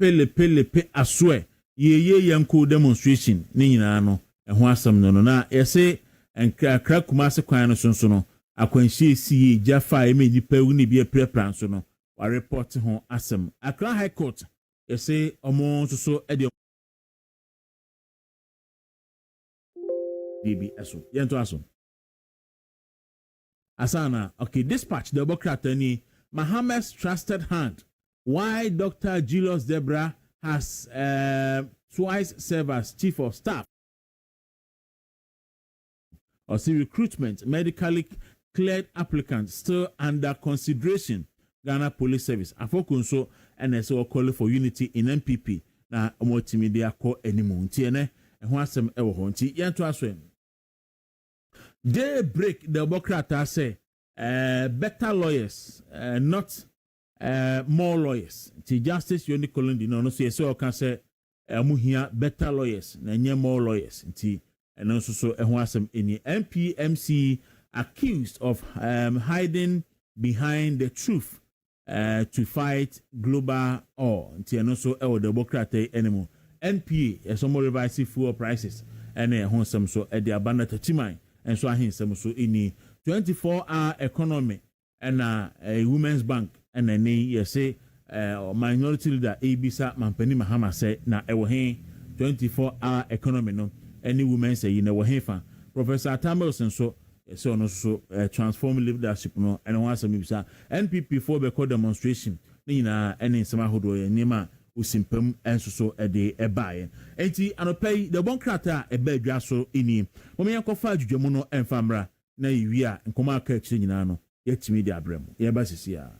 pele aswe ye yanko demonstration ni nyina no ho asem no na yese enkra kumase kwan no sonso no akwanhie sie jafa emeji pawu ni bia prepran so no wa report ho asem Accra High Court yese omo so e de DB aso yento aso asana okay dispatch the Democrat ni Mohammed's trusted hand why Dr. Julius Debra has twice served as chief of staff or see recruitment medically cleared applicants still under consideration Ghana Police Service afokunso NSO call for unity in MPP na omotimi de akọ animu ntie ne ho asem ewo ho nti yento aso Daybreak the Democrat say better lawyers not more lawyers nti Justice Yoni Kolondi no so o kan say amuhia better lawyers na nye more lawyers nti eno so ho asem eni MPMC accused of hiding behind the truth to fight global war nti eno so e the Democrat enemo NPA esomo revise fuel prices ene ho asem so e de abana tatiman and so ahensem so ini 24-hour economy and a women's bank and any say minority leader Abisa Mampeni Mahama say na ewo hen 24-hour economy no any women say you know hen Professor Tamilson so no so transform leadership no and one some bisa NPP for be demonstration ni na any sama hodo nima usimpem enso so de ebae enti anopai the bonkrata eba adwa so ini mo yankofa adwudwamu no emfamra na yiwi a nkoma aka akire nyina no yatimi de abrem ye ba sisi a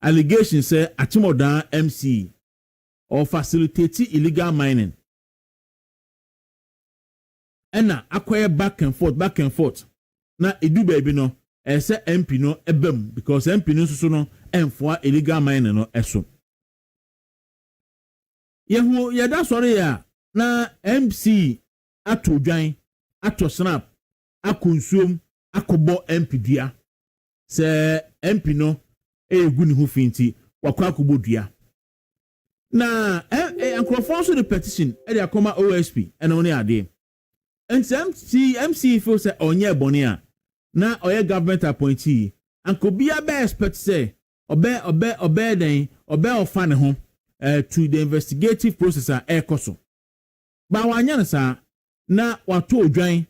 allegation say Atimodan MC or facilitating illegal mining. Ena acquire back and forth. Na edu baby no say MP no ebem because MP no so no emfoa illegal mining no eso. Yehu yeda sorry ya na MC ato dwan ato snap akonsuom akobo MP dua se MP no egu ni ho finti Kwaku bodua na ankrofon so the petition e dey akoma OSP and only ade and MC feel say onye boni a na oye government appointee anko bia be expect say obe ofa ne ho to the investigative process ekoso ba wanya na sa na wato odwan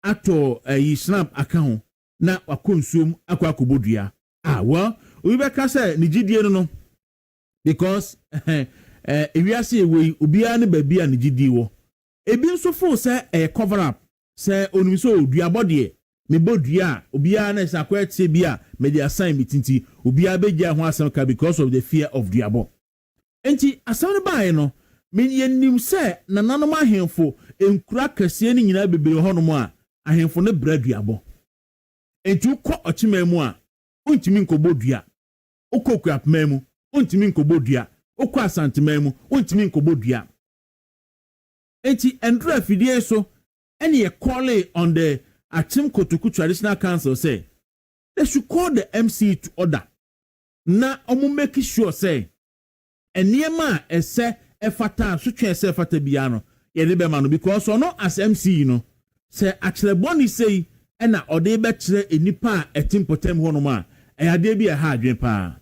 ato yi snap account na wakonsuom Kwaku bodua well we be ka say ni gidie no because ewiase ewe obia ne ba bia ni gidie wo ebi nso fo say cover up say onum so odua bode me bodua obia na say akwete bia me dey assign me tinti obia begya ho asem ka because of the fear of duabo enti asem ba no me yenim say nananom ahemfo enkura kase ni nyina bebere honom a ahemfo ne bra duabo enti ukọ ochimemu a untimi nkobodua okoku apmemu untimi nkobodua okọ asantememu untimi nkobodua enti endra fidie so any a call on the Achim Kotoku Traditional Council say they should call the MC to order na omo make sure say eniema ese efata so twa ese efata bia no ye de be ma no because ono as MC no say actually boni say na ode be kire enipa etimpotem hono ma ade bi ha adwen pa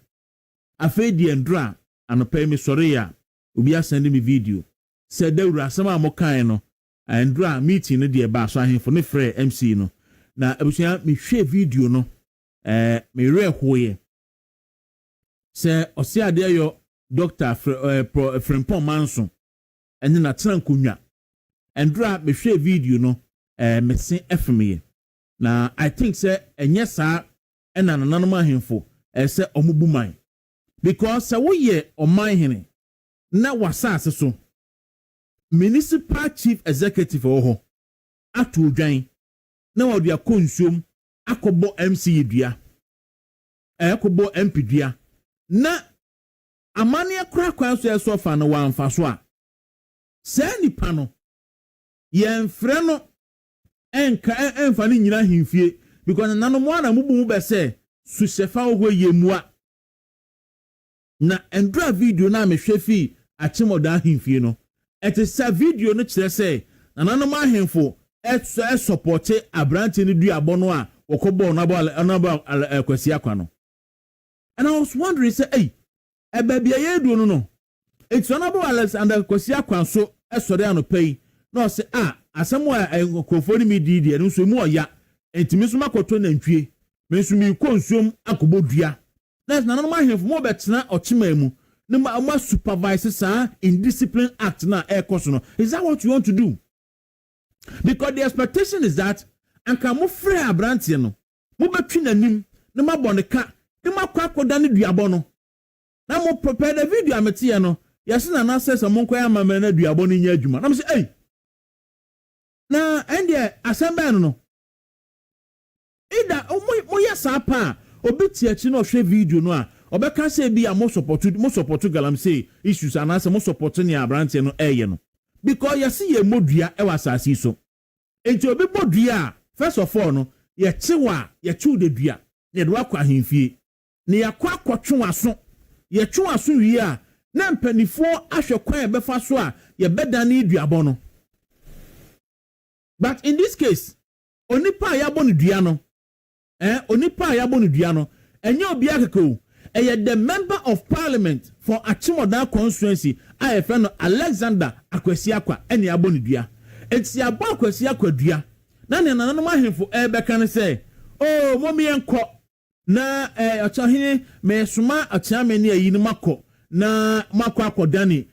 afa di endra anopa mi sori ya obi asend me video say Dawuro asama amokan no endra meeting no de ba so ahemfo ne frɛ MC no na abusia me hwe video no me re hoye say ose ade yo Dr. Frimpong Manson and na tena nkonwa endra me hwe video no mesen efeme na I think say enye saa ena nananom ahemfo say omubuman because say wo ye oman hene na wasase so municipal chief executive ho ato odwan na wode akonsuom akobo MC dua akobo MP dua na amane akra kwan so eso fa no wamfa so a se nipa no yemfre no enfa ni nyina himfie because nanom ana mubu mu be se susefa wo yemua na endra video na mehwe fi achimoda himfie no etesa video no kire se nanom ahemfo support abranti ni duabo no a wokobo na ba kwasi akwa no. And I was wondering say hey baby yedu no it's honorable Alexander kwasi akwa so esore anopay no say asemo kofoni mi didi no so mu oya entimi so makoto nantwie me so mi konsuom akobodua na nanom ahemfo mo betena ochima mu na ma supervise sa indiscipline act na ekoso no. Is that what you want to do? Because the expectation is that anka mo frɛ abrantie no mo betwi nanim na ma bɔ ne ka na ma kwa akoda ne duabɔ no na mo prepare the video ametie no yɛse na access mo nkwa amama na duabɔ no nya adwuma na mo sɛ ei na ɛnde asɛmba no ida mo yɛ saa pa obi tie akyi na ɔhwɛ video no a ɔbɛka sɛ bi a mo support galam say issues anase mo support ne abrantie no ɛyɛ no because yɛse yɛ modua ɛwɔ asase so enti obi bodua first of all no yɛkyewa yɛkyew de dua ne de wakɔ ahemfie ne yakɔ akɔtwe waso yɛtwe waso wie a na mpanifo ahwɛ kwan ɛbɛfa so a yɛbɛda ne duabɔ no. But in this case onipa yabɔ ne dua no onipa yabɔ ne dua no enye obi akeko the member of parliament for Achimoda constituency a friend Alexander Akwasi Akwa ene yabɔ ne dua enti yabɔ Akwasi Akwa dua na ne nanom ahemfo bɛka ne sɛ oh momi enko na achahene me soma achiameni ayi ne makɔ na makɔ akɔdani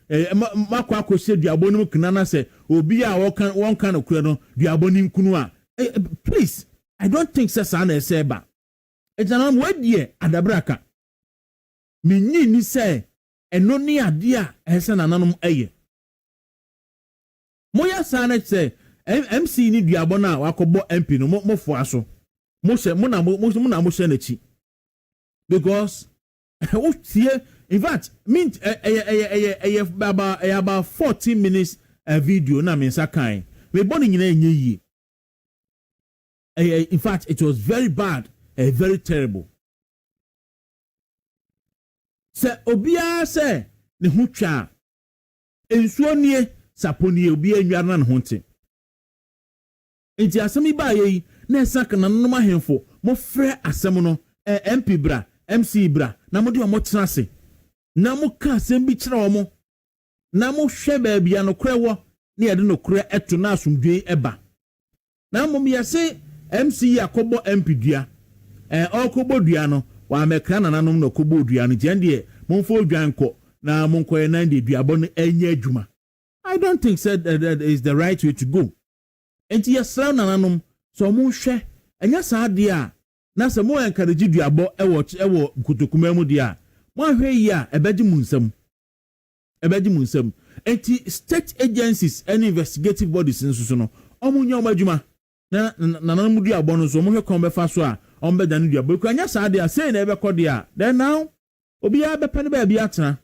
makɔ akɔhye duabɔ no kna na sɛ obi a wɔn kan okura no duabɔ ni nkunu a please I don't think say sa na ɛsɛ ba ejanam wadie adabraka minyi ni sɛ eno ni ade a ɛsɛ nananom ɛyɛ moya sa na sɛ MC ni duabɔ na wakɔbɔ MP no mo fo aso mo na mo hye n'achi because in fact about 14 minutes video na me sakan we boni nyina enye yi in fact it was very bad very terrible se obia se ne ho twa ensuo nie saponie obia nwar na ne ho nte enti asemi ba yi na esaka na no mahemfo mo frɛ asɛm no MP bra MC bra na mo de o mo tena se na mo ka asɛm bi kyerɛ o mo na mo hwɛ ba bia no korɛ wo na yɛde no korɛ eto na asomdwe eba na mo yɛse MC yakɔbɔ MP dua ɔkɔbɔ dua no wa mekra na nanom no kɔbɔ dua no gye mo mfo dwan kɔ na mo nkɔɛ na de duabɔ no anya adwuma. I don't think said that is the right way to go. Enti yɛsra nananom so mo hwɛ anya saa de a na sɛ mo encourage duabɔ ɛwɔ kotokuma mu de a mo ahwɛ yi a ɛbɛgye mu nsam enti state agencies and investigative bodies nso so no ɔmo nya ɔmo adwuma na nananom duabɔ no so mo hwɛ kon bɛfa so a ɔmo bɛda ne duabɔ ko anya saa de a sei na ɛbɛkɔ de a then now obi a bɛpɛ ne ba bi atena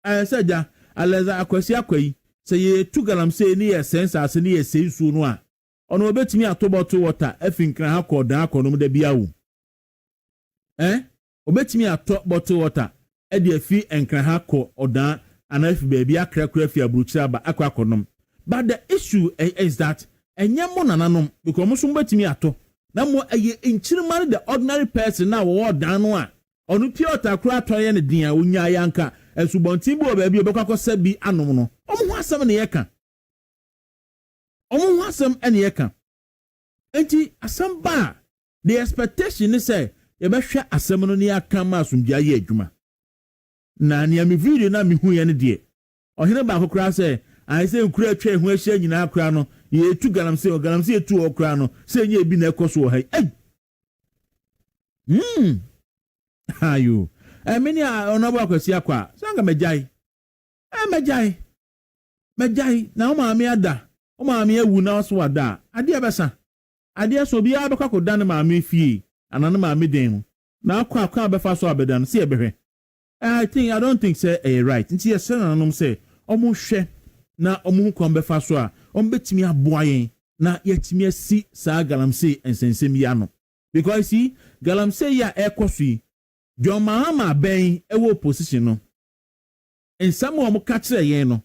sɛ ja Aleza Akwasi Akwa yi sɛ yɛ tu galam sei ne yɛ sense ase ne yɛ sei nsuo no a ono obetimi atobɔto water afinkran ha kɔ dan akɔnom da bia wo obetimi atɔ bottle water e de afi enkran ha kɔ odan anafi baabi akrakra fi aburukyira ba akɔnom. But the issue is that enye mo nananom because mo so betimi atɔ na mo eye nkyirima the ordinary person na wo dan no a ono pure water kra atɔ ye ne din a onya yanka esubontin bi baabi obekɔ sɛ bi anom no ɔmo ho asɛm ne yɛka ɔmo ho asɛm ene yɛka enti asɛm ba the expectation is say yɛbɛhwɛ asɛm no ne aka ma asomdua yɛ adwuma na nia me video na me hu ye ne de ohene ba akokra se I say nkura atwa ehu ahia nyina akra no ye etu galamsey etu okra no se nya ebi na ekoso wo hai ayo many honorable akwasi akwa sanga mejai na o ma me ada o ma me awu na so ada ade ebesa ade so bia abekwa koda ne ma me fie anane ma me den mu na akwa abefa so abedan se ebehwe I don't think say right nti ye se nanom say omo hwe na omo kon befa so a ombetimi aboa yen na yetimi asi saa galamsey ensensem ya no because see galamsey ya ekoso John Mahama ben ewo position no ensam omo ka kire yen no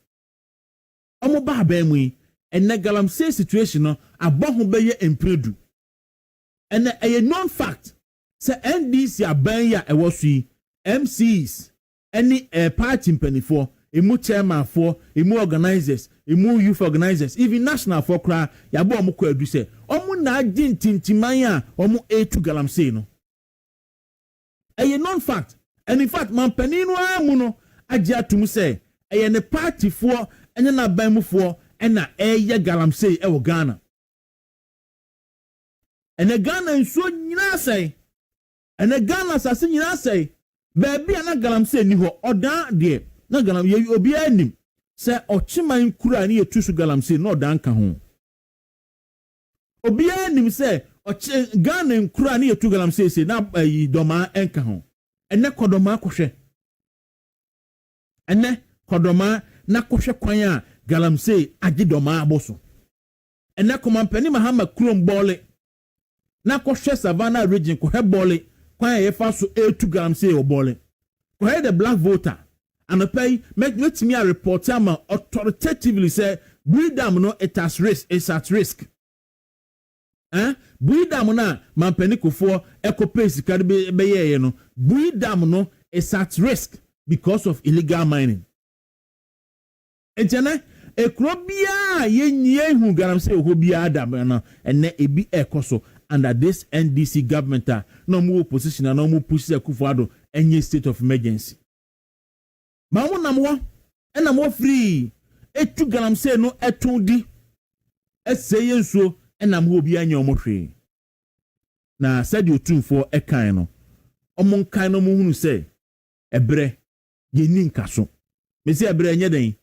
omo ba ben mu enne galamsey situation no aboho beye empredu enne eye non fact say NDC aban ya ewo so MCs any party mpanifo emu chairman for emu organizers emu youth organizers even national for kra ya bo omo kwadu se omo na agi ntintiman a omo etu galamsey no eye non fact and in fact man paninu amu no agi atum se eye ne party for enya na ban mu for ena eye galamsey e wo Ghana ene Ghana nso nyina sei ene Ghana sase nyina sei baby ana galamsey ni ho odan de na galam ye obi anim se ochiman kura ni etusu galamsey no odan ka ho obi anim se Ghana kura ni etu galamsey se na doma enka ho ene kodoma kohwe ene kodoma na kohwe kwan a galamsey agi doma aboso ene komampani Mahama krom bole na kohwe Savannah region kohwe bole kwan ye fa so etu galamsey obole kohwe the black voter and pay make me a report am authoritatively say Breedam no it has risk it's at risk Breedam na mampani kofo ekopesi ka be ye no Breedam no is at risk because of illegal mining entene ekrobia ye hu galamsey ho bia adam na ene ebi ekoso under this NDC government no mu opposition na no mu push Akufo-Addo enye state of emergency Mamu namwo ena mo free etu galamsey no etudi eseye nso ena mo obi anya omhwe na said otumfo ekan no omonkan no mo hunu say ebre yeni nkaso mesi ebre enye den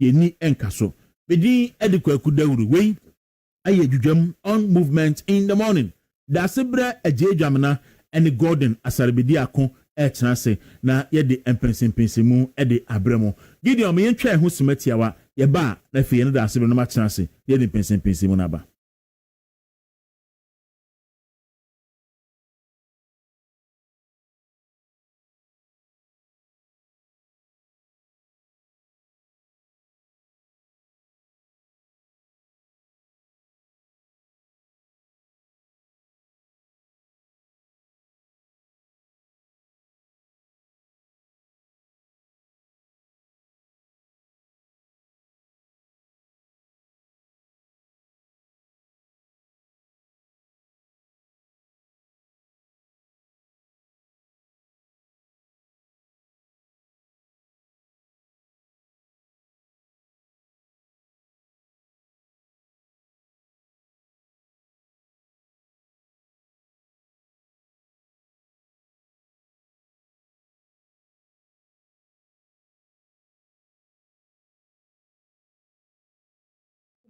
yeni enkaso bedi edi Kwaku Dawuro we aye dwudwam on movement in the morning da sebre ajejwamna ene Gordon asarbedi akon echnase na yede empensimpensemu ede abremo Gideon me yentwa ho simatiawa ye ba na fie no da sebre no ma chnase yede empensimpensemu na ba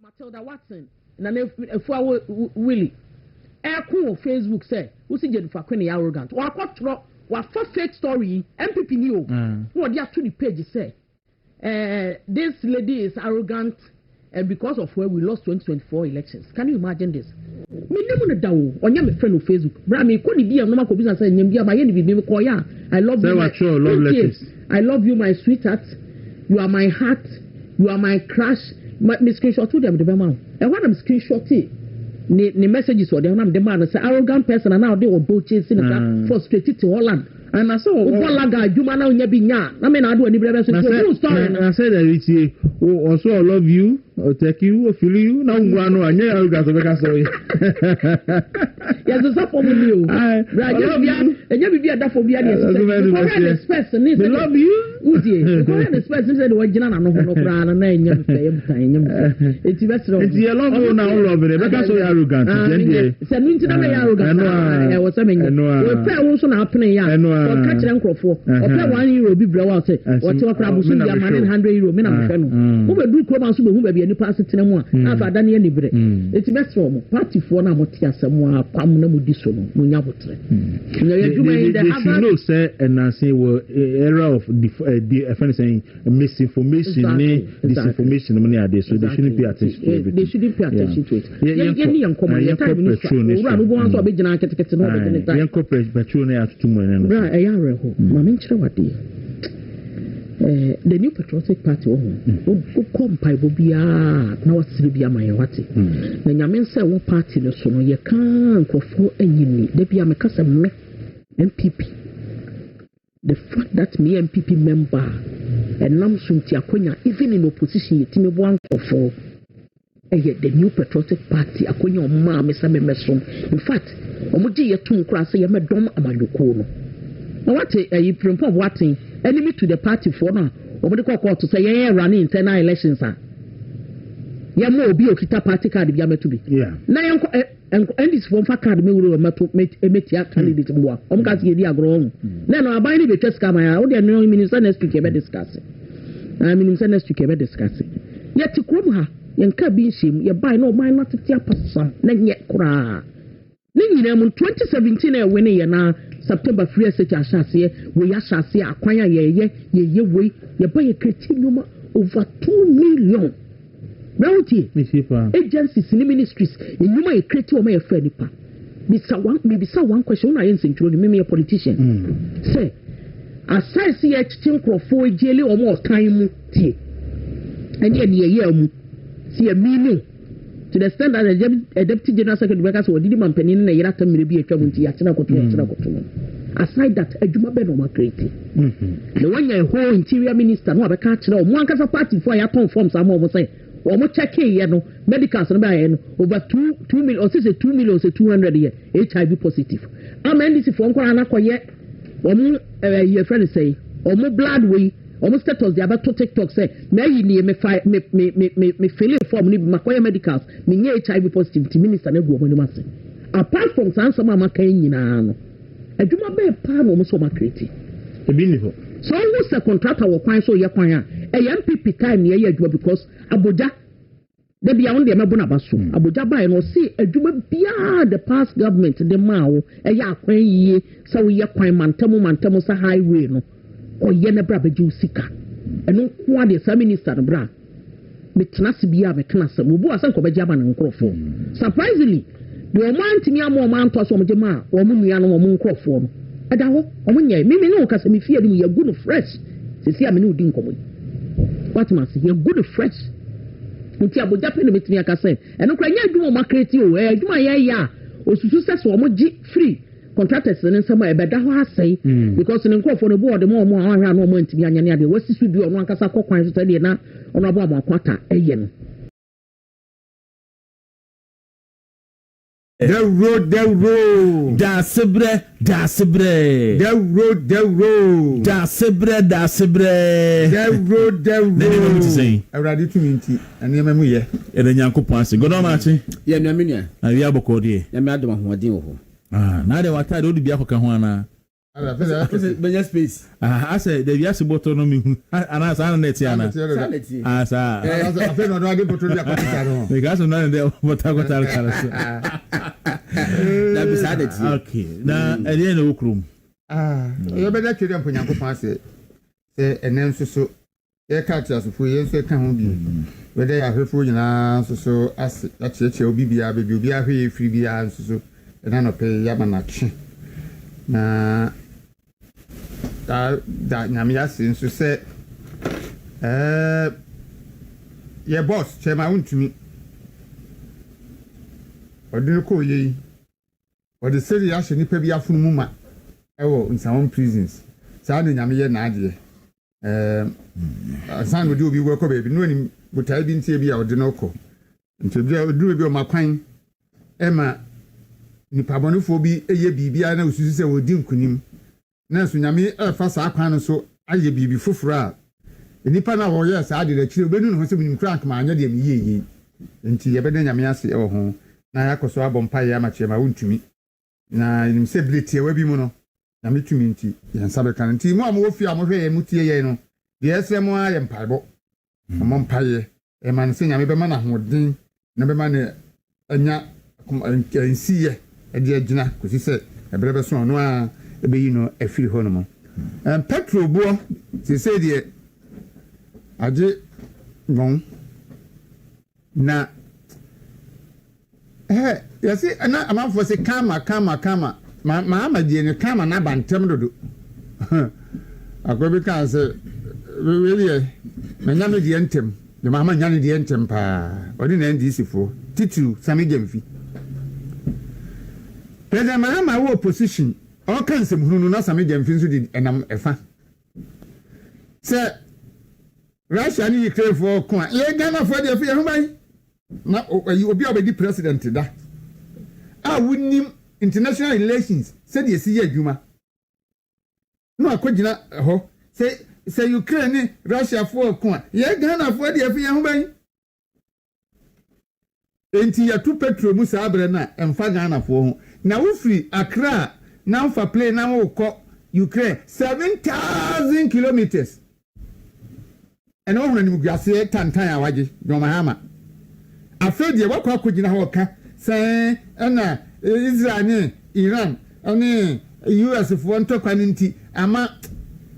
Matilda Watson na efua Willie cool Facebook say who see Jennifer Queen arrogant wa kwotro wa fake story MPP ni o no dia to the page say this lady is arrogant and because of where we lost 2024 elections. Can you imagine this? Me nemu na dawo onya me friend on Facebook bra me ko ni bia no ma ko business say nyam bia ma ye ni bi me ko ya I love you I love you my sweetheart, you are my heart, you are my crush. Me screenshot to them the bema and when I'm screenshotting the messages or them the man say arrogant person and now they were both chasing frustrated to Holland and I saw Olaga Juma now nya bi nya na me na do any brother so story and I said that it's also I love you take you feel you now one anya arrogance be ka so ya so for me o right you be that for be there the space ni they love you udie because the space say the original na no kra na enya eti betro eti you love you now love be ka so arrogant then say no ntina me arrogant e wo say me we pay wo so na happen ya o ka kire nkrofo o pay €1 bi bra wa say o te wa kra busu ya man €100 me na me fe no wo be du kro ma so be hu ba bi ani pa asetena mu a afa da ne ani bre eti betro mo party fo na mo ti asem a kwam na mo di so no mo nya botre they should know say and say era of saying misinformation disinformation money are there so they shouldn't pay attention to everything. They shouldn't pay attention to it. Yeah, come on. The new patriotic party come by Bobia now Sibia Mayawati. The Yamen say one party no so no you can't go for any they be a Macassa MPP. The fact that me MPP member and Namsunti Akonya even in opposition you one for the new patriotic party Akonya ma Mr. Memeson. In fact, Omoji Yatun Kras say Yamedom Amayukono. Now what you prepare what enemy to the party for now. Omodiko court to say yeah running internal elections are. Yamo obi okita party card bi ametubi. Yeah. Na yanko and this form for card me wuro metia candidate mwa. Omka si yedi agro. Na no aban ni be test kama ya. O de no minister next week e be discuss. Minister next week e be discuss. Yet krom ha yanka bi nhim ye buy no man not tia pasam na nye kura. Ni nyina mu 2017 e win ye na September 3 se cha shase we ya shase akwanya ye we ye buy a cretinuma over 2 million. Bounty agencies in ministries in you may create or may affair nipa. Maybe one question I answer to me a politician. Say aside see a chinko for jelly or more time tea. And yet year see a meaning to the extent that a deputy general secretary workers or did man penny in a yata may be a trouble to Yachina. Aside that, a Juma Benoma creating. The one year whole interior minister, no, I can't know one case of party for your tom forms. I'm almost saying. Or more check here, no medicals and buy over 2 million or 2 million, say 200 year HIV positive. I'm ending for Uncle yet. Or your friend say, or more blood way, almost status the about to TikTok say, may you near me fill it for me, Macoya medicals, me HIV positivity minister, and go when you must say. Apart from some mama came in, I do my bad palm almost so much creative. So who's a contractor will find so yakwanya a MPP time near you because Abuja they be on the Mabuna Basu Abuja by no see a juma beyond the past government the Mao a yakwan so we yakwan mantamo sa highway no or yena brabeju sika and no kwa the minister bra me tenasi bia me tenasa mubu asan ko bejaba na nkrofo surprisingly the man timi amo man to so mjema o mu nua no mo nkrofo no adawo omunye me no kasa me fie dem ye good fresh sisi amene odi nkomo what must ye good fresh nti Abuja pe no metimi akasa eno kra nya adwuma ma create o adwuma ye ya osusu sese o mo gi free contractors ne nsema e beda ho asai because ne nkofo no board mo ahwa no mo ntimi anya ne ade wasi su bi ono akasa kokwan so de na ono abo akwata eye no. The road. Dasebre. The road. Dasebre. The road. Already to minti. And you memory. And then Yanko Pansi. Go on, Martin. Yeah, Namina. And we are Bocodi. Yeah, Madam Huadino. Now they were tired of the Biacocahuana. Benya space. I said, the Yasi Botonomi. And I saw Netiana. As I feel not able to do the gas of none of the Botago. That beside it. Okay. Now, at the end of the room. You better kill them for Yanko Pansi. Say, and then so. They catch us if we say, can't be. Whether I have food and so as a church will be a baby, be a free be so. And I don't pay Yamanach. Na that nyamia sin so say your boss chema untumi odin ko yi o de seri ya hye nipa bi afunu mu ma ewo nsawon prisons sa de nyamia na ade asan we do obi work baby no ni botae bi ntie bi a ɔde no kɔ nti bi a oduru bi ɔmakwan ɛma nipa bɔnefo bi ɛyɛ biribiara na osusu sɛ wɔdi nkunim na nso nyame ɛfa saa kwan no so ayɛ biribi foforɔ a nipa na wɔyɛ saa de akyire obɛnu ne ho sɛ menim kra nkama anyɛ deɛ meyɛ nti yɛbɛda nyame ase ɛwɔ ho na yɛakɔ so abɔ mpaeɛ ama kyerɛ ma wontumi na nim sɛ bere tiawa bi mu no nyame tumi nti yɛnsa bɛka no nti mu a mowɔ fie a mohwɛ yɛ mu tie yɛn no deɛ ɛsrɛ mu a yɛ mpaebɔ ɔmɔ mpaeɛ ɛma no sɛ nyame bɛma no ahoɔden na bɛma no anya nsiyɛ ɛde agyina kɔsi sɛ ɛberɛ bɛso ɔno a ɛbɛyi no afiri hɔ no mu petro boɔ sesei deɛ agye wɔn na yɛse ɛna amanfoɔ sɛ kama maama deɛ ne kama no aba ntɛm dodo akɔ bi kaa sɛ weliɛ manya me deɛ ntɛm de maama nya ne deɛ ntɛm paa ɔde na ndc foɔ titiriw same gyamfi president mahama wɔ opposition ɔka nsɛmhunu no na same gyamfi nso de ɛnam ɛfa sɛ Russia ni Ukraine for ko ye Ghana for dey fe ho ban na obi obedi president da a wonim international relations said ye si adwuma no akogina ho say Ukraine ni Russia for ko ye Ghana for dey fe ho ban enti ya tu petrol mu sa abre na emfa Ghana for ho na wo free Accra na mfa plane na wo ko Ukraine 7,000 kilometers and over and you say tantan awaji no mahama afraid ye wakwa kogina ho ka say na Israel ni Iran ani US for ntokwa nti ama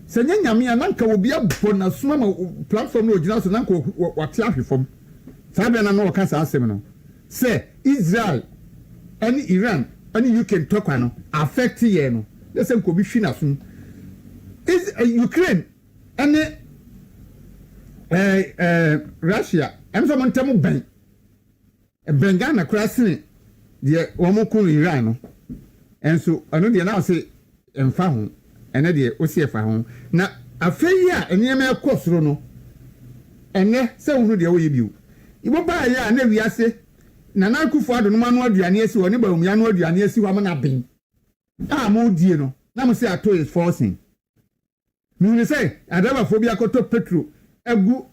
senya nyame ananka obi abɔ na soma ma platform no ogina so nanka wate ahwefom sabe na no ka sa asem no say Israel ani Iran ani UK ntokwa no affect ye no yesem ko bi hwi na so is Ukraine ani Russia emso montemu ben Ghana krasene de womo ko Iran no enso anu de na se emfa ho ene de osi efa ho na afeyi a enema ekosoro no ene se hunu de woye biu ibo ba ya na wiase na na akufo ado no manu aduane esi woni ba umya no aduane esi wa na ben a mo die no na mo se ato is forcing mi ni say adaba fo bi akoto petro egu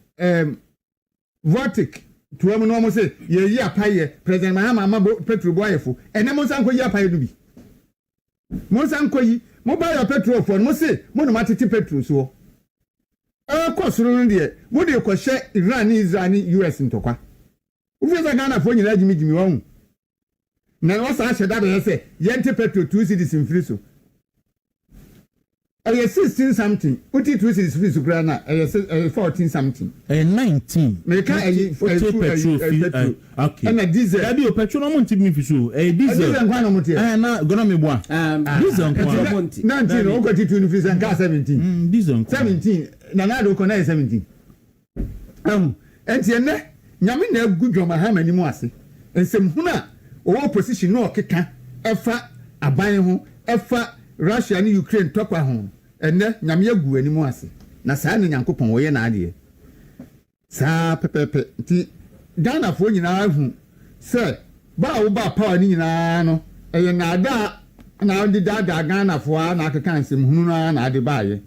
vortic to am no mo say ye yi apaye president mahama ma petrol boyefo ene mo san ko yi apaye no bi mo san ko yi mo buy your petrol for mo say mo no matete petrol so kosoro no de mo de ko hye Iran ni Israel ni US ntokwa ufi za Ghana fo nyina jimi wa hu na wo sa hye da be say yente petrol 2 cedis mfiri so 16 something. What it was is free to grana 14 something. 19. Make petrol. Okay. And a diesel. That be a petrol on Monty Mifisu. A diesel and one on na gonna me bois. Diesel on Monty. 19 or got it to Nifis and car 17. Diesel 17. Nanado connect 17. And Tiene Yamina good on my ham anymore. And some huna or opposition no keka efa aban ho efa Russia and Ukraine tokwa ho enne nyame agu animu ase na saa ne nyankopon wo ye na ade saa pepepe ti Ghana fo nyina hu se ba wo ba power ni nyina no eye na ada na odi dada Ghana fo na akeka nsem hunu na ade ba ye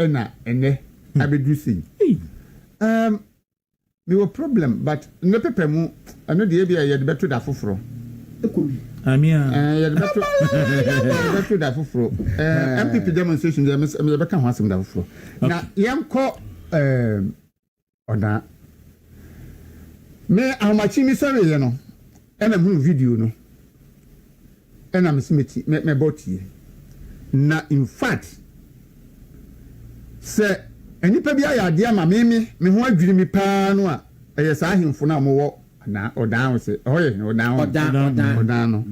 na enne abedu sin me wo problem but no pepe mu ano de bia ye de beto da foforo ekobi amia ye de beto da foforo MPP demonstration de me be kan ho asem da foforo na yemko oda me amachi mi sori ye no ena mu video no ena me smeti me botie na in fact se enipa bia ya ade ama me ho adwiri mi pa no a eye sa ahemfo na mo wo na odan se oye odan no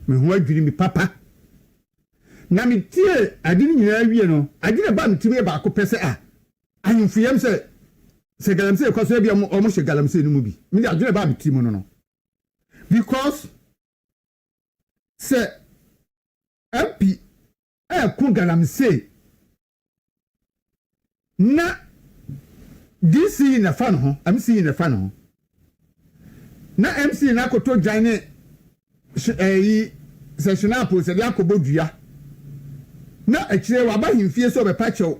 me ho adwiri mi papa na me tie ade ni nyina wie no ade na ba ntime ba ko pese ahemfo yam se galamse kwaso bia o mo hye galamse no mu bi me ade na ba me timo no because se MP ku galamse na DC na fa no ho MC na fa no ho na MC na koto gyan yi session apo se dia akobodua na akire wa ba himfie so be pachew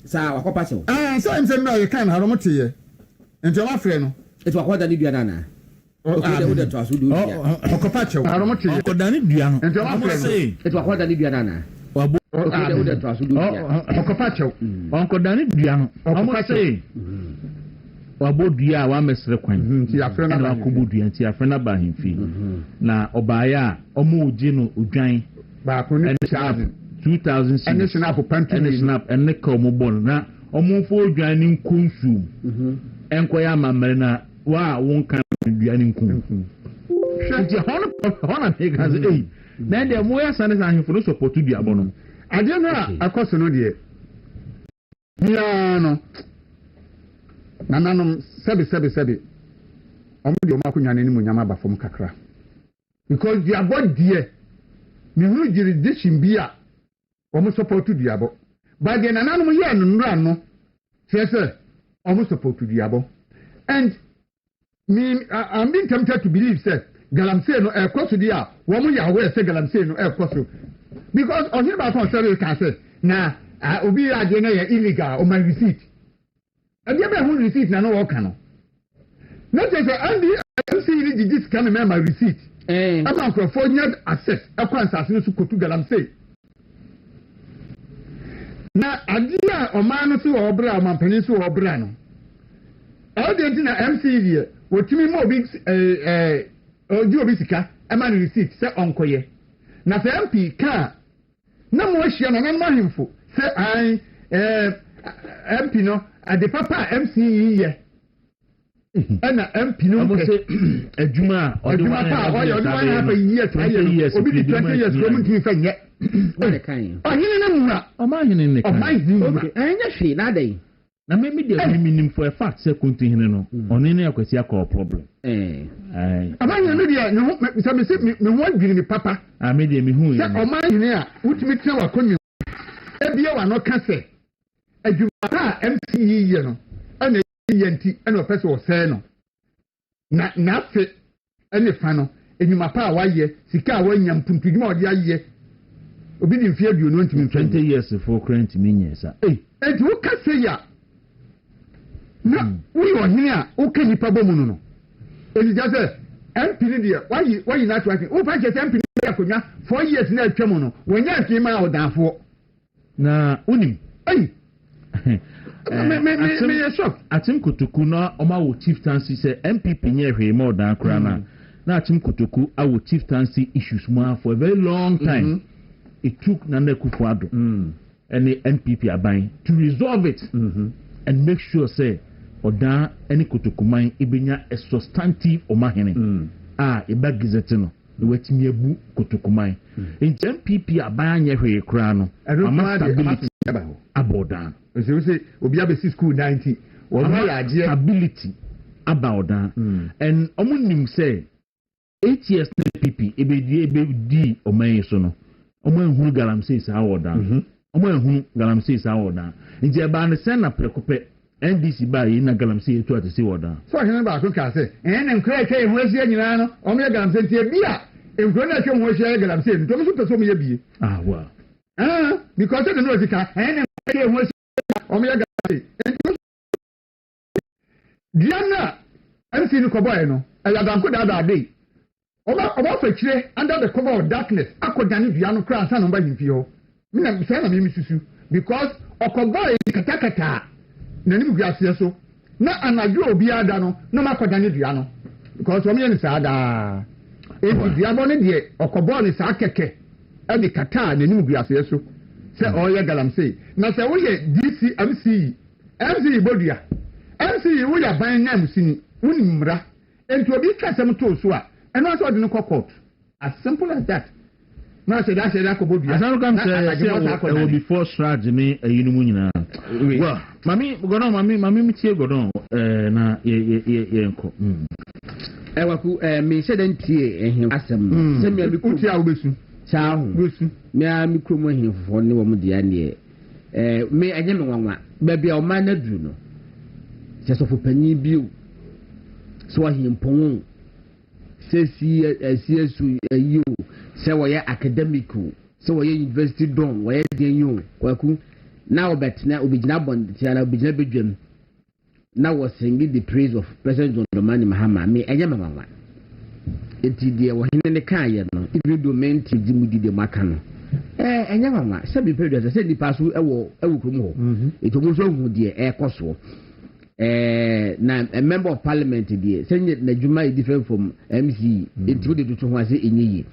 sa wakopa chew so MC no ye kan ha ro moteye enti o ma frɛ no etu akoda ni dua na okay de to aso du dua okopa chew ha ro moteye akoda ni dua no enti o ma frɛ no etu akoda ni dua na wabo okay de to aso du dua okopa chew akoda ni dua no okopa chew wabo dua a wa mesre kwan nti afrɛ na ba kobo dua nti afrɛ na ba himfi na obaaya omo oji no odwan ba ko ni 2000 and snap pantu and snap and ko mo bon na omo fo odwan ni nkonsu enko ya mamre na wa won kan dua ni nkun nti hono make as eh na de mo ya sane san himfo no support dua bo no ade no akoso no de ya no nananom sebe omo de o makonya na ni mo nyama ba fom kakra because dia body me hu jurisdiction bia omo support duabo but the nananom ye no nra no say omo support duabo and me I'm being tempted to believe say galamsey no e koso dia wo mo ya we say galamsey no e koso because on here ba ton say can say na obi ade na ye illegal o my receipt and you be who receipt na no work no not say and MC ni digit can me my receipt I'm on for net access akwan sase no su kotu galamsey na adia o man no so obra o man panin so obra no all the thing na MC here wotimi mo big oju obi sika e man receipt say onkoye na say MP ka na mo ahia na nan mahimfo say ai MP no ade papa MC here ana MP no mo say adwuma o de wa na years obi di 20 years ko mutimi fa nye wale kan ohine na mura o ma hine ne kan okay anya hwe na dai na me de minim for a fact say kunti hine no oni ne akwasi akọ problem amanya no dia ne ho me ho adwiri ni papa me de me hu ye o ma hine a utimi tena wa konyu ebia wa no ka se adwuma pa MC ye no ana yenti ana opese o se no na fe ene fa no enyuma pa wa ye sika a wanya mpuntudwuma odi aye obi di mfie aduonu ntimi 20 years for current minyesa enti wo ka se ya na we ohine a o ka nipa bomu no enti ja se MP ni dia why na to o fa che MP ni akonya 4 years na atwam no wonya afi ma odafo na unim me shock atim kotoku na oma wo chieftaincy say MPP nye hwe ma odan kra na atim kotoku awo chieftaincy issues mo for a very long time it took Nana Akufo-Addo and the NPP aban to resolve it and make sure say odan any kotokuman ibenya a substantive omahene eba gazette no wetimi abu kotokuman in NPP aban nye hwe kra no stability abodan so say obi abesi school 90 stability abodan and omunim say 8 years NPP ebedi oman so no omo ehunu galamsey sa wodan omo ehunu galamsey sa wodan nje ba ne sen na prekope NDC ba yi na galamsey etu atese wodan so hene ba so ka se en nkra ke ehu asia nyina no omo ye galamsey tie bia enkro na ke ehu asia galamsey no to so peso mo ye bie wa because they know sika en ke ehu asia omo ye galamsey diana MC ni ko boy no aya danko da dey Oba fetire under the cover of darkness akodani bia no kra ansa no ba yimfi ho me say na me susu because okoboy katakata na nim guase so na anadwo obi ada no na makodani bia no because o me ni sa da e bia bo ne de okoboy ni sa keke e di kata na nim guase so se o ye galamsey na se wo ye DC MC bodua MC wo ya ban na musini woni mra enti obi kasem to so a and also the no court as simple as that now say that kobodu as I come say will be force strategy me yinumu nyina well mami mi tie godon na ye enko Kwaku me say den tie ehim asem say me bi ku tie obesu cha ho besu me a mi kromo ehim fo ne wo mu dia ne me enye me nwanwa ba bia o man na duru no just of opinion view. So he impong says CSU you say why academical so why university done why you Kwaku now bet now obijina bond tiana obijina bedwam now was singing the praise of President John Dramani Mahama me enyama mama enti de wo hene kan ye no even do menti dimudi de maka no enyama mama se be president se nipa so ewo krom ho enti mo so hu de ekoso na a member of parliament there say na juma is different from MC enti wo de to ho ase enyi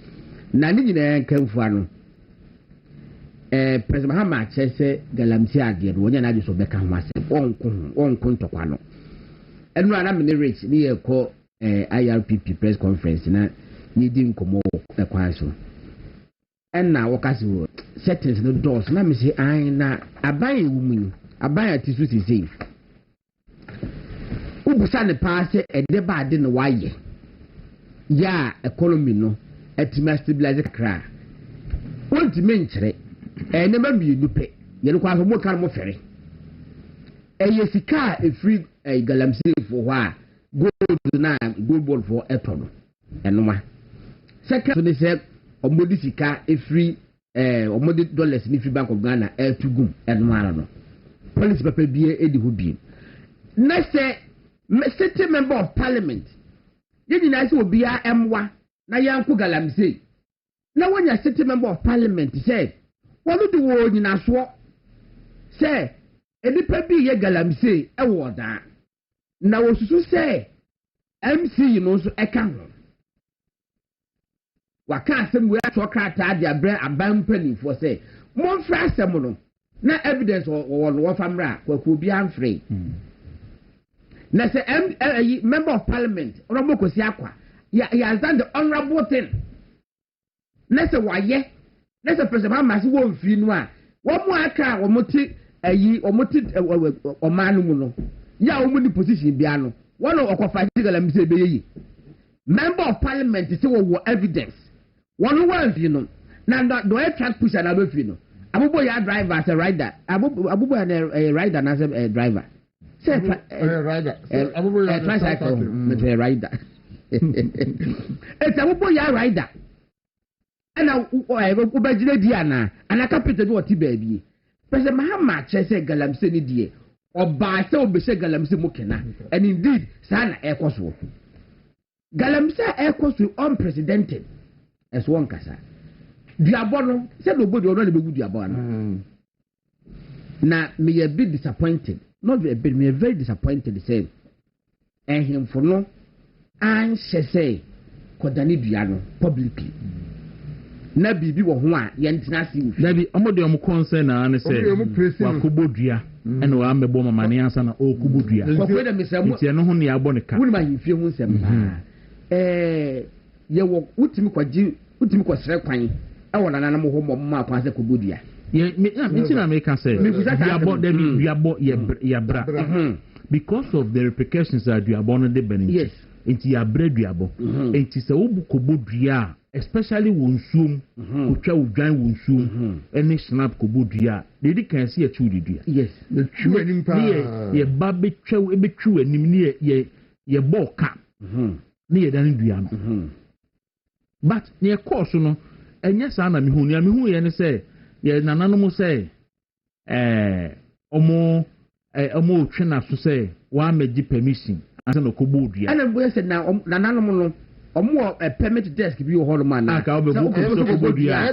na ni nyina kanfu ano President Mahama chese galamsi ade no wonya na ade so beka ho ase onko ntokwa no enu ana me rich ni ye ko IRPP press conference na ni di nkomo ekwan so enna wokase wo settings no doors na me say ai na aban ewumu aban atisu sisi ubusa ne pa se ede ba ade no waye ya economy no etima stabilize kra wonti menkyere ne ma bi dupe ye no kwa so mo kan mo fere sika e free galamsey for wa gold na gold ball for etono enoma second so they say omodi sika e free omodi dollars ni free bank of Ghana tugum enoma no police paper bie edi ho bie na say city member of parliament ye nyina say obia emwa na yanko galamsey na wonya city member of parliament say wonu de wo nyina so say enipa bi ye galamsey ewo da na wosusu say MC no so eka ho waka asem we ato krata de abre abampani for say mon fra asem no na evidence wo no famra Kwaku bi amfrey na say member of parliament Honorable Kosi Akwa ya has done the honorable thing na say waye na say President Mahama si wo mfiri no a wo mo aka wo moti omanu mu no ya wo ni position bia no one okofa galamsey be yi member of parliament say wo evidence one mfiri no na do e track pusher na be firi no abubo ya driver as a rider abubo ya rider na say driver say rider abubo ya tricycle me rider it's abubo ya rider ana wo ba jire di ana capital do ti ba bi President Mahama chese galamsey ni die oba se obese galamsey mokena and indeed sana ekoso galamsey ekoso unprecedented as one kasa diabono se do bodi ono le begu diabono na me a bit disappointed not a bit me very disappointed say him for no an chese kodani biano publicly na bibi wo ho a ye ntina si na bi omode om concern na ne say wakobodua ene wa mebo mama ne ansa na okubodua kwakwe da mesamo tie no ho ne abo ne ka woni ma himfie ho nsem ye wo utimi kwasere kwan e wona nanam ho mo akwa se kobodua ye me na make say duabo ye bra because of the repercussions that duabo no de benefit yes enti ya bra duabo enti se wo kobodua especially wonsuom kotwa odwan wonsuom ene snap kobodua de kan se ya chudidua yes the true animpa ye ba betwa ebetwa anim ne ye boka ne ye dan dua no but ne course no enya sa na mehu ye ne say ye nananom say omo twena so say wa magi permission asa no kobodua ana boye say na nananom no omo permit desk bi wo holo man na ka obebu ko kobodua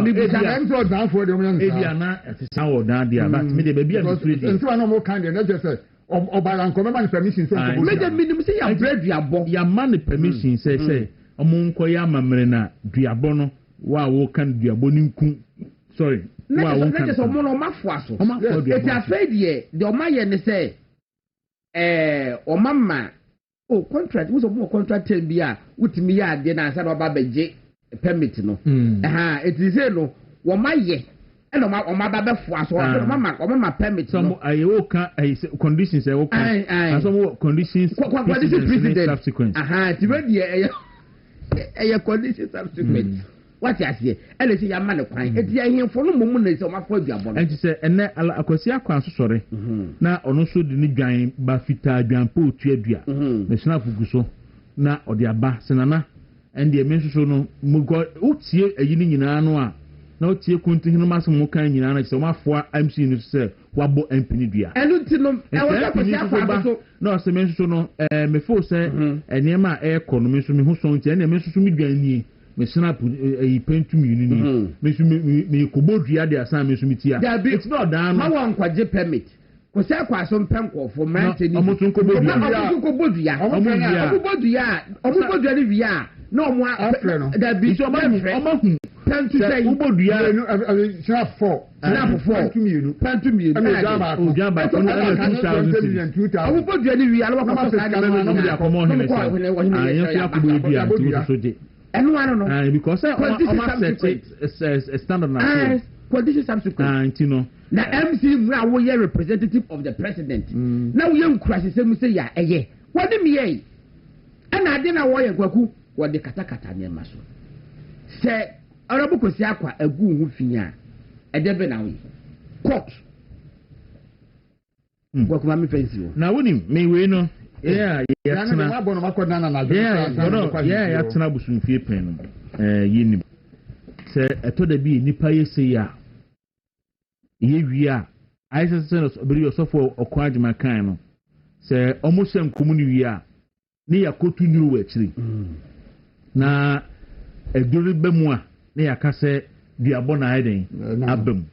mi bi sa em so dan for de omo nsa ebi ana etisa wo dan dia but me de baby am free nti wa no mo kan de na just say obara nko me man permission so kobodua me de minim say ya bread duabo ya man permission say omo nko ya mamre na duabo no wa wo kan duabo ni nku sorry wa wo kan so mo no mafo aso eti afedie de o maye ne say o mama oh contract wo so mo contract term bia wutimi ya ade na asa na oba beje permit no eti say no wo maye e no ma ba be fo aso o mama permit no some ayo kan conditions e wo kan and some conditions president subsequent ti be die conditions subsequent what you say and say your man kwan e dia hin fo no mum na say o ma fo aduabon and say ene akwasi akwan so sore na ono so de ni dwan ba fita dwan po otu adua na snap gu so na ode aba senana and the men so no mugo utie ayi ni nyina no a na utie kunti hinu maso mu kan nyina na say o ma fo MC ni say wabo MP ni dua enu ti no e wo akwasi akwan so no say men so no me fo say enema e economy so me hu so nti ene men so mi dwan ni me snap e pentum yini ni me so me kobodua de asan me so mi tia it's not down ma won kwaje permit ko se kwa so mpenkofo mante ni omotun kobodua omubodua ni via no mo afre no da bi so omahu pentu say ubodua snap 4 pentum yinu ojaba ko na 2000 omubodua ni via lo ko sa na no dia ko mo hene ayen so akobodua tu so je enu ano no because o set standard na condition subsequent no na MC mra wo ye representative of the president na wo ye nkurase se mu se ya eye wodi me ye ana ade na wo ye Kwaku wodi katakata ne maso se arabu kosi akwa agu hu finya edebe na wo court Kwaku ma me fancy o na woni me we no yeah tena na bono makoda na na yeah tena busumfie pen no yini se etoda bi nipa yese ya ye wia aisa se no beri osofo okwadjuma kan no se omusem komuni wia ne yakotu nyuru wachiri na edori bemu a ne yakase diabo na eden abem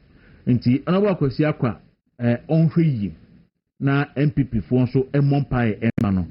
nti anabo akwasi akwa onhwe yi na MPP fo nso emompai ema no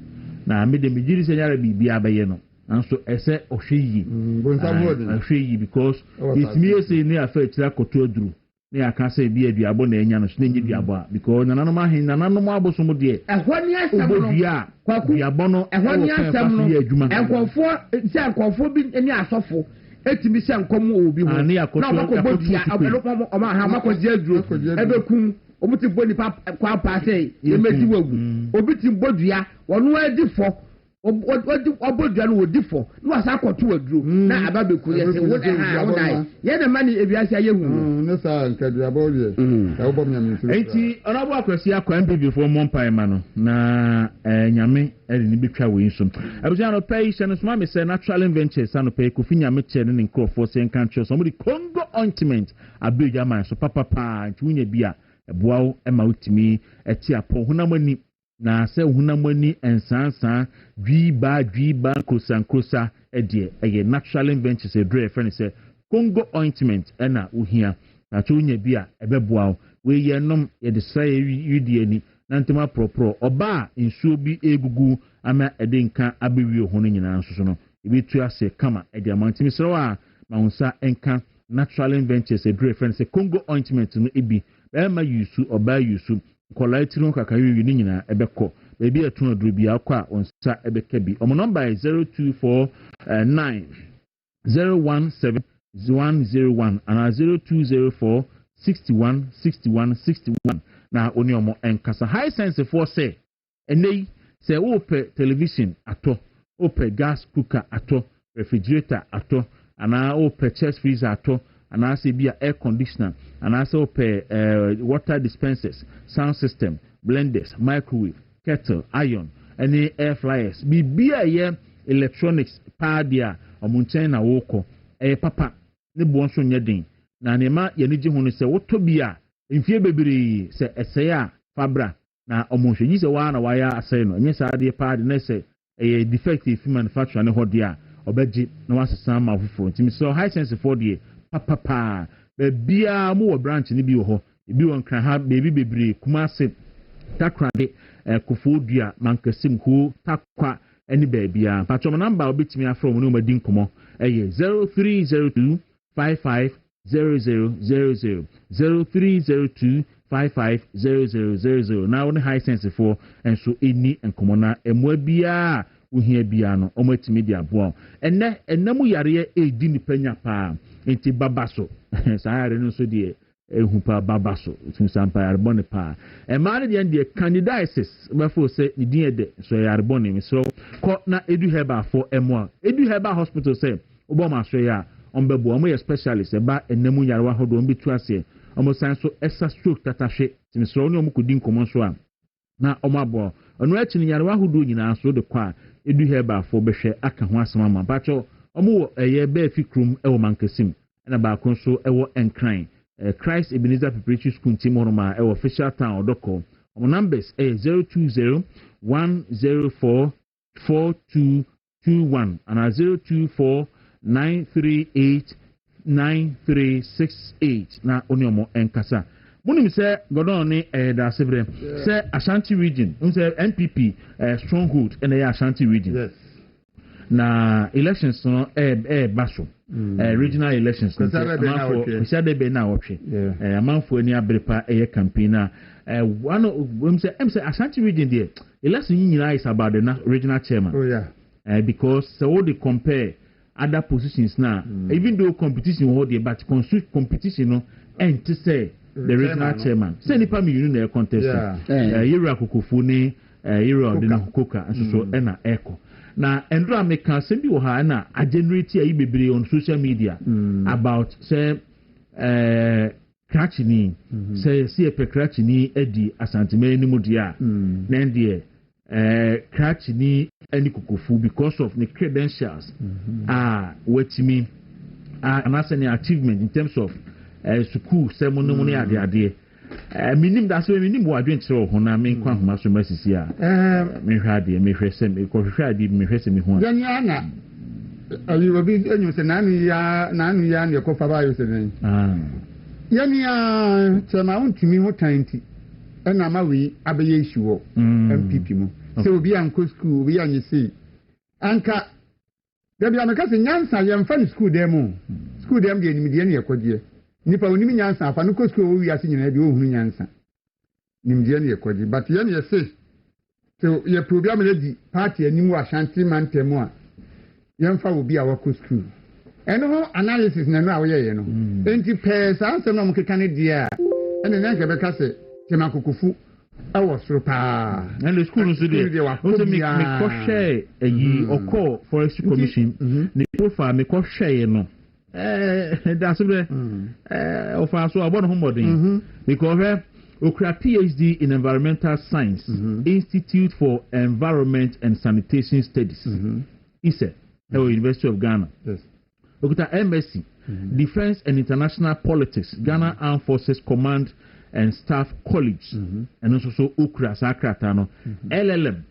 na me de mejiri se nyara bibia abaye no nso ese ohwe yi ohwe yi because it me say ne afa tira koto aduru ne akase bi aduabo na enya no so ne duabo because nananom ahen nananom abosom de ehwani asem no Kwaku duabo no ehwani asem no enkonfo bi eni asofo etimi se nkom obi ho na akobodia abelopom o ma ha makoji aduru ebekun omuti boni pa kwa pa say yemeti wagu obi ti bodua wono adifo obodua no odifo no asa akoto aduru na ababeku ye se wo ha wo dai ye na mani ebiase aye hu no sa nkadua bawlie e wo bom nyame nso enti onabo akwasi akwa MPP fo mompai ma no na nyame eri ni betwa we nso abuja no pay se no sma me se natural ventures ano pay kofi nyame che ne nkrofo se nkancho so mo di Congo ointment abeja man so papa nti wunya bia eboawo ema utimi eti apo hunamani na se hunamani ensansan dwiba krosa edie eye natural ventures edre friend se Congo ointment ena uhia na chunya bia ebeboawo we ye nom ye de sai yudie ni na ntema propro oba nsuo bi egugu ama edenka abewie ho no nyina nso no ebetu ase kama edi amantimi srewa mahunsa enka natural ventures edre friend se Congo ointment no ebi ema yusu oba yusu kola tiro kakawi ni nyina ebekọ bebi etun oduru bia akwa onsa ebeka bi omo number 0249 017 101 and 0204 61 na oni omo enkasa high sense for say enei say ope television ato ope gas cooker ato refrigerator ato ana ope chest freezer ato and I say be air conditioner and I say water dispensers, sound system, blenders, microwave, kettle, iron, any air fryers. Be a electronics padia or munchena woko papa ne bonso nyedin na nema yeniji hunu se woto bia mfie bebiri se esea fabra na omonhwe yi se wa na waya asai no nye sa de pad na se defective manufacturer ne hodia obeji na wasesa ma fufuro ntimi so high sense for the papa bebia mo wo branch ni bi wo ho ebi won kran ha bebi bebiri kumase takrade kofodua mankasim ho takwa any bebia patcho number obetimi afro mo no madi nkomo 0302 55 0000 0302 550000 na won high sense for enso eni nkomo na emwa bia uhia bia no omatimi dia boa ennamu yare edi nipanya pa enti babaso sayare no so de ehu pa babaso tunsampa yare bone pa emare de candidiasis befo say idin de so yare bone mi so ko na edu heba for emwa edu heba hospital say oboma so ya ombebo omo specialist eba enemu yarwa hodo ombi tu ase omo san so esa stroke tatahwe timisro ne omo kodi nkomo so a na omo abo onu achi ne yarwa hodo nyina so de kwa edu heba fo behwe aka ho asema ma bacho omo wo eye ba fi krum e wo mankasim na ba kon so e wo enkran Christ Ebenezer Preparatory School team oroma e wo official town odoko omo numbers 020 104 4221 and 024 938 9368 na onyomo enkasa munim say godon ni da sebre say Ashanti region say NPP stronghold in the Ashanti region yes na elections no baso regional elections for na wotwe amanfo ani abrepa campaign na one say Ashanti region there election nyina is about the regional chairman oh yeah because so they compare other positions now even though competition hold there but competition no and to say the regional chairman say nipa me you know contest yero akokofo ni yero de na koka so na echo na endra meka se bi wo ha na a generate ayi bebre on social media about say krachini say see pe krachini edi asanteme ni mudia na ndie krachini any kukufu because of the credentials wetimi and as any achievement in terms of school ceremony ade minim da so minim wo adwen kire ho na me kwa homa so masisi a me hwade me hwese me ko hwade me hwese me ho yani ana ayi obi enyu se nanu ya ne ko fa ba yo se den yani a chema untumi ho tanti na ma wi abeye ishiwo MPP mu se obi anko school obi anyisi anka da bia meka se nyansa ye mfa ni school dem de nimdie ne yakodie nipa onimi nyansa afa no school wo wi ase nyina bi ohunu nyansa nimdie ne yakodie but ye ne say so ye program ready party animu Ashanti mantemu a ye mfa obi a wako school eno ho analysis na no a wo ye no enti pesa anse no mkeka ne dia ene nanka beka se tema kokofu awo soro pa and the school so dey so me ko share eyi oko forest commission ni profile me ko share no that's it ofa so abon ho modern because okra PhD in environmental science Institute for Environment and Sanitation Studies ISE University of Ghana yes okuta MSc Defense and International Politics Ghana Armed Forces Command and Staff College and also so okra sakrata no LLM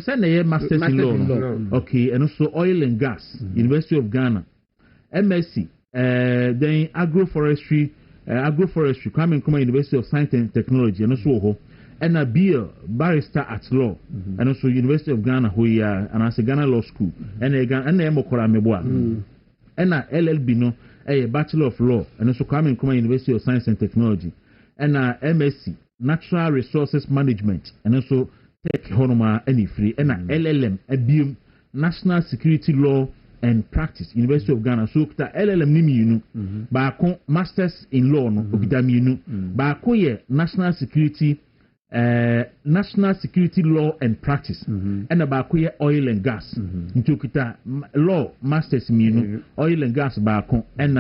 say na masters in law okay and also oil and gas University of Ghana MSc then agroforestry Kwame Nkrumah University of Science and Technology and also ho and a BL barrister at law and also University of Ghana who and as Ghana Law School and mokora meboa and a LLB no a Bachelor of Law and also Kwame Nkrumah University of Science and Technology and MSc Natural Resources Management and also Tech Honoma any free and LLM BM National Security Law and Practice University of Ghana so kita LLM nimi yunu baako Masters in Law no okita mi yunu baako ye National Security Law and Practice and baako ye Oil and Gas nti okita Law Masters mi yunu Oil and Gas baako and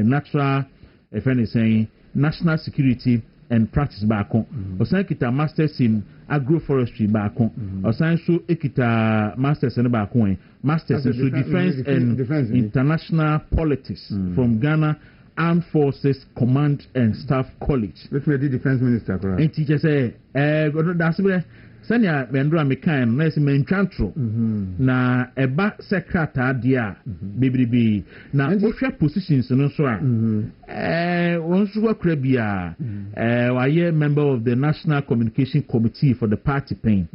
Natural if anything National Security and Practice baako osan kita Masters in Agroforestry baako osan so ekita Masters in baako Masters in Defense and International Politics from Ghana Armed Forces Command and Staff College. Which may be Defense Minister, correct? And teacher say, that's where Sanya Vendra Mekan, let's mentantro. Na eba secretary dia, baby. Na official positions no so. Once you work Krebia, why member of the National Communication Committee for the party pain.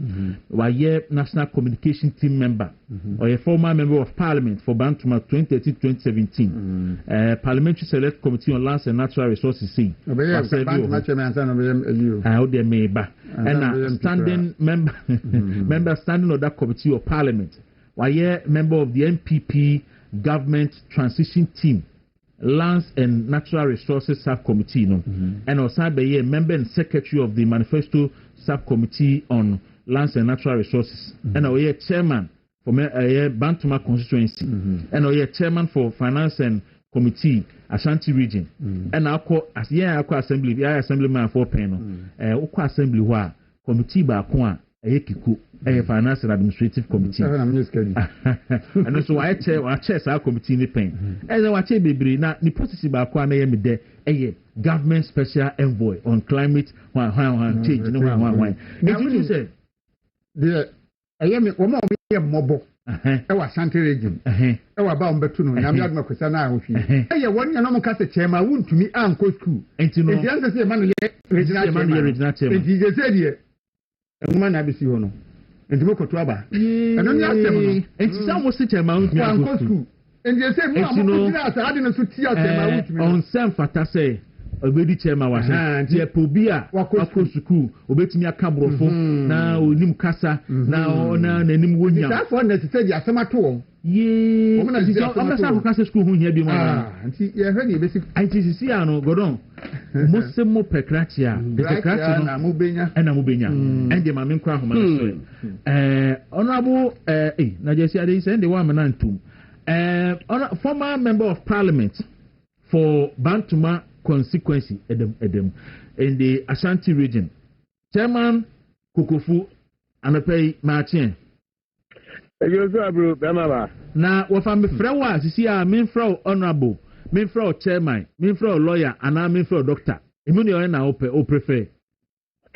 Why National Communication Team member, or a former member of Parliament for Bantama 2013-2017. Parliamentary Select Committee on Lands and Natural Resources. How they may ba and standing member standing on that committee of Parliament. Why member of the NPP Government Transition Team. Lands and Natural Resources Subcommittee, and also be a member and secretary of the Manifesto Subcommittee on Lands and Natural Resources, and a chairman for me Bantama constituency and or chairman for finance and committee Ashanti region and akọ as assemblyman for panel ukọ assembly ho committee ba ko a kiku finance and administrative committee and so I chair sa committee ni pen and I chair bebre na ni process ba ko na ye me de government special envoy on climate change no it say the me wo yɛ mmɔbɔ ɛwɔ Ashanti region ɛwɔ aba ɔmbɛtu no nyame adoma kwesa na ahofie ɛyɛ wɔn nyɛ no mo kasa kyɛma wontumi ankɔ school enti anse sɛ ma no yɛ regional chairman enti je sɛ deɛ ɛnuma na besi hɔ no enti mo kɔto aba ɛno nyɛ asɛm no enti sɛ mo se kyɛma wontumi ankɔ school enti je sɛ mo mo gyina asa ade no so tia kyɛma wontumi on sem fata sɛ obedi chairman wa sɛ ye pobi a wakɔ school obetumi aka borɔfo na onim kasa na nanim wonya that for na sɛ dia asɛm ato wɔn ye o na sa kasa school ho hia bi mu nti ye hwɛ ne besi ITCC ano godon mo se mo pekrachi a pekrachi no na mo benya ende ma me nkwa homa no so honorable na je si ade send the one man antum former member of parliament for Bantama constituency Edem in the Ashanti region. Chairman Kokofu Anapei Martin. Na wafa me frewa sisi a me frau honorable, me frau chairman, me frau lawyer, and me frau doctor. Imuni o na o prefer.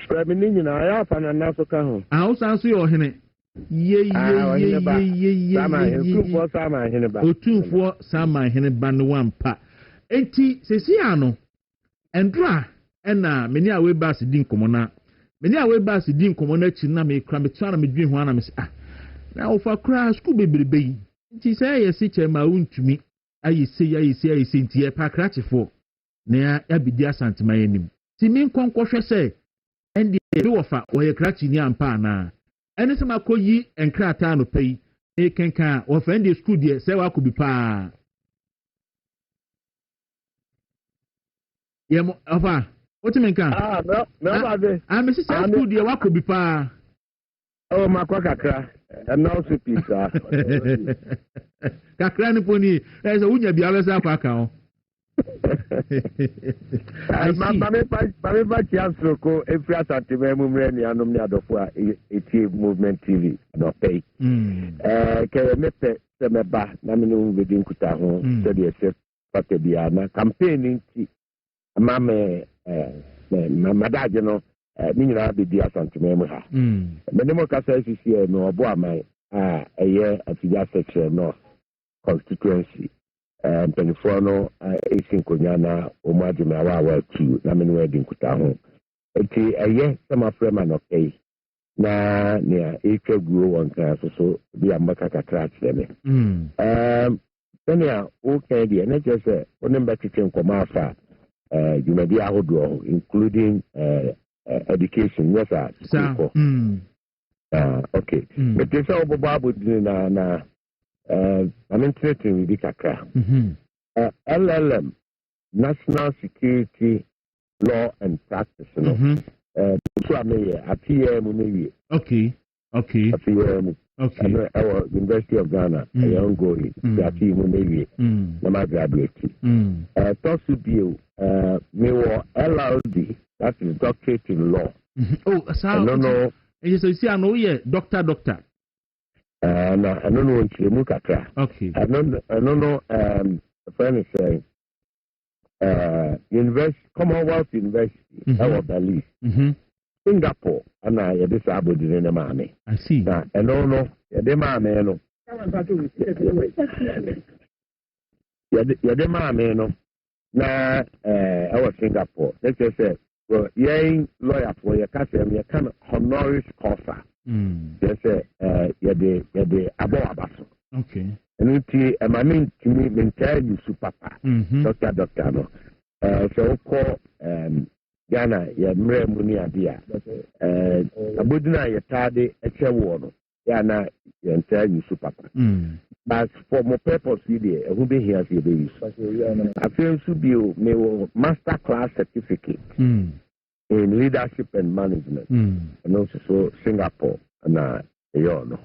Premi ni na ya fa na naso ka ho. Ah o san so yo hene. Ye Otunfo sama hene ba no wampa. Enti sesi ano endra na meni awe ba se din komona meni awe ba se din komona chi na me kra me tsara me dwen ho ana me se na ofa kra school bebrebe yi nti se ye se chema untumi ayi se nti ye pa krachefo na ya bidi asantema yanim ti min konkohwe se endi bi wofa wo ye krachi ni ampa na ene se makoyi enkrata no pei e kenka wofa endi school de se wa ko bi pa yeah, Ofa, what do you mean? I'm Mrs. School, dear, what could be pa? Oh, my quackra, and now so pizza. Cacrani pony, there's a would be always up account. Mamma Chiansoko, every Saturday, Mumreni, and Omniadofua, a movement TV, no pay. Keremepe, Semeba, Namino within Kutaho, study a set, Patabiana, campaigning. Mama madage no ni nyina be di asanteme mu ha me ne mo kasa sisi no obo aman eye afija section no constituency penifo no esin konya na o ma de ma wa tu na me no edi nkuta ho enti eye sama frema no kai na ne etwa guo won kan so bi amaka kakra kire me tania o kai di na je se onim ba tete nkoma afa you may be ahodo including education yes sir okay but this all babu na I'm interested in the kakra LLM national security law and practice no so am here appear mu mewie okay our University of Ghana ongoing that mu mewie na ma graduate talk to you me wo LLD that is doctorate in law no yes you see I know yeah doctor na I don't know nchemu kakra okay I don't know friend is saying Commonwealth University our Belize Singapore and I this abodi ne maame I see na no de maame no de maame no na our Singapore let's just say well yen lawyer for your case me can honoris causa just say de abo abaso okay and it maame timi me tell you super papa doctor no so call Ghana ya mre mu ni ade a abodina ya tade eche wo no ya na ya nta yusu papa but for more purpose here who be here for be use I feel to be me master class certificate in leadership and management and also so Singapore na no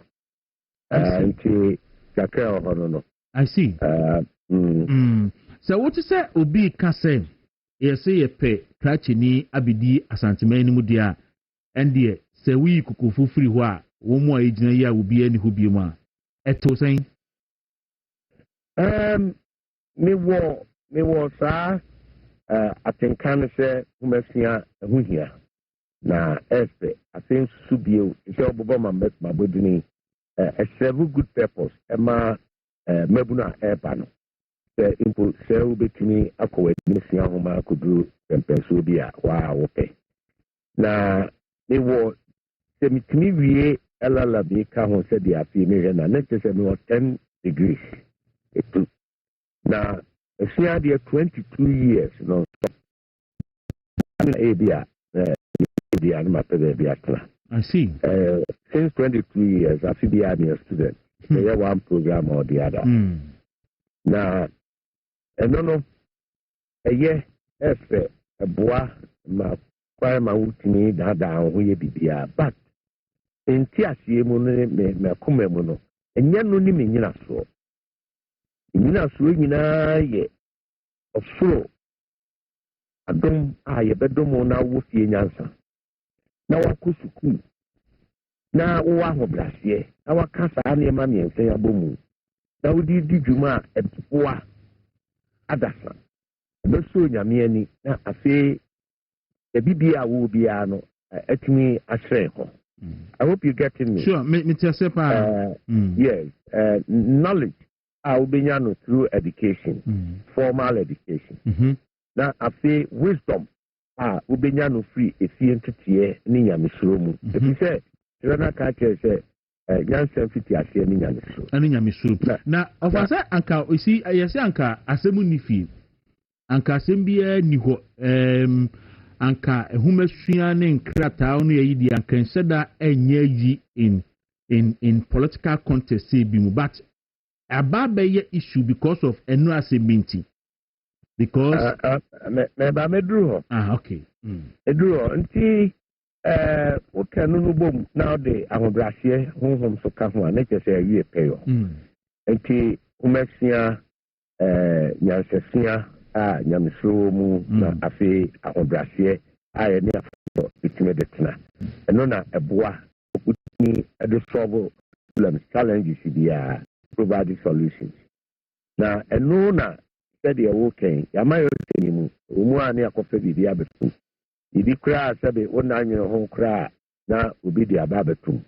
nti kakra ho no I see. So what is say obi ka say yes ye pe trachini abidi asanteman ni mu dia ende se wi kukufu free ho a wo mu a ejina ya obi ani ho bi mu a eto sen me wo sa atenkan se humasia ho hia na efe asen subio se obobo mambet mabodini a serve good purpose ema mabuna eba no se impo se ubetimi akọwa sia ho ma akọduru pempenso bi a wa wope na me wo se mitimi wie elala bi ka ho se dia fi me na na se me 10 degrees etu na esia dia 22 years no na ebia dia na pebe bia kla I see. Since 22 years I feel be a student they have one program or the other na no eye efe eboa ma kwa ma wutini dada ho ye bibia but enti asie mu no me koma mu no enya no ni menyina so nyina ye ofuro adom a ye bedom na wo fie nyansa na wakusuku na wo ahobrase na wakasa na ema miense ya bomu na wodi djuma eboa adasa beso nyame ani na afi ebibia wo bia no atimi ahre ho. I hope you getting me. Sure, me tell yes, knowledge ubenya no through education, formal education. Na afi wisdom ubenya no free efie ntetie ni nyamesuro mu. Ebi say rana ka say nyansa fiti ase ni nyamesuro. Ani nyamesuro. Na ofasa anka osi yesi anka asemu ni fie. Anka asembia ni ho anka ehumesua ne nkrata onu yi di anka nseda enye yi in political contest bi mu but ababe issue because of enu aseminti because me ba medru ho okay edru nti o kanu no bom now the ahobrahye honhom so ka ho na kese awie peyo nti humesua nyansesia nyamesuro mu na afi ahobrahye aye ne afo bitime detena eno na eboa okutini de solve problems challenges bia provide solutions na eno na said the working yamayo tenimu umu ani akofe bibi abetu ibi kra sabe wona anyo ho kra na obi di ababetu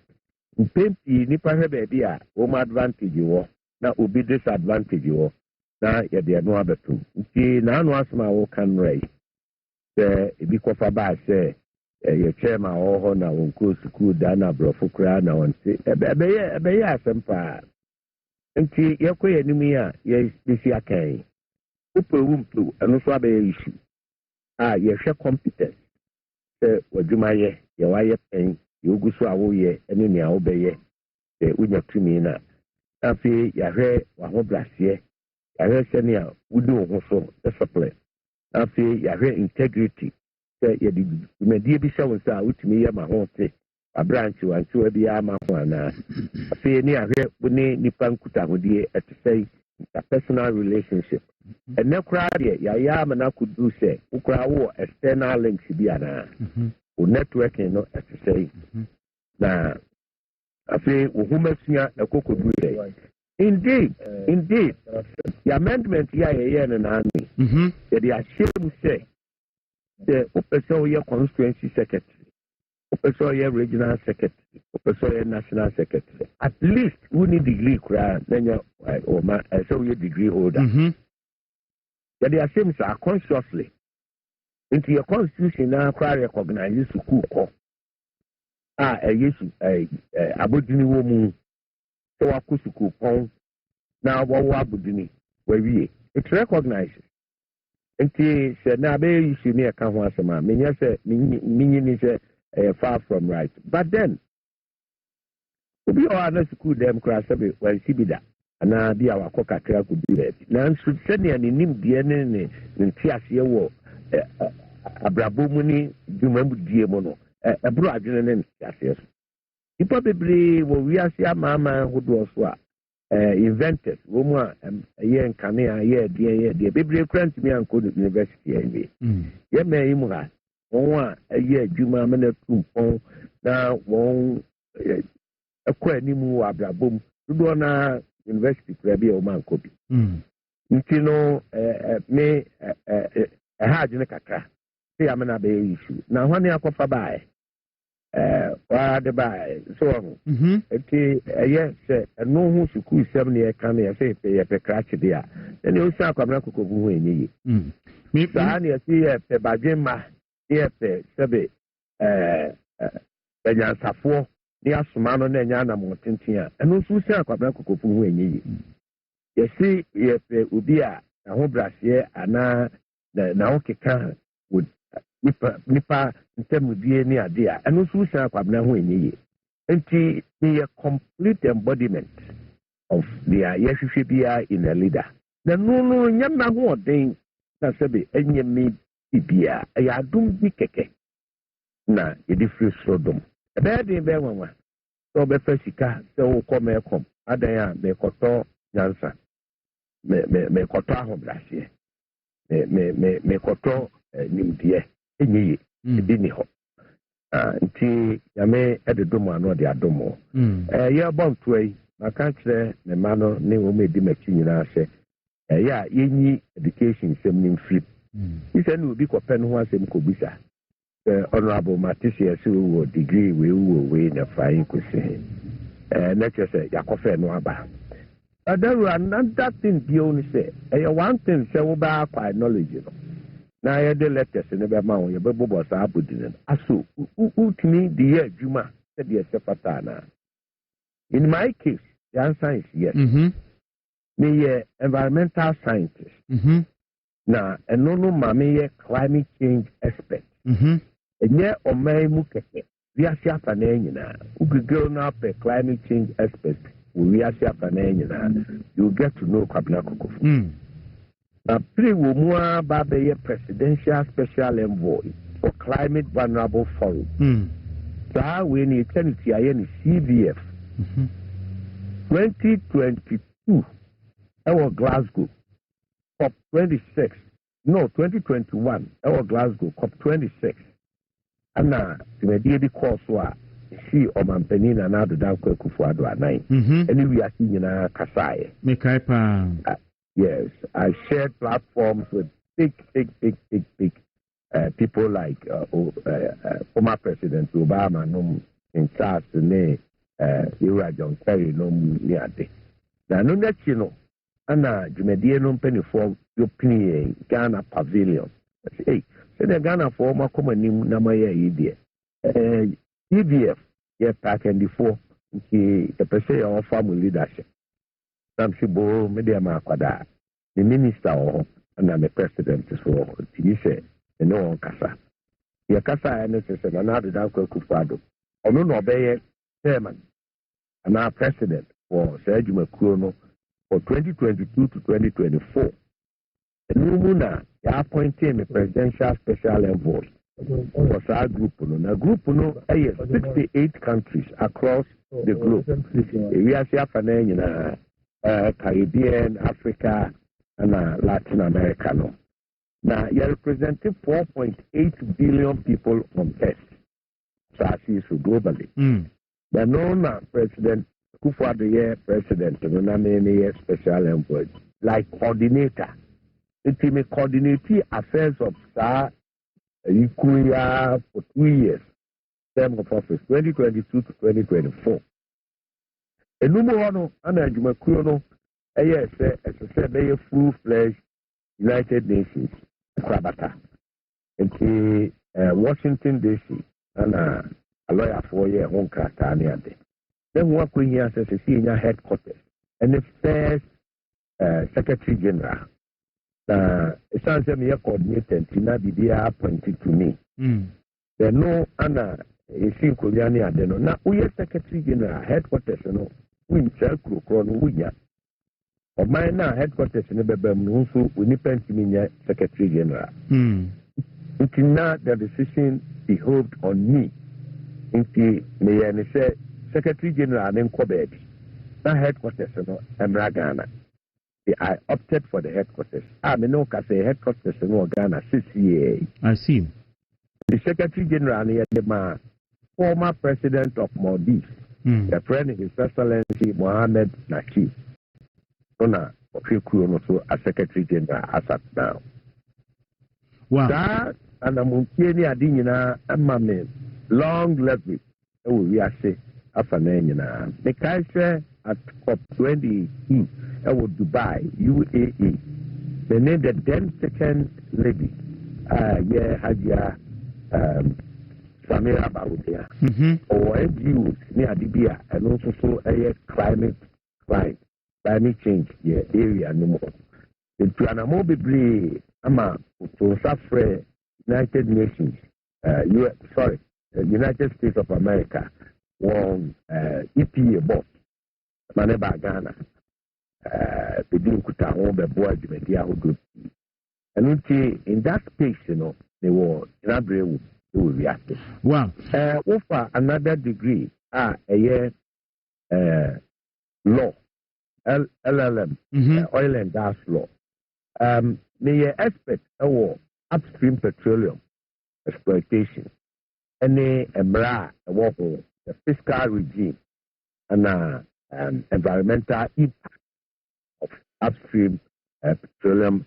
mpempi nipa hwebe bia wo ma advantage wo na obi disadvantage wo na ye de no abetu nti na anu asma wo kan rai se ibi kofa ba se ye chema ho na wonko school da na brofo kra na wonse ebe ye asempa nti ye koye nimi a ye bisi akai upewumpu eno so abe issue ye hwe competence se wadwuma ye waye pen ye oguso awo ye ene ne awo be ye unya tumi na afi ya hwe wa ho brase ya sene a wudi wo so discipline afi ya integrity say ye di medie bi shawo sa utimi ye ma ho te a branch wan so bi ya ma ho na afi ni ya buni nipa nkuta hodie etesei a personal relationship and na kra de ya ma na kudu say ukra wo external links bi ana o networking no etesei na afi wo humasuya na kokodu say Indeed. The amendment here na nani. They are shame say the Opeso constituency secretary, Opeso regional secretary, Opeso national secretary. At least we need degree kra nanya or ma so you degree holder. They are shame say consciously into your constitution now kra recognize school ko. Yesu abodini wo mu so akusuku pon na wawo abudini wawie it recognizes nti se na be issue ne ka ho asema menya se minyi ni se far from right but then obi o ana school dem kra sabe wan sibida ana bia wakoka kra ku bi na nso se ne nim die ne nti ase wo abrabo mu ni dwuma mu die mu no ebro adwene ne nti ase nipa bebree wɔ wiase amaama ahodoɔ so a inventors wɔn mu a ɛyɛ nkanea yɛ deɛ bebree kura ntumi ankɔ university ɛnwie yɛ mmaa yi mu ha wɔn a ɛyɛ adwuma amena tu mpɔn na wɔn ɛkɔ anim wɔ abrabɔ mu dodoɔ na university kura bi a wɔn ankɔ bi nti no me ɛha adwene kakra sɛ amena bɛyɛ issue na hɔ ne akɔfa baeɛ wade baeɛ so wɔ ho nti ɛyɛ sɛ ɛno ho sukuu sɛm ne yɛka no yɛsɛ yɛpɛ krakye de a ɛne ɔsi akwamena kokɔbu ho ɛnyɛ ye saa ne yɛsi yɛpɛ badwemma ne yɛpɛ sɛbe anyansafoɔ ne asoma no na ɛnyɛ anammɔtenten a ɛno nso wosi akwamena kokɔbu ho ɛnyɛ ye yɛsi yɛpɛ obi a n'ahobraseɛ anaa n'aho keka wɔ nipa ntamudie ne ade a ɛno nso wosi akwamena ho ɛnyɛ ye nti ne yɛ complete embodiment of the yɛhwehwɛ biara in a leader na no nyɛ mma hoɔden na sɛbe ɛnyɛ me bibia ɛyɛ adom bi kɛkɛ na yɛde firi soro dom ɛbɛyɛ den bɛyɛ nwanwa sɛ wobɛfa sika sɛ wokɔ mɛkɔm adan a mekɔtɔ nyansa mekɔtɔ ahobraseɛ mekɔtɔ nimdeɛ ɛnyɛ ye ebi ni hɔ nti nyame ɛde dom ano ɔde adom hɔ yɛbɔ ntoa yi maka kyerɛ ne ma no ne wɔn edi m'akyi nyinaa sɛ ɛyɛ a yɛnyi education nsɛm ne mfiri sɛ ne obi kɔpɛ no ho asɛm kɔbisa sɛ honorable matisia sɛ wɔ degree wei na fa yi kɔsi na kyerɛ sɛ yɛakɔfɛ no aba Dawuro another thing bio ne sɛ ɛyɛ one thing sɛ wobɛa akɔ knowledge no na yɛde letters ne bɛma wo yɛbɛbobɔ saa abɔdi no aso wotumi de yɛ adwuma sɛdeɛ ɛsɛ fata anaa in my case the answer is yes meyɛ environmental scientist na ɛno no ma meyɛ climate change expert ɛnyɛ ɔman mu kɛkɛ wiase afa na nyinaa wogegere no apɛ climate change expert wɔ wiase afa na nyinaa you get to know Kwabena Kokofo na pere wɔ mu a ba bɛyɛ presidential special envoy for climate vulnerable forum saa wei ne yɛtwa ne tiayɛ ne CVF 2022 ɛwɔ Glasgow COP 26 no 2021 ɛwɔ Glasgow COP 26 ana tìmɛdie bi kɔɔ so a si ɔmampanin Nana Addo Dankwa Akufo-Addo anan ɛne wiase nyinaa kasaeɛ mekae paa yes I shared platforms with big people like former President Obama nom in Charles ne Yoweri John Kerry nom ne ade na no n'akyi no ana dwumadie no mpanimfoɔ yɛpinii Ghana Pavilion sɛdeɛ Ghanafoɔ makɔm anim na mayɛ yi deɛ EVF yɛ paakandifoɔ nti yɛpɛ sɛ yɛwɔfa mo leadership nam sɛ boo medeɛ ma akwadaa ne minister wɔ hɔ ana me president so wɔ hɔ nti yi sɛ ɛne wɔn kasa yɛkasaeɛ no sɛ sɛ Nana Addo Dankwa Akufo-Addo ɔno na ɔbɛyɛ chairman anaa president wɔ saa adwumakuo no for 2022 to 2024 ɛno mu na yɛappointed me presidential special envoy for saa group no na group no ɛyɛ 68 countries across the globe ewiase afa na nyinaa Caribbean, Africa and Latin America no na yɛrepresente 4.8 billion people on earth saa si so globally na no na president Akufo-Addo yɛ president no na me yɛ special envoy like coordinator nti me coordinate affairs of saa Ikuya for 2 years term of office 2022 to 2024 enumu hɔ no ana adwumakuo no ɛyɛ sɛ ɛyɛ full-fledged United Nations krabata nti Washington DC ana alɔyafoɔ yɛ ho nkrataa ne ade na ho akɔhia sɛ sɛ si yɛnya headquarters ɛne first secretary general na ɛsiane sɛ meyɛ coordinator nti na biribiara appointed to me ɛno ana ɛsi nkonnwa ne ade no na woyɛ secretary general headquarters no wonkyia kurokorɔ no wonya ɔman na headquarters no bɛba mu no nso onipa ntumi nyɛ secretary general nti na the decision behoved on me nti meyɛ ne sɛ Secretary General and Kobe. Now headquarters, Ghana. I opted for the headquarters. I mean, no, say headquarters in Ghana, CCA. I see. The Secretary General, the former President of Maldives, the friend His Excellency Mohammed Nasheed. Ona Kwaku as Secretary General as at now. Wow. That and I'm adinina and long leverage. We are say after the Kaiser at COP22 Dubai, UAE. They named the then second lady, Hajia Samira Barudia, or NGOs near Dibia, and also so a climate change, area no more. The Tuanamo Bibli, Ama, to suffer United Nations, United States of America, won EPA boss, Maneba Ghana. The Dinkuta on the board, the media group. And in that space, they were in a brave, they will react. Wow. Offer another degree, a year law, LLM, oil and gas law. May expert our upstream petroleum exploitation, any the fiscal regime, and environmental impact of upstream petroleum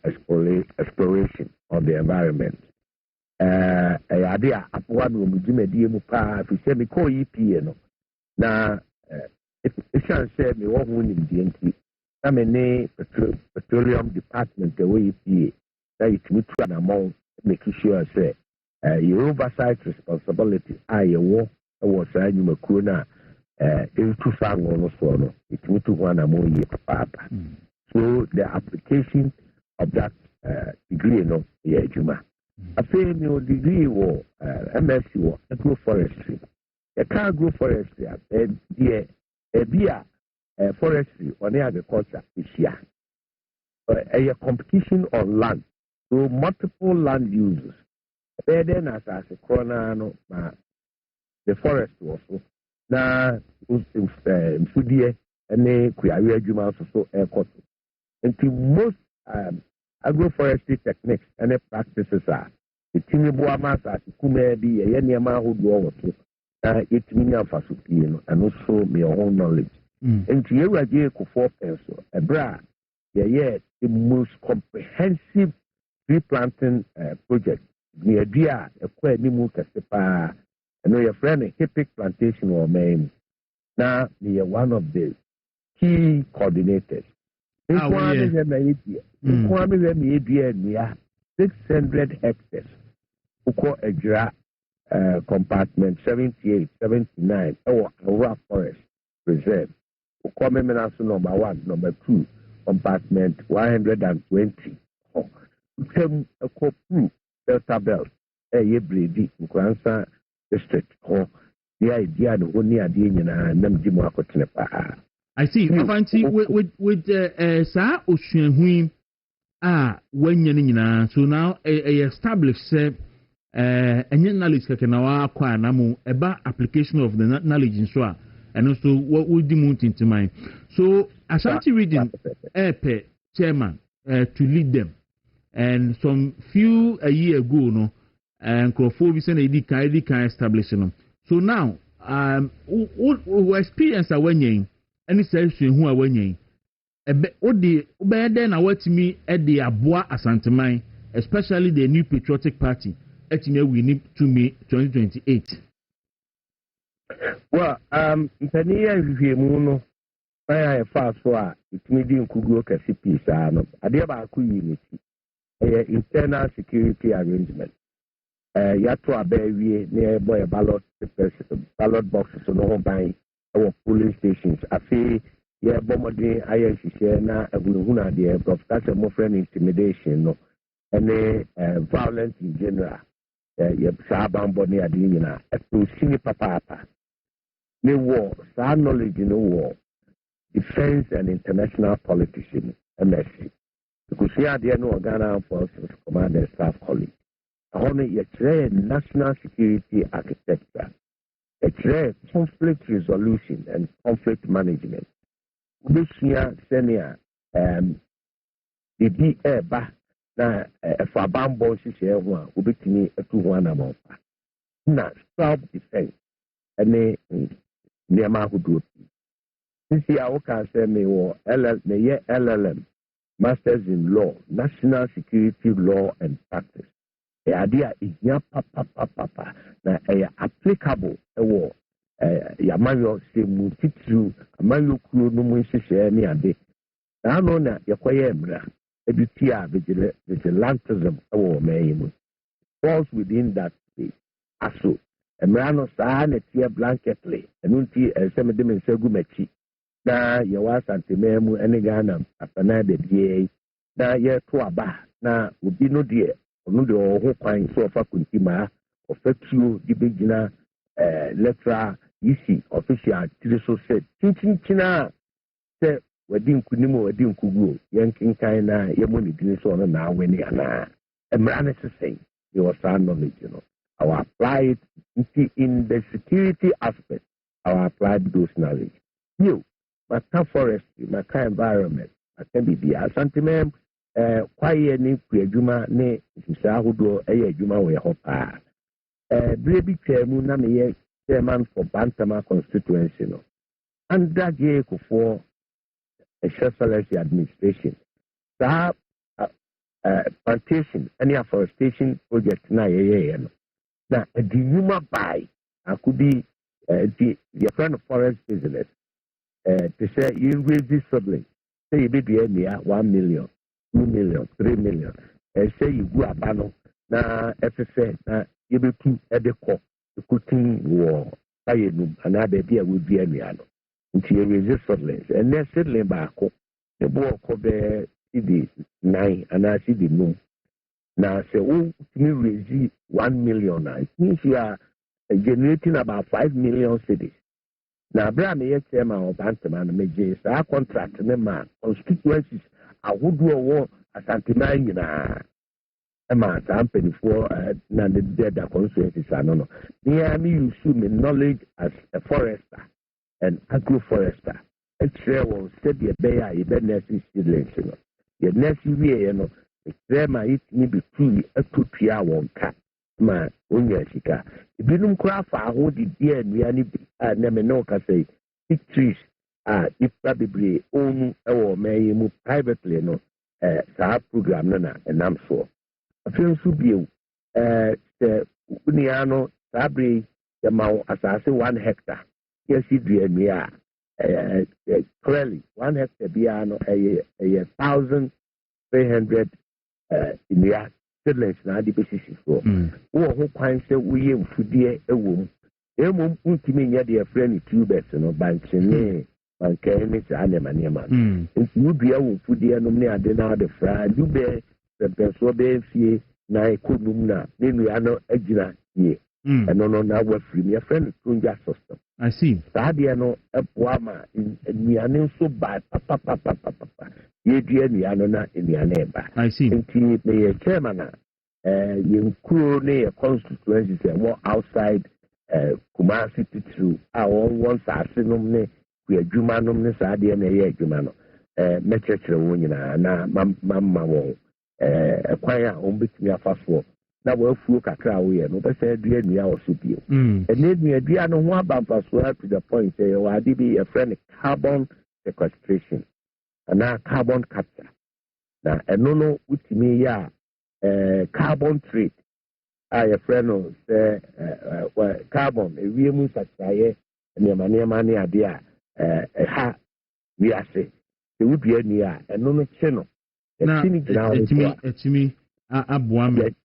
exploration on the environment. Idea upward when we do if we say me call EPA now it shall say me what winning the I mean petroleum department the way EPA that it will try an amount making sure say your oversight responsibility was a corona into fang on it will to one among year papa. So the application of that degree Juma. I feel your degree or MSc or agroforestry. You can't grow forestry forestry or agriculture is here. A competition on land. So multiple land users. Then as a corner the forest also. Now foodie and a Juma so airport. Until most agroforestry techniques and practices are the Tinibuamas as Kumebi, a Yaniama who do also, it means for superior and also your own knowledge. And to you, I 4 pencil, a bra, the most comprehensive tree planting project near Dia, a quite new Castepa, and your friend a hippic plantation or main. Now, near one of the key coordinators. 600 hectares. Uko Ejra compartment 78, 79, Aura Forest Reserve. Uko Memenasu number 1, number 2, compartment 120. Ukem Uko Pru, Delta Belt, Brady, Ukransa District. The idea the only idea in Namjimu Akotinepa. I see. With Sa Ocean when you so now established any knowledge can now acquire about application of the knowledge in Swa and also what would the moon into mind. So Ashanti reading chairman to lead them, and some few a year ago no and Crawford and AD can establish them. So now who experience when any session who are winning. Odi then away me at the Abua Asantemai, especially the new patriotic party, at we need to me 2028. Well, Tania Vimuno, I fast for it medium Kugo Cassipi Sano, Adiaba unity, internal security arrangement. Yatua Baby nearby ballot boxes on all buying our polling stations. I feel. Yeah, Bomadi, I share now, Abuna, the that's a more friend intimidation, no, and violence in general. Saban Bonnie Adina, to senior papa. The war, sound knowledge in the war, defense and international politician, MSc. Because here, there are no Ghana Forces Command and Staff College. Only a national security architecture. ɛkyerɛ conflict resolution and conflict management wobɛsua sɛnea biribi ɛɛba na ɛfa bambɔ nhyehyɛeɛ ho a wobɛtumi atu ho anamɔmfa na self defense ɛne nneɛma ahodoɔ pii sisi a woka sɛ meyɛ LLM masters in law national security law and practice ɛyɛ ade a ɛhia papapapapa na ɛyɛ applicable ɛwɔ yɛamayɔ sɛ mu titiriw amayɔ kuro no mu nhyehyɛeɛ ne ade saa no na yɛkɔyɛ mmara ɛde ti a vigilantism ɛwɔ ɔman yi mu falls within that space aso mmara no saa na ɛteɛ blanketly ɛno nti ɛsɛ mede me nsa gu m'akyi na yɛwɔ asantemaa mu ne Ghana afana da biara yi na yɛto aba na obi no deɛ ɔno deɛ ɔwɔ ho kwan sɛ ɔfa kontimaa ɔfa tuo de bɛgyina electoral isi official tiri so sɛ kyinkyinkyin a sɛ wadi nkunim a wadi nkuguo yɛnkenkan na yɛmmɔ ne din sɛ ɔno na awe ne anaa mmara no sesɛn yɛwɔ saa knowledge no our apply it in the security aspect our applied those knowledge you maka forestry maka environment maka bibia asantemam kwaeɛ ne kuadwuma ne nhyehyɛ ahodoɔ ɛyɛ adwuma wɔ hɔ paa berɛ bi twaa mu na meyɛ chairman for Bantama constituency no under Kufuor Excellency administration saa plantation and afforestation project na yɛyɛyɛ no na ɛde nnwuma bae ako bi your friend of forest business te sɛ yɛnraise seedling sɛ yɛbɛdua nnua 1 million 2 million 3 million sɛ yɛgu aba no na ɛte sɛ na yɛbɛtu ɛde kɔ ɛkɔtum wɔ sayɛ num anaa baabi a wɔdua nnua no nti yɛraise seedlings ɛnɛ seedling baako ne boɔ kɔ bɛɛ CD 9 anaa CD num na sɛ wotumi raise 1 million it means you are generating about 5 million cedis na abira me yɛ chairman of Bantama no megye saa contract ne ma constituencies ahodoɔ wɔ asantema nyinaa ɛma saa mpanimfoɔ na ne deda constituencies ano no nea me use me knowledge as a forester and agroforester ɛkyerɛ wɔn sɛdeɛ ɛbɛyɛ a yɛbɛ nurse seedlings no yɛ nurse wieɛ no ɛkyerɛ ma yɛtumi bɛtui atotua wɔn ka ma onya sika ebinom koraa fa aho de die nnua ne bi a na me ne wo kasa yi big trees a nipa bebree ɔnu ɛwɔ ɔman yi mu privately no saa program no na ɛnam soɔ afei nso bio sɛ nua no saa bere yi yɛma wo asase 1 hectare yɛsi dua nnua a clearly 1 hectare biara no ɛyɛ 1,300 nnua seedlings na ade bɛsisi soɔ wowɔ ho kwan sɛ woyɛ mfudeɛ ɛwɔ mu mmom wontumi nyɛ deɛ frɛ ne tubers no bankyene bankae ne saa nneɛma nti wodua wo mfudeɛ nom ne ade no ade fraa du bɛɛ pɛmpɛnsoɔ bɛyɛ mfie na ɛkɔnum na ne nnua no agyina yie ɛno no na wafiri mu yɛfrɛ no stronger system saa deɛ no ɛboa ma nnuane nso ba papapapapapa yɛdua nnua no na nnuane ɛba nti meyɛ chairman a yɛnkuro ne yɛ constituencies ɛwɔ outside Kumasi titiriw a wɔn saase nom ne adwuma nom ne saa deɛ na ɛyɛ adwuma no mɛkyerɛkyerɛ wɔn nyinaa na mamma wɔn ɛkwan a wɔn bɛtumi afa soɔ na wɔafuo kakra a woyɛ no wobɛsɛ adua nnua wɔ so bio ɛnɛ nnuadua no ho aba mfasoɔ to the point sɛ yɛwɔ ade bi yɛfrɛ no carbon sequestration anaa carbon capture na ɛno no wotumi yɛ a carbon trade a yɛfrɛ no sɛ carbon ewie mu nsakyerɛeɛ nneɛma ne adeɛ a ɛha wiase sɛ wodua nnua a ɛno no kye no ɛtumi aboa me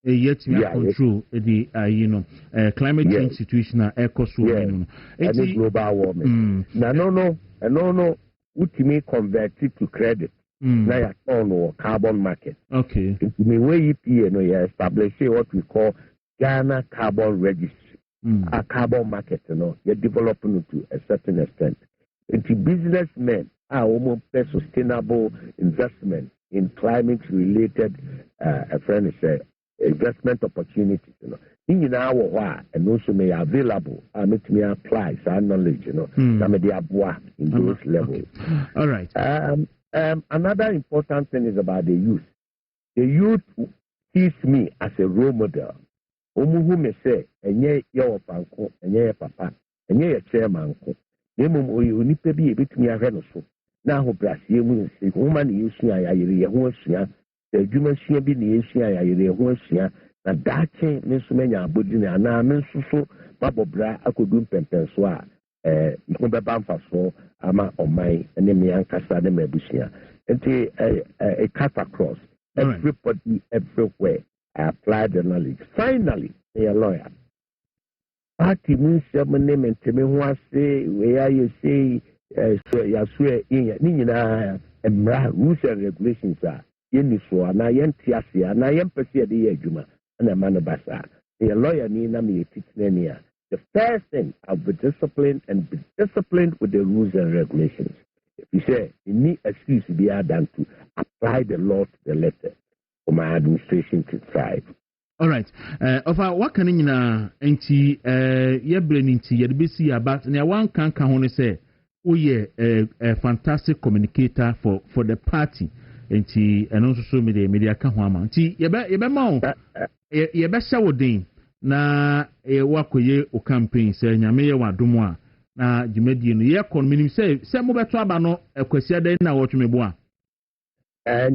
yɛtumi control the climate change situation a ɛkɔ so no ɛne global warming na ɛno no wotumi convert it to credit na yɛatɔn no wɔ carbon market okay nti mewɔ EPA no yɛ establish what we call Ghana Carbon Registry a carbon market no yɛ develop no to a certain extent nti businessmen a wɔn pɛ sustainable investment in climate related a friend say investment opportunities you know nyinaa wɔ hɔ a ɛno nso may available a metumi apply saa knowledge no na mede aboa in those levels. Okay. All right. Another important thing is about the youth. The youth sees me as a role model. Omuhu me say enye ye opanko, enye ye papa, enye ye chairman ko. Nemu onipa bi ebetumi ahwe no so. Na ho brasie mu se homa ne yesua ayere ye ho asua. Adwuma sua bi ne yesua ayere ye ho asua. Na dache me so manya abodi na na me nso babobra akodum pempenso a ho beba mfaso ama omai ene me ankasa ne mabusua. Enti a cut across everybody everywhere. I applied the knowledge. Finally, a lawyer. Party means some name and tell me what say where you say you swear in Nina and rules and regulations are Yeniswa, and I am Tiasia, and I am Persia the Ejuma, and a man of Bassa. A lawyer Nina me teach Nenia. The first thing I'll be disciplined and be disciplined with the rules and regulations. If you say you need excuse to be done to apply the law to the letter. For my administration to thrive. All right. What can you na enti yebreni yedbesi about na one can hone say a fantastic communicator for the party enti and also so media ka ho ama enti yebe ma yebe sha wodin na wakoye o campaign say nyame ye wadomo a na jumedi no ye kon minim say mo beto aba no akwasi den na wotwemebo a on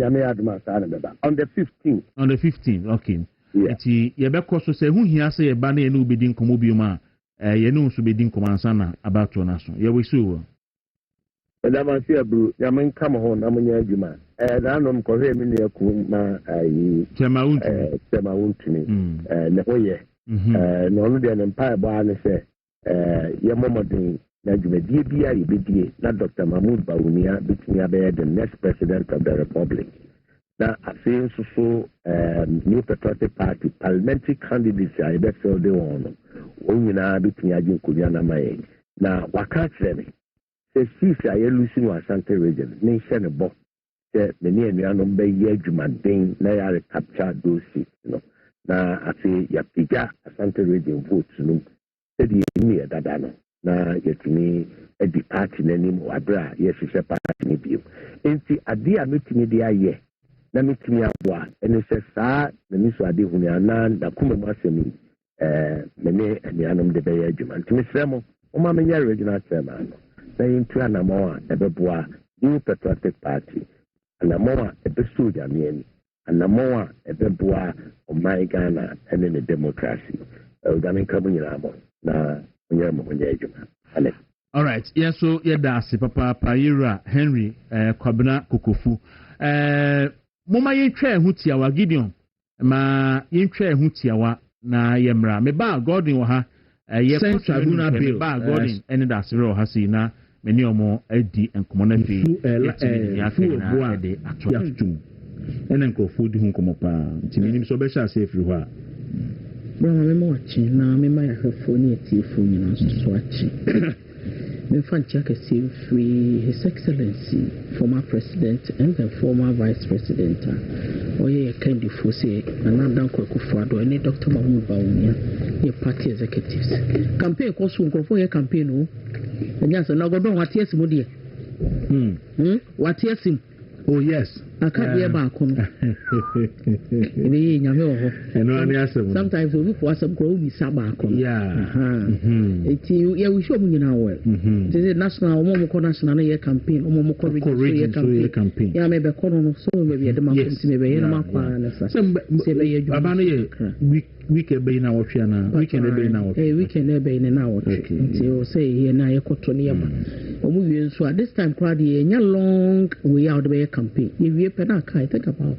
the 15th. On the 15th, okay. Yeah. Iti yebeko so say hu hia say yeba na enu obedi nkomo bioma yenu so bedi nkomo ansa na about to na so. Ye we so. Madam Asia bro, yamen come home na munya adwuma. Na no mko he me ne ku na tema untumi. Ne hoye. No no de ne mpa bo ane say ye momodin na dwumadie bia yebedie na Dr. Mahmoud Bawumia bitumi be the next president of the republic. Na afin so New Patriotic Party parliamentary candidates I be feel they won. Onyina bitumi agin konya na mai. Na waka kire me. Se sisi aye lusi no Asante region. Ne hye ne bo. Se me ne anuanom be ye adwumaden na ya recapture those seats, you know. Na afi ya piga Asante region votes no. Se di ni e dada no. Na yetumi edi party nanim wabra yesise party ni bio enti ade a metumi de aye na metumi aboa ene se saa na niso ade hunu ana da kuma mu asemi mene anianom de beye adwuma ntimi sremo o ma menya regional chairman no na yintu anamo a ebeboa New Patriotic Party anamo a ebeso jamiani anamo a ebeboa o my Ghana ene ne democracy o da men kamu nyina amo na all right. Yeah, so that's Papa Payira Henry Kwabena Kokofu. Moma yentwe hutiawa Gideon. Ma yentwe hutiawa na yemra. Me ba Gordon wa ha. Ye Tribunal bill. Ba Gordon ene da sere ha si na meni omo edi enkomo na fi. Ya boa de atutum. Ene nkofu di hu nkomo pa. Ntimi so be sha se firi ho a. Brother, me watch na me my phone eti phone na so watch. Me fan check see free His Excellency former president and the former vice president. Oye kind of say another Kwaku Fado and Dr. Mahmoud Bawumia, your party executives. Campaign cost one for your campaign no. And yes, now go down what yes mo dear. What yes him. Oh yes. I can't be back on. Sometimes we look for some grow be sabacon. Yeah. Yeah, we show me now. It is a national national year campaign, or campaign. Yeah, maybe a corner so maybe a democracy, maybe a weekend be in our channel. Weekend be in our weekend be in our until say here now a cotonium. So at this time, Crowdy, a long way out of a campaign. If you I think about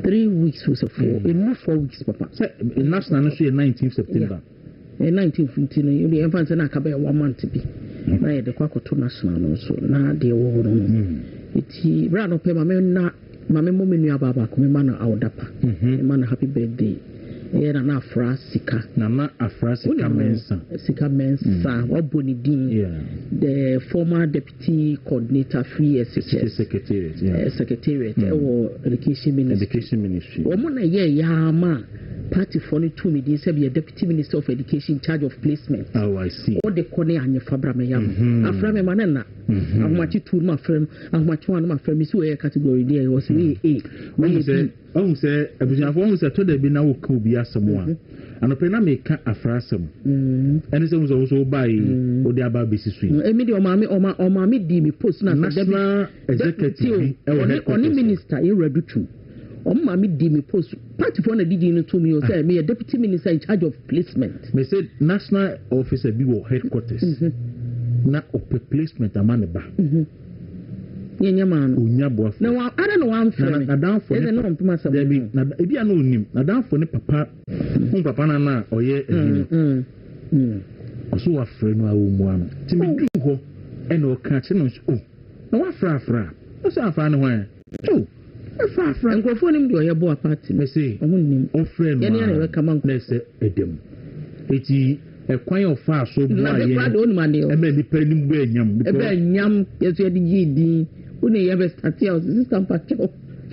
3 weeks was a 4 weeks, Papa. In national 19th September. 1915, the infants and I can be 1 month to be. I had the Kwaku national also. Now they were it ran up my men, my memory about Kumana our dapper. Man, happy birthday. na na afra sika mensa sika mensa waboni din the former deputy coordinator free secretariat or education ministry omo na ya ma party for the 2 million say be a deputy minister of education in charge of placement. Oh, I see. All the corner and your fabra me yam afra me manana ahmachi two my friend ahmachi one my friend me so a category there was we say abusiafo say to dey be na wo ka obi asemo a anope na me ka afra asem ene se wo so buy o dey aba be sisu e me dey o ma me di me post na national executive oni minister e redutu Mami di me post party for na didi no to me o say me a deputy minister in charge of placement. Me said national officer be wo headquarters. Na op placement amane ba. Nyanya man. Onya boafo. Na wa I don't know one friend. Na dan for. No mpima sa. Na ebi ana onim. Na dan for ne papa. Papa na oye ehini. Oso wa friend no awu mu ano. Ti me du ho e na o ka che no o. Na wa fra. O sa fra ne ho. Oh. And go for him do your boy party. Me say, on friend, any come on, let's say, Edem. It's a quite of far so bad. Money, I mean, the penny yam, yes, you had the GD. When you ever start here, system for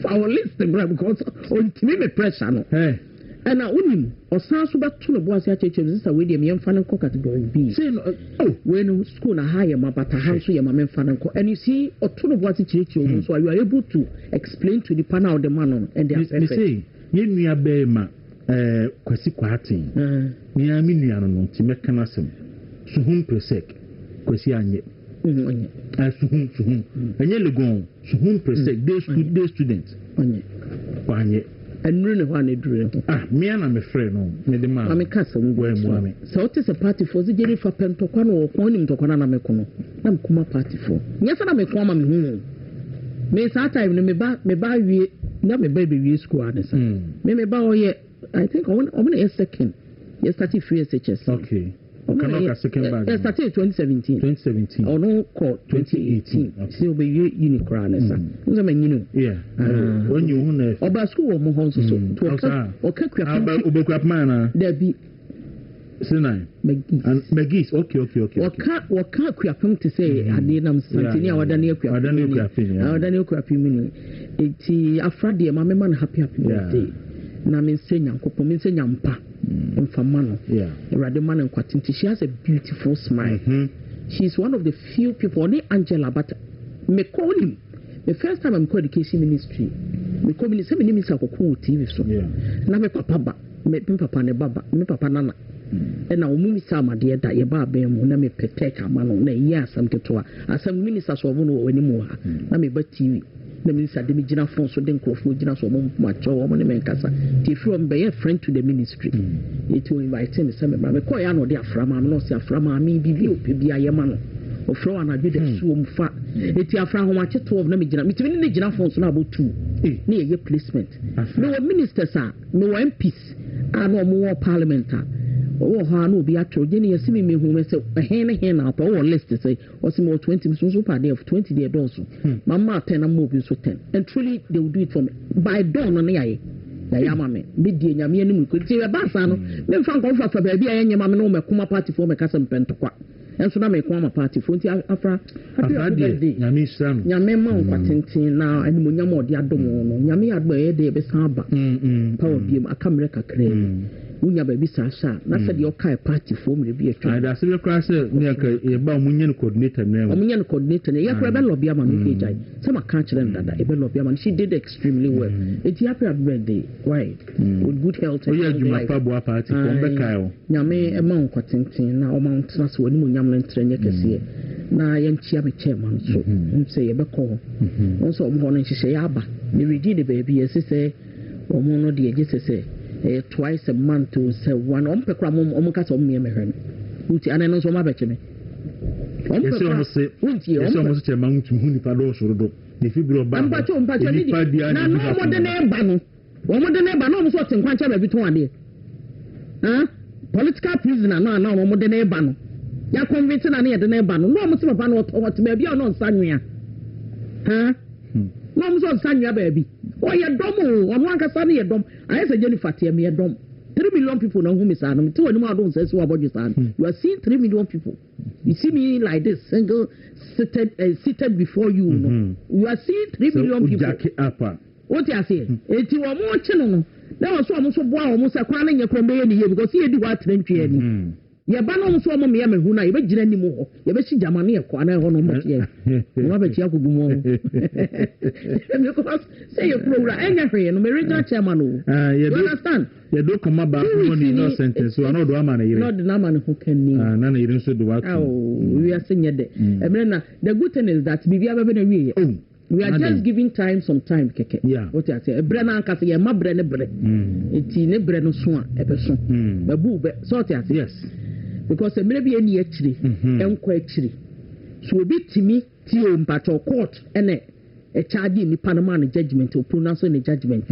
our list, because on me pressure. Hey. And I wouldn't or sounds about 2 boys at church is a way young fan category B. Say, oh, when school a higher, but a house your man fan and you see, or 2 boys at church, so you are able to explain to the panel of the man and they say, me a bema, quasi quatin, me a million to make an assem, so whom per sec, quasi anye. As to whom, and yellow gone, so whom per sec, they students. Anye. And really want to do me and I'm a friend. No, me man. I'm a cousin. So it is a party for the Jerry for Pentoquano or Coining to Conana Mecono. I'm Kuma party for. Yes, I'm a common home. May time me buy we not me baby we school answer. Me buy yet. I think only a second. Yes, 33 SHS. Okay. Okay, a second bag. Yes, started 2017. Or no call 2018. Still be Unicron. Yeah. When you want to. About school or more so. Okay, man. There be. Sinai. McGee's. Okay. Or can't quit to say, I need them something. I Daniel Crappy. It's a Friday, my man happy birthday. Na me senya nkopo me senya mpa mfama no radema na nkwatinti. She has a beautiful smile. She's one of the few people only Angela but me call him the first time I'm called education ministry me call me say me name is akoko TV so na me papa ba me papa ne baba me papa nana na omu mi sa amade da ye ba ba mu na me peteka ma no na yi asam keto asam minister so wo no wani mu ha na me ba TV the minister de gina phone so den crofo gina so mo macho wo ne menkasa ti from be friend to the ministry it will invite me say me call ya no de aframa me no say aframa me bibi opebi ayema no o fro anadwe de so mu fa eti afra ho mache 12 na me gina me ti ne gina phone so na about 2 na ye placement no ministers are no MPs and no more parliament oh ha no be atro je ne yesi me hu me say hen na pa o list say o say more 20 so per day of 20 day don so mama 10 na mo bi so 10 and truly they will do it for me by dawn no yaye na yama me be die nyame anim ko ti ba sa no me fa nko fa ba bia nyama me no me kuma party for me kasa mpentokwa enso na me kuma party for nti afra happy birthday nyame islam nyame ma nkwatintin na anim nyama odi adom no nyame adba ye de be san ba power biem akamere kakra unya baby sasha na said your kai party for me be a try and as we cross near e ba munyen coordinator na munyen coordinator ya kra be lobby am no page some can children that e be lobby am she did extremely well it happy birthday right with good health and life pa bo party for be kai o nyame e ma nkwatintin na o ma ntna so wani munyam na ntranye kese na ye nchia me chairman so say ye be call also mo no nhihye ya aba me ready the baby yes say o mo no de je say twice a month to say one pekra mom kasa me hwen uti anan so ma beche me yes so say man to hu nipa do so do ne fibro ba nipa dia na no mo de na ba no wo mo de na ba no mo so tin kwancha ba bi ton ade political prisoner na mo de na ba no ya convince na na de na ba no mo se papa no what ba bia no nsa nwea no mo so nsa nwea ba bi o ye dom o no ankasa na ye dom aye se Jennifer tie me ye dom 3 million people now who miss Adam. 2 animal don't say so about your son. You are seeing 3 million people. You see me like this, single seated before you. No? You are seeing 3 million people. What you are saying? It's your more channel. Now, so almost almost a crying your crumble because he do what train. Yabano so mo me huna ye begina ni mo ye be shi jamani e kwa na ho no mo tie mo ba chia kugu mo because say you program enya hwe no me regional chairman o you understand ye do come back money no sentence so no do ama na yire no do na ama who can ni na na yire so do what we are saying de na the good thing is that bibia be na wie we are just giving some time keke what you say bre na anka say ye ma bre ne bre eti ne bre no so a e be so babu be so what you say yes because the maybe any actually actually so obi timi ti o mpacho court ene e charge ni panama ni judgment o pronounce ni judgment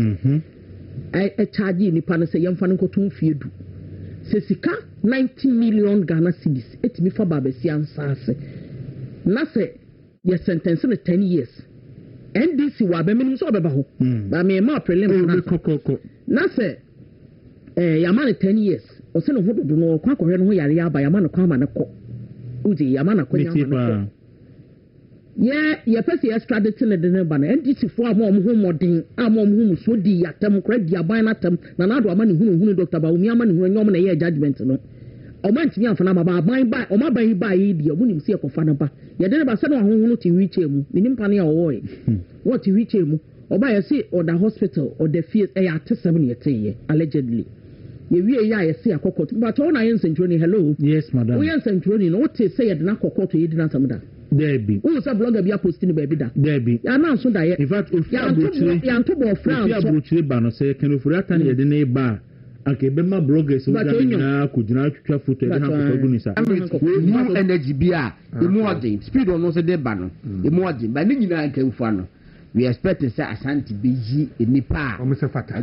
e charge ni panama say yemfa nko tun fiedu se sika 90 million Ghana cedis etimi fa baba si ansase na se ye sentence na 10 years NDC wa be minim so obeba ho ba me ma prelim na se yamane 10 years o se no ho dodo no kwa kohwe no ho yare aba yama no kwa ma ne ko uji yama na kwanya ma ye pese extradite ne de ne ba na NDC fo amom ho modin amom ho so di yatam kra di aban na tam na na do ama ne hunu Dr. Baumi ama ne hunu nyom na ye judgment no o man timi amfa na ba aban ba o ma ban ba yi di o munim se ekofa na ba ye de ne ba se no ho hunu ti wiche mu minim pa ne ya wo e what ti wiche mu o ba ye se o da hospital o the fees e ya 7 ye teye allegedly ye ya ye say akokot but all na yen century hello yes madam we yen century no what say ye na akokot ye dina samda there be who say blogger bi post ni ba bi da there be ya na so da ye in fact of ya nto bo france ya brochire ba no say kenofuri atan ye de na ba anke be ma bloggers wo da na ko jina twitwa photo e ha ko gunisa new energy bi a emu odin speed on so de ba no emu odin ba ni nyina anke ufu ano we expect say Asante be yi enipa omusefata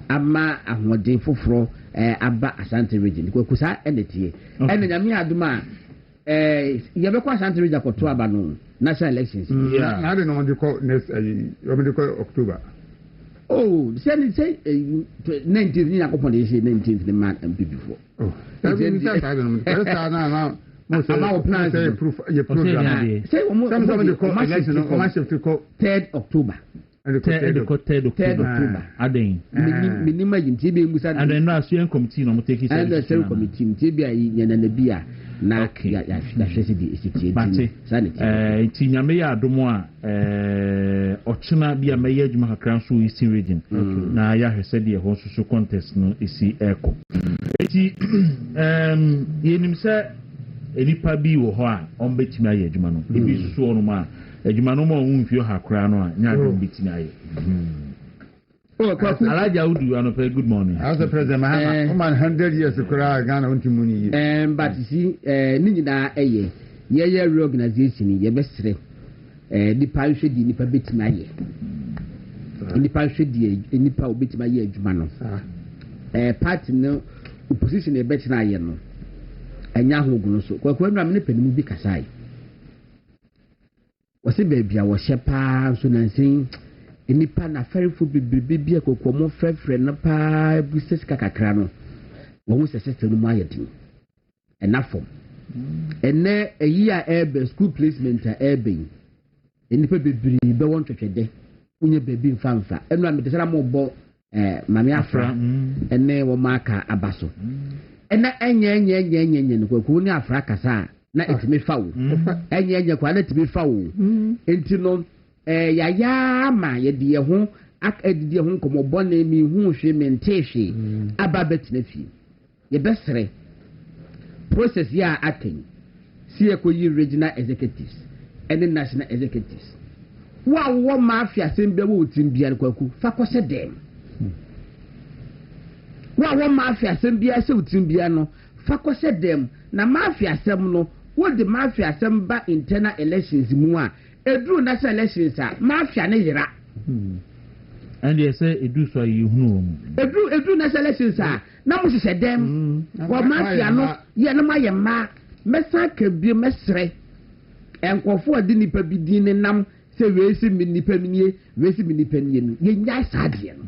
ama ahode foforo aba Asante region ko kusa enetie ene nyame aduma ye be ko Asante region ko to aba no national elections na de no de ko next we de ko October say 19th ni akopon de say 19th the man MP before that means that I don't know about plans your program say some de ko election o ma shift ko 3rd October and 3rd October aden minima yimti be musa and then na so committee no mo take it and the committee mti bia yana na bia na ya hwese di esitie sanity ti nyame ya adomo a ochina bia meye adwuma kakra so Eastern region na ya hwese di ho so contest no isi eko ti yenim se enipa bi wo ho a on betimi aye adwuma no ebi so no ma adwuma no ma on mfio hakra no a nya adwuma betimi aye Kwaku Alaja Udu anope good morning. As the president Mahama, man 100 years kura Ghana unti muni. But see ni nyina eye ye reorganization ye besre nipa hwedi nipa betimi aye. Nipa hwedi nipa obetimi aye adwuma no. Party no opposition e betina aye no. Enya hogu no so. Kwaku anu amene panimu bi kasai. Wose bebia wo hyepa so nansin enipa na ferifo bibibi akokomo frefre na pa business kakakra no wo se system no mu ayedin enafo ene eyi a ebe school placement a ebe enipa bibiri be won twetwede unye baby mfamfa enu amedesara mo bo mami afra ene wo maka abaso ena enye no kwaku ni afra kasa na etime fawo enye kwa na etime fawo enti no ya ma ye de ho akadidi ho nkomo bone mi hu hwe mentehwe aba betina fi ye besre process ya aten si ekoyi regional executives and national executives wo mafia sembe wo timbia Kwaku fakose dem wo mafia sembia se timbia no fakose dem na mafia sem no wo de mafia sem ba internal elections mu a edru national elections a mafia ne yira and they say edu so you know edru national elections a na mo se dem wo mafia no ye na maye ma mesa ka bi mesre enkofo odi nipa bi din ne nam se wesi mi nipa minie wesi mi nipa nie no ye nya saade no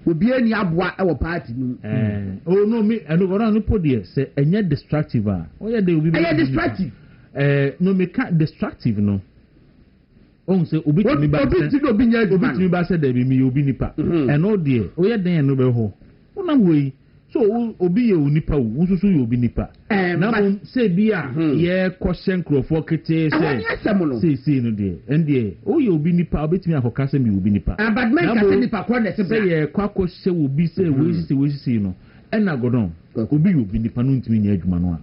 obi ani aboa e wo party no oh no me eno gora no podie say enye destructive a oye dey obi be destructive no me ka destructive no on say obi timi ba say there be me obi nipa eno dey oye den no be ho una wey so obi ye onipa wo nsusu ye obi nipa na mo say bi a ye question crofo kete say no dey ndie o ye obi nipa obetimi akoka say me obi nipa but men ka say nipa ko na say ye kwako say obi say we say no ena godon obi ye obi nipa no ntimi nya adwuma no a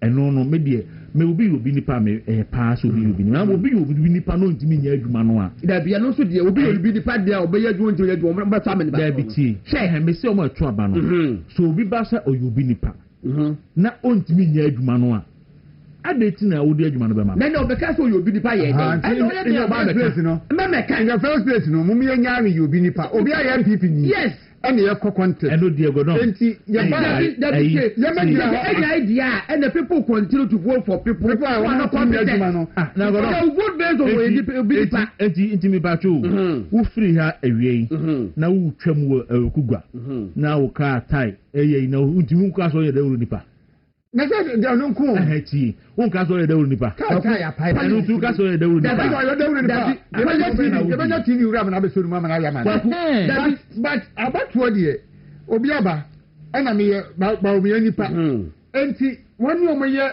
eno no me dey me obi ye obi nipa me pass obi ye obi nipa obi ye obi nipa no ntimi nya adwuma no a da bia no so dey obi ye obi nipa dey obi ye adwuma ntimi nya adwuma ba family ba da bi ti she me say o ma tu aba no so obi ba say obi nipa na ontimi nya adwuma no a adeti na wodi adwuma no be ma na obeka so obi nipa ye dey in your bad place no in the first place no mum ye nya we obi nipa obi aye MPP ni yes and ye content eno die godon enti ye ba enya idea and the people continue to vote for people who are not competent na godon vote based on obi nipa enti mi ba cho wo free ha awie na wo twam wo kugwa na wo ka tai eye na ntimi nko aso ye da wo nipa na say de no nko ti won ka so ye da wo nipa ka ya pai enu tu ka so ye da wo nipa da TV ura na be so ma na ya man but about what there obi aba na me ba obi nipa enti woni o mo ye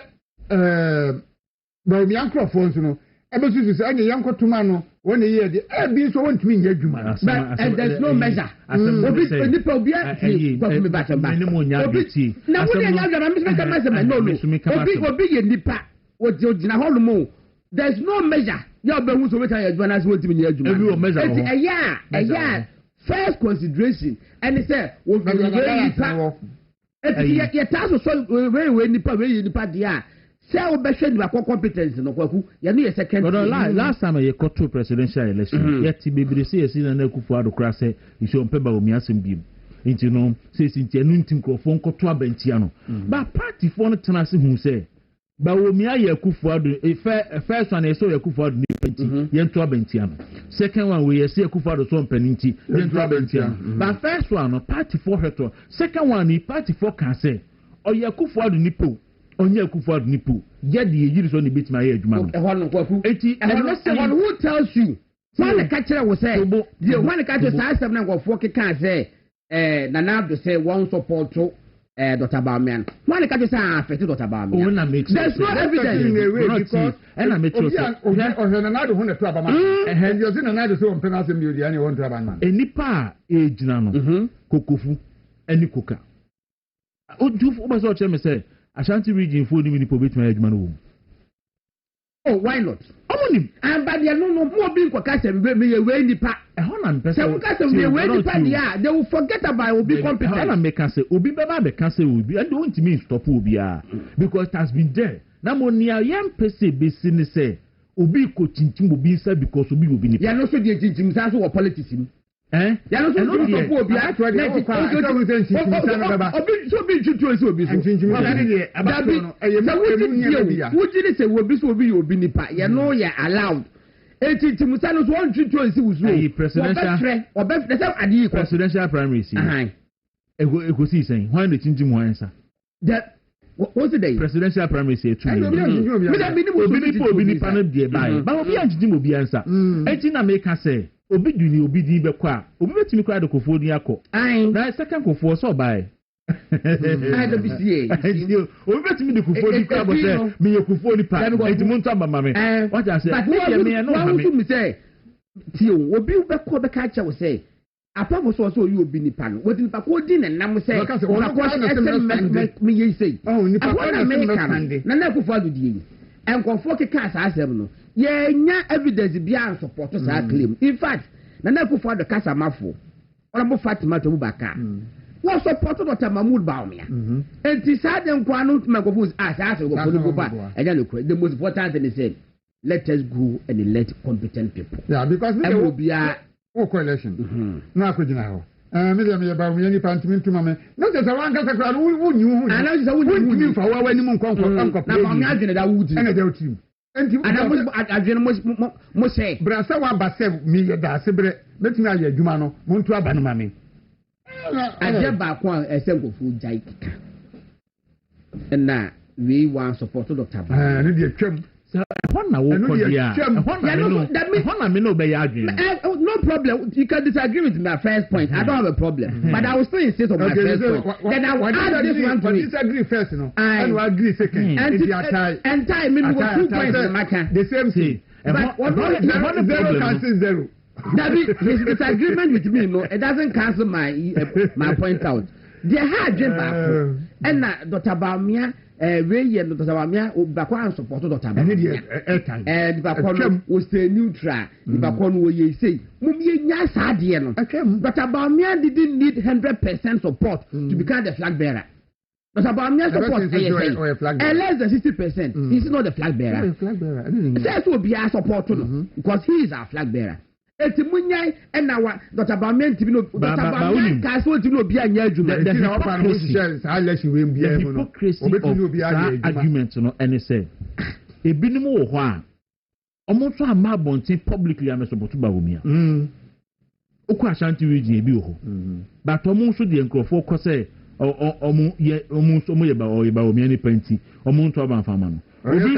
ba obi ankrofo nso no ebe susu se anya yankotuma no woni ye de bi so wontumi nya adwuma but there's no measure obi nipa obi kwa me ba tamba obi na woni anya adwuma me se ka measure no obi ye nipa ojina holumo there's no measure ya be hu so we can adwuma na so wontumi nya adwuma eya first consideration and say we nipa ye taso so we nipa dia say obehwe ni ba competence no Kwaku ye no ye second but last time ye got to presidential election yet bebere say yesi na Akufo Addo kra say iso mpeba omi asem biem nti no say sinti enu ntim krofo nkoto abantia no ba party for no tena se hu say ba omi aye Akufo Addo first one so Akufo Addo ni penti ye nto abantia no second one we yesi Akufo Addo so mpani nti ye nto abantia no but first one no party for heto second one ni party for can say oye Akufo Addo ni po onye Akufo Addo nipo ye de yiri so ne betima aye adwuma no ehon no Kwaku enti ehon who tells you when ka kire wo say the when ka to say seven na Kwafo keka say Nana Abdo say one support to Dr. Bamian when ka to say affect Dr. Bamian there's no evidence in a way because and I make sure o Nana Abdo hu na to abama and you see Nana Abdo so on penal assembly dey any want to abama enipa e gina no kokofu eni koka ojufu ba so che me say Ashanti region for ni po betima adwuma no wo. Oh, why not? Omonim. And but they no more being kwa kase me ye we nipa. E ho na mpese. Se wo kase me we nipa dia, they will forget about obi competent. How na make say obi beba be kase obi and don't mean stop obi a because it has been there. Na mo nia yam pese be sin say obi ko chinchim obi say because obi nipa. Ya no so die chinchim say so wo politics ni. Ya no so do stop obi a try dey obi so be tutu so obi so chinchim dey abato no wujiri say obi so obi nipa ya no ya allowed chinchim say no so on tutu so wusu presidential primary see ego see saying why the chinchim why say that what's the day presidential primary say 2 obi nipa no dey buy but obi anjim obi answer enti na make say obi duni obi din be kwa obi betimi kwa Akufo din akọ na second Akufo so buy I don't be see obi betimi de Akufo din kwa bo say me Akufo ni pa enti mo nto abama me what I say but me no ha me say tio obi be ko be ka cha wo say apart so you obi ni pa no we nipa ko din na nam say me ye say oh nipa ko na Akufo Addo die enkofo keka asa asem no ye nya evidence bia support sa claim in fact Nana Akufo Addo kasa mafo Honorable Fatima Tobubaka wo support Dr. Mahmood Bawumia enti sa de nkwa no microphones asa go political ba eja no the most important thing is say let us go and elect competent people because we will be a coalition na akojina ho me dem ye Bawumia ni pantimi ntuma me no se wan kasa kra wo nyu hu ana se wo nyu fa wa ni mu nkonko na Bawumia adwene da wudi ene da utim enti ana adwene mo say brasa wa ba se mi ye da se bre betimi aye adwuma no mo ntu aba no mame adeɛ baako a ɛsɛ nkɔfo gyae keka ɛna wei wan support Dr. Ba ne deɛ twam ɛhɔ na wokɔ deɛ ɛhɔ na me no bɛyɛ adwene no problem you can disagree with my first point I don't have a problem but I will still insist on my first point then I will add this one to it disagree first and we agree second and time me go 2 points in my can the same thing but what zero cancels zero that his disagreement with me no it doesn't cancel my point out the hard dream back and Dr. Baumia we and Dr. Baumia bakwa support Dr. Baumia and bakwa was stay neutral bakwa wo ye say mum ye nya saa de no Dr. Baumia didn't need 100% support to become the flag bearer. Dr. Baumia support less than 60%. He's not the flag bearer. Says will be our support because he is our flag bearer. Eti munyai ena wa Dr. Baumia tibi no Dr. Baumia ka so tibi no bi anya adwuma the hypocrisy of that argument no any say ebinim wo ho a omo so ama bontin publicly am support Baumia oku Ashanti region ebi wo ho but omo so de nkrofo ko say omo ye Baumia ni panti omo so ban fama no obi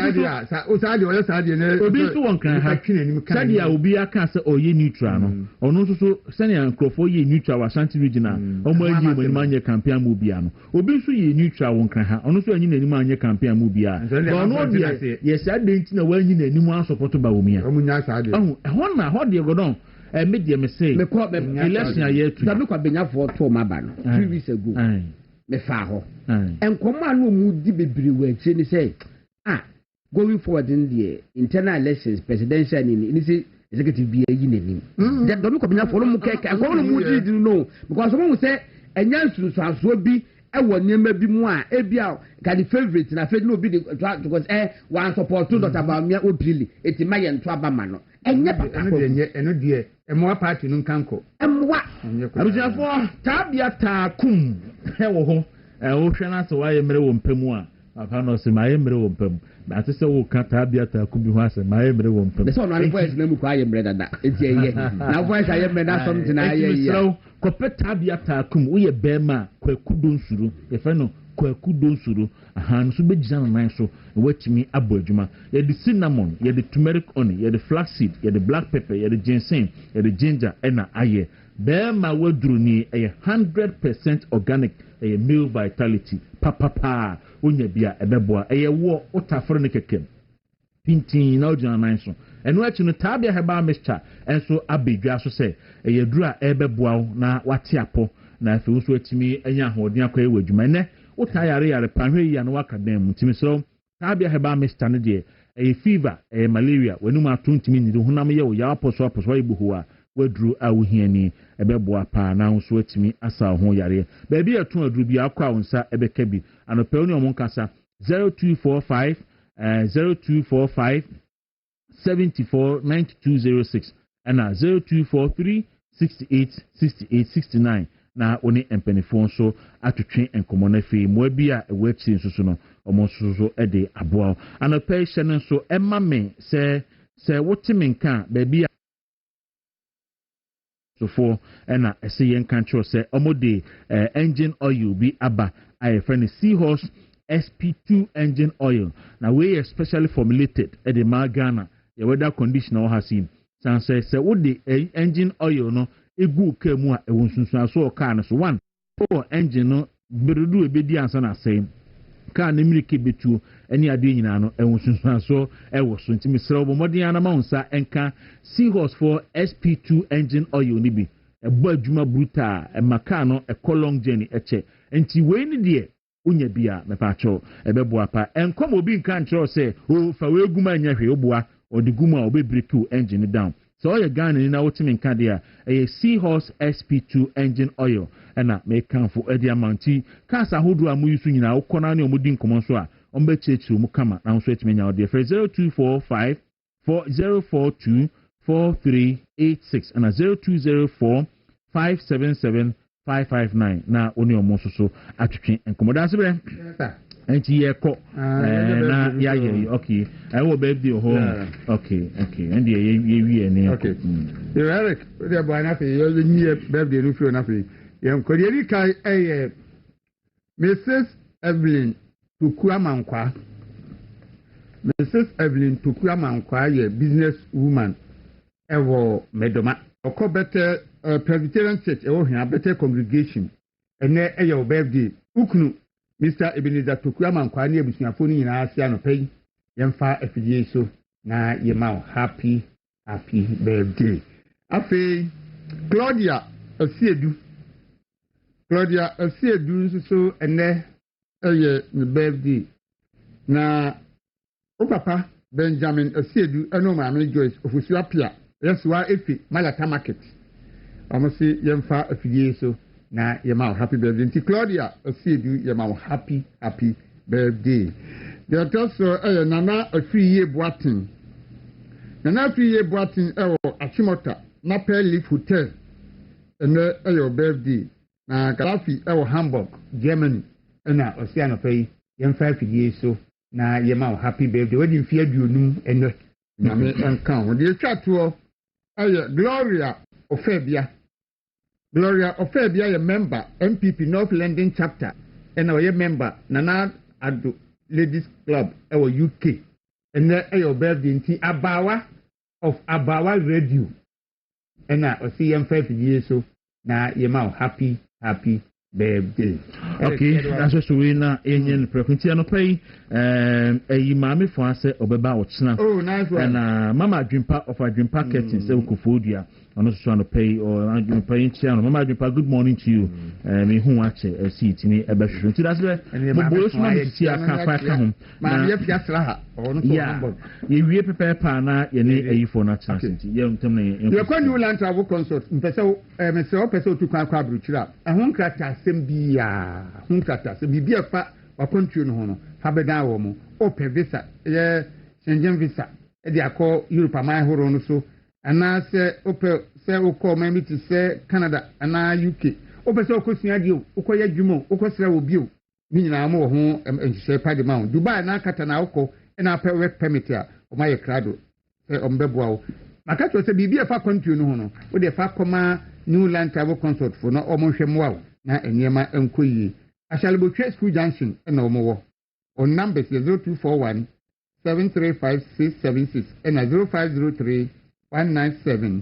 so won kan ha sadi a obi aka se oye neutral no ono so sani ankrofo ye neutral wa Ashanti region a omo ayi mo ni manye campaign mu bia no obi so ye neutral won kan ha ono so anyi nani manye campaign mu bia ono de ye sadi nti na wanyi nani mu support Baumia omunya sadi ho na ho de godon media me say election aye tu da me kwa benyafo to maba no 3 weeks ago me fa ho enkomo anu mu di bebiri wa chi ni say going forward in the internal elections, presidential in executive be a yin. That don't come in for Mukeka. I want to know because someone will say, and Yansu will be a one name be more, a biao, can the favorite, and I feel no be because one support to Dr. Baumia or Billy, it's a Mayan Trabamano. And never, and dear, and more party in Kanko. And what? I was therefore Tabiata Kum, Ocean, so I am Rewon Pemua. Apano se my emre wo pam na te se wo kata biata ku bi ho ase my emre wo pam so no voice na mu kwa emre dada eti eye na voice aye emre da something aye so ko peta biata kum wo ye bema Kwaku don suru e fe no Kwaku don suru aha no so begina na nan so watimi abo adwuma ye the cinnamon ye the turmeric honey ye the flaxseed ye the black pepper ye the ginseng ye the ginger na aye bema waduru ni 100% organic a male vitality papa onya bia ebeboa wo otaforo ne kekem pintin na ojuna nan so eno achi no tabia heba mixture enso abedwa so se dura ebeboa na wate apo na afi so atimi anya hoden akwa ewadwuma ne utayare panhwe ya na wakadam mutimi so tabia heba mixture ne de fever malaria wenum atontimi ni honam ye wo ya aposo ibuhuwa wadru awuhiani ebeboa pa na nso atimi asa ho yare ba bi eto adru bi akwa wonsa ebeka bi anope oni omonkasa 0245 749206 ana 0243 686869 na oni empenifo so atwetwe enkomo na fe mo bi a ewachi nso no omo so ede aboa anope hye no so emame se wotimi nka ba bi for and a say control say omode engine oil be aba I friend Seahorse SP2 engine oil now we especially formulated at the Ghana the weather conditioner has seen san say what the engine oil no egu kemu a ewonsunsun so car no so one engine no berudu ebedi ansa na say car na miliki betu any ade nyina no ewonsunsun so ewo so ntimi srew bo modern anama unsa enka Seahorse for SP2 engine oil ni bi ebo adwuma bruta emaka no long journey eche enti we ni de unya bia mepacho ebebo apa enkom obi nka nkyerɛ sɛ o fa we guma anya hwe obua odiguma obebreku engine down so ye Ghana ni na wotimi nka de a Seahorse SP2 engine oil na make kanfo edi amanti kasa hodo amu yusu nyina ukona ne omudi nkomo so a ombechechi mu kama na nso etimi nya de 0245 4042 4386 and 0204 577 559 na oni omo so atwetwe enkomoda sebre enti ye ko na ya ye okay I will birthday ho okay and ye wi ene okay Eric the boy na fe you ni birthday no fi na fe yɛn kɔ yɛri ka ɛyɛ Mrs. Evelyn Tokuamankwa. Mrs. Evelyn Tokuamankwa yɛ business woman ɛwɔ Medoma. Ɔkɔ bɛtɛ Presbyterian Church ɛwɔ hia bɛtɛ congregation ɛnɛ ɛyɛ o birthday. Ukunu Mr. Ebenezer Tokuamankwa ne abusuafo no nyinaa ase anɔpɛ yi yɛmfa afidie so na yɛma wo happy birthday. Afei Claudia Osiedu nso so ɛnɛ ɛyɛ ne birthday na o papa Benjamin Osiedu ɛno maame Joyce ofusu apia yɛsoa efi Malata market ɔmo se yɛmfa afidie so na yɛma wo happy birthday nti Claudia Osiedu yɛma wo happy birthday. deɛ ɔtɔ so ɛyɛ Nana Afiriye Boaten ɛwɔ Achimota Napel Leaf Hotel ɛnɛ ɛyɛ o birthday na Galafi ɛwɔ Hamburg Germany ɛna ɔsi anɔpɛ yi yɛmfa afidie so na yɛma wo happy birthday wɔde mfi aduonum ɛnɛ nyame ɛnka ho deɛ atwa toɔ ɛyɛ Gloria Ofebia yɛ member MPP North London chapter ɛna ɔyɛ member Nana Ado Ladies Club ɛwɔ UK ɛnɛ ɛyɛ o birthday nti Abawa Radio ɛna ɔsi yɛmfa afidie so na yɛma wo happy birthday. Okay, that's just we na enyen prekunti anopa yi eyi maame fo ase obeba ochina. Oh, nice one. And mama adwimpa of adwimpa curtain say ukofodua ono so anopa yi or adwimpa yi chia no mama adwimpa good morning to you. Me hu ache seat ni ebehwe. Nti that's where mo boyo so ma ti aka fa ka hom. Ma ye pia sra ha ono so number. Ye wie pepepa na ye ne eyi fo na chance nti ye ntem na ye kwa new land travel consult mpese me se o pese o tu kwa abruchira. Ehun krata sembia hunkata se bibia fa wakontuo no ho no fa beda wo mo open visa ye Schengen visa e de akọ Europe amai horo no so ana se open se ukọ ma mi ti se Canada ana UK open se okosua di o ukoya dwumo ukosra wo bio ni nyina mo ho enhye pade ma Dubai na kata na ukọ na pa work permit a o ma ye krado se ombeboa wo maka to se bibia fa kontuo no ho no o de fa koma New Land Travel Consult for no omo hwemwa na enyema enkoyi Ashalibotwe School Junction na omowo on numbers 0241 735 and 0503 197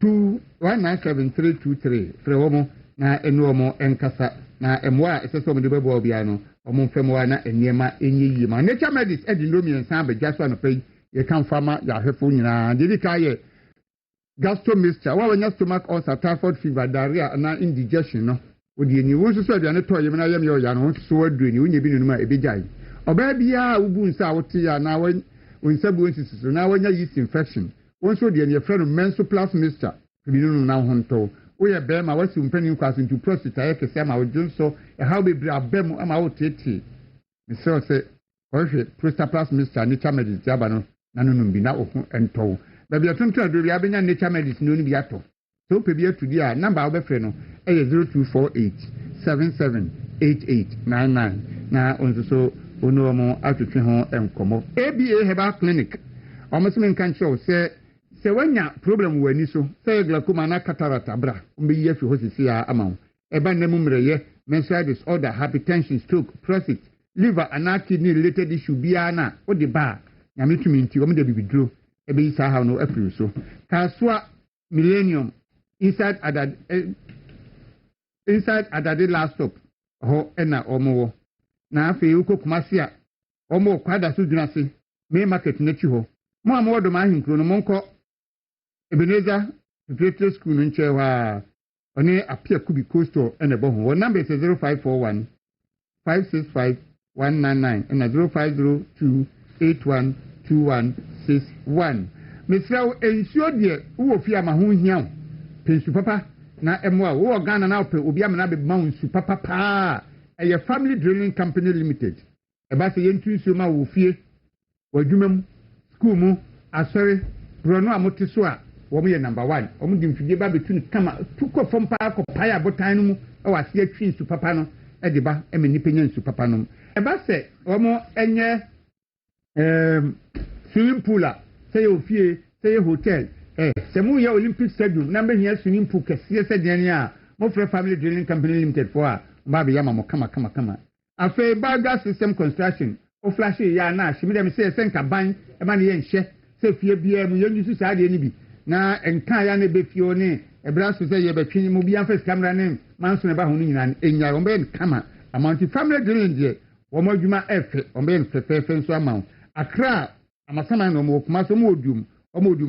323 frewomo na enuomo enkasa na emwa eseso mo de bebo obia no omo mfemwa na enyema enyeyi ma nature medicine edindomi ensan abegya so anopai ye kan fama ya hwefo nyina de dika ye gastromixture wa wanya stomach ulcer typhoid fever diarrhea na indigestion no odi eni wo so aduane to yem na yem ye oya no so aduani wonya bi nunuma ebejai oba bia ubu nsa wote ya na wonsabu nsisiso na wanya yeast infection won so de eni friend menstrual plus mixture bi nunu na honto wo ye be ma wasi mpani kwaso into prostate ya kese ma wodun so e how be bra bem ama wo tete me se ohwe prostate plus mixture ni chamedi tiaba no na nunu bi na ohu ento baby atuntu adori abenya nature medicine no ni bi ato so pe bi atudi a number wo be frɛ no e 0248 778899 na onso so onu omo atutwe ho enkomo ABA Herbal Clinic omo se men kan show se wanya problem wani so se glaucoma na cataract abra mbe yi afi hosisi ya amawo eba nemu mreye menstrual disorder hypertension stroke prostate liver and kidney related issue bia na o de ba nyame tumi nti omo de bibidro ebe yi sa ha no afiri so kaswa millennium inside adade last stop ho ena omo na afi ukokumasi a omo kwada so dwunase me market na chi ho mo amodo ma ahinkro no monko Ebenezer Preparatory School no nche wa oni apia kubi coastal ena bo ho number is 0541 565 199 and 0502 812161 Mesrawo ensure de wo fi ama ho hia pensu papa na emwa wo Ghana na ope obi amana be ma nsu papa pa a family drilling company limited e ba se yentu nsu ma wo fie wadwumam school mu asori brono amote so a wo ye number 1 omo di mfidie ba betun kama tuko fom pa akọ ya botan no mu e wa se atwi nsu papa no e de ba e me ni penya nsu papa no e ba se omo enye swimming pool a say ofie say hotel se mu ye Olympic stadium na be hia swimming pool kese se den a mo frɛ family drilling company limited for a ba be yama mo kama afei baga system construction o flash ya na ahye me dem say senka ban e ma ne ye nhye say fie bia mu ye nyu saa de ni bi na enka ya na be fie o ne e bra so say ye betwi mu bia face camera ne man so ne ba ho no nyina enya o be kama amount family drilling de wo mo adwuma efe o be fefe nso amount akra amasama no mo kuma so mo odum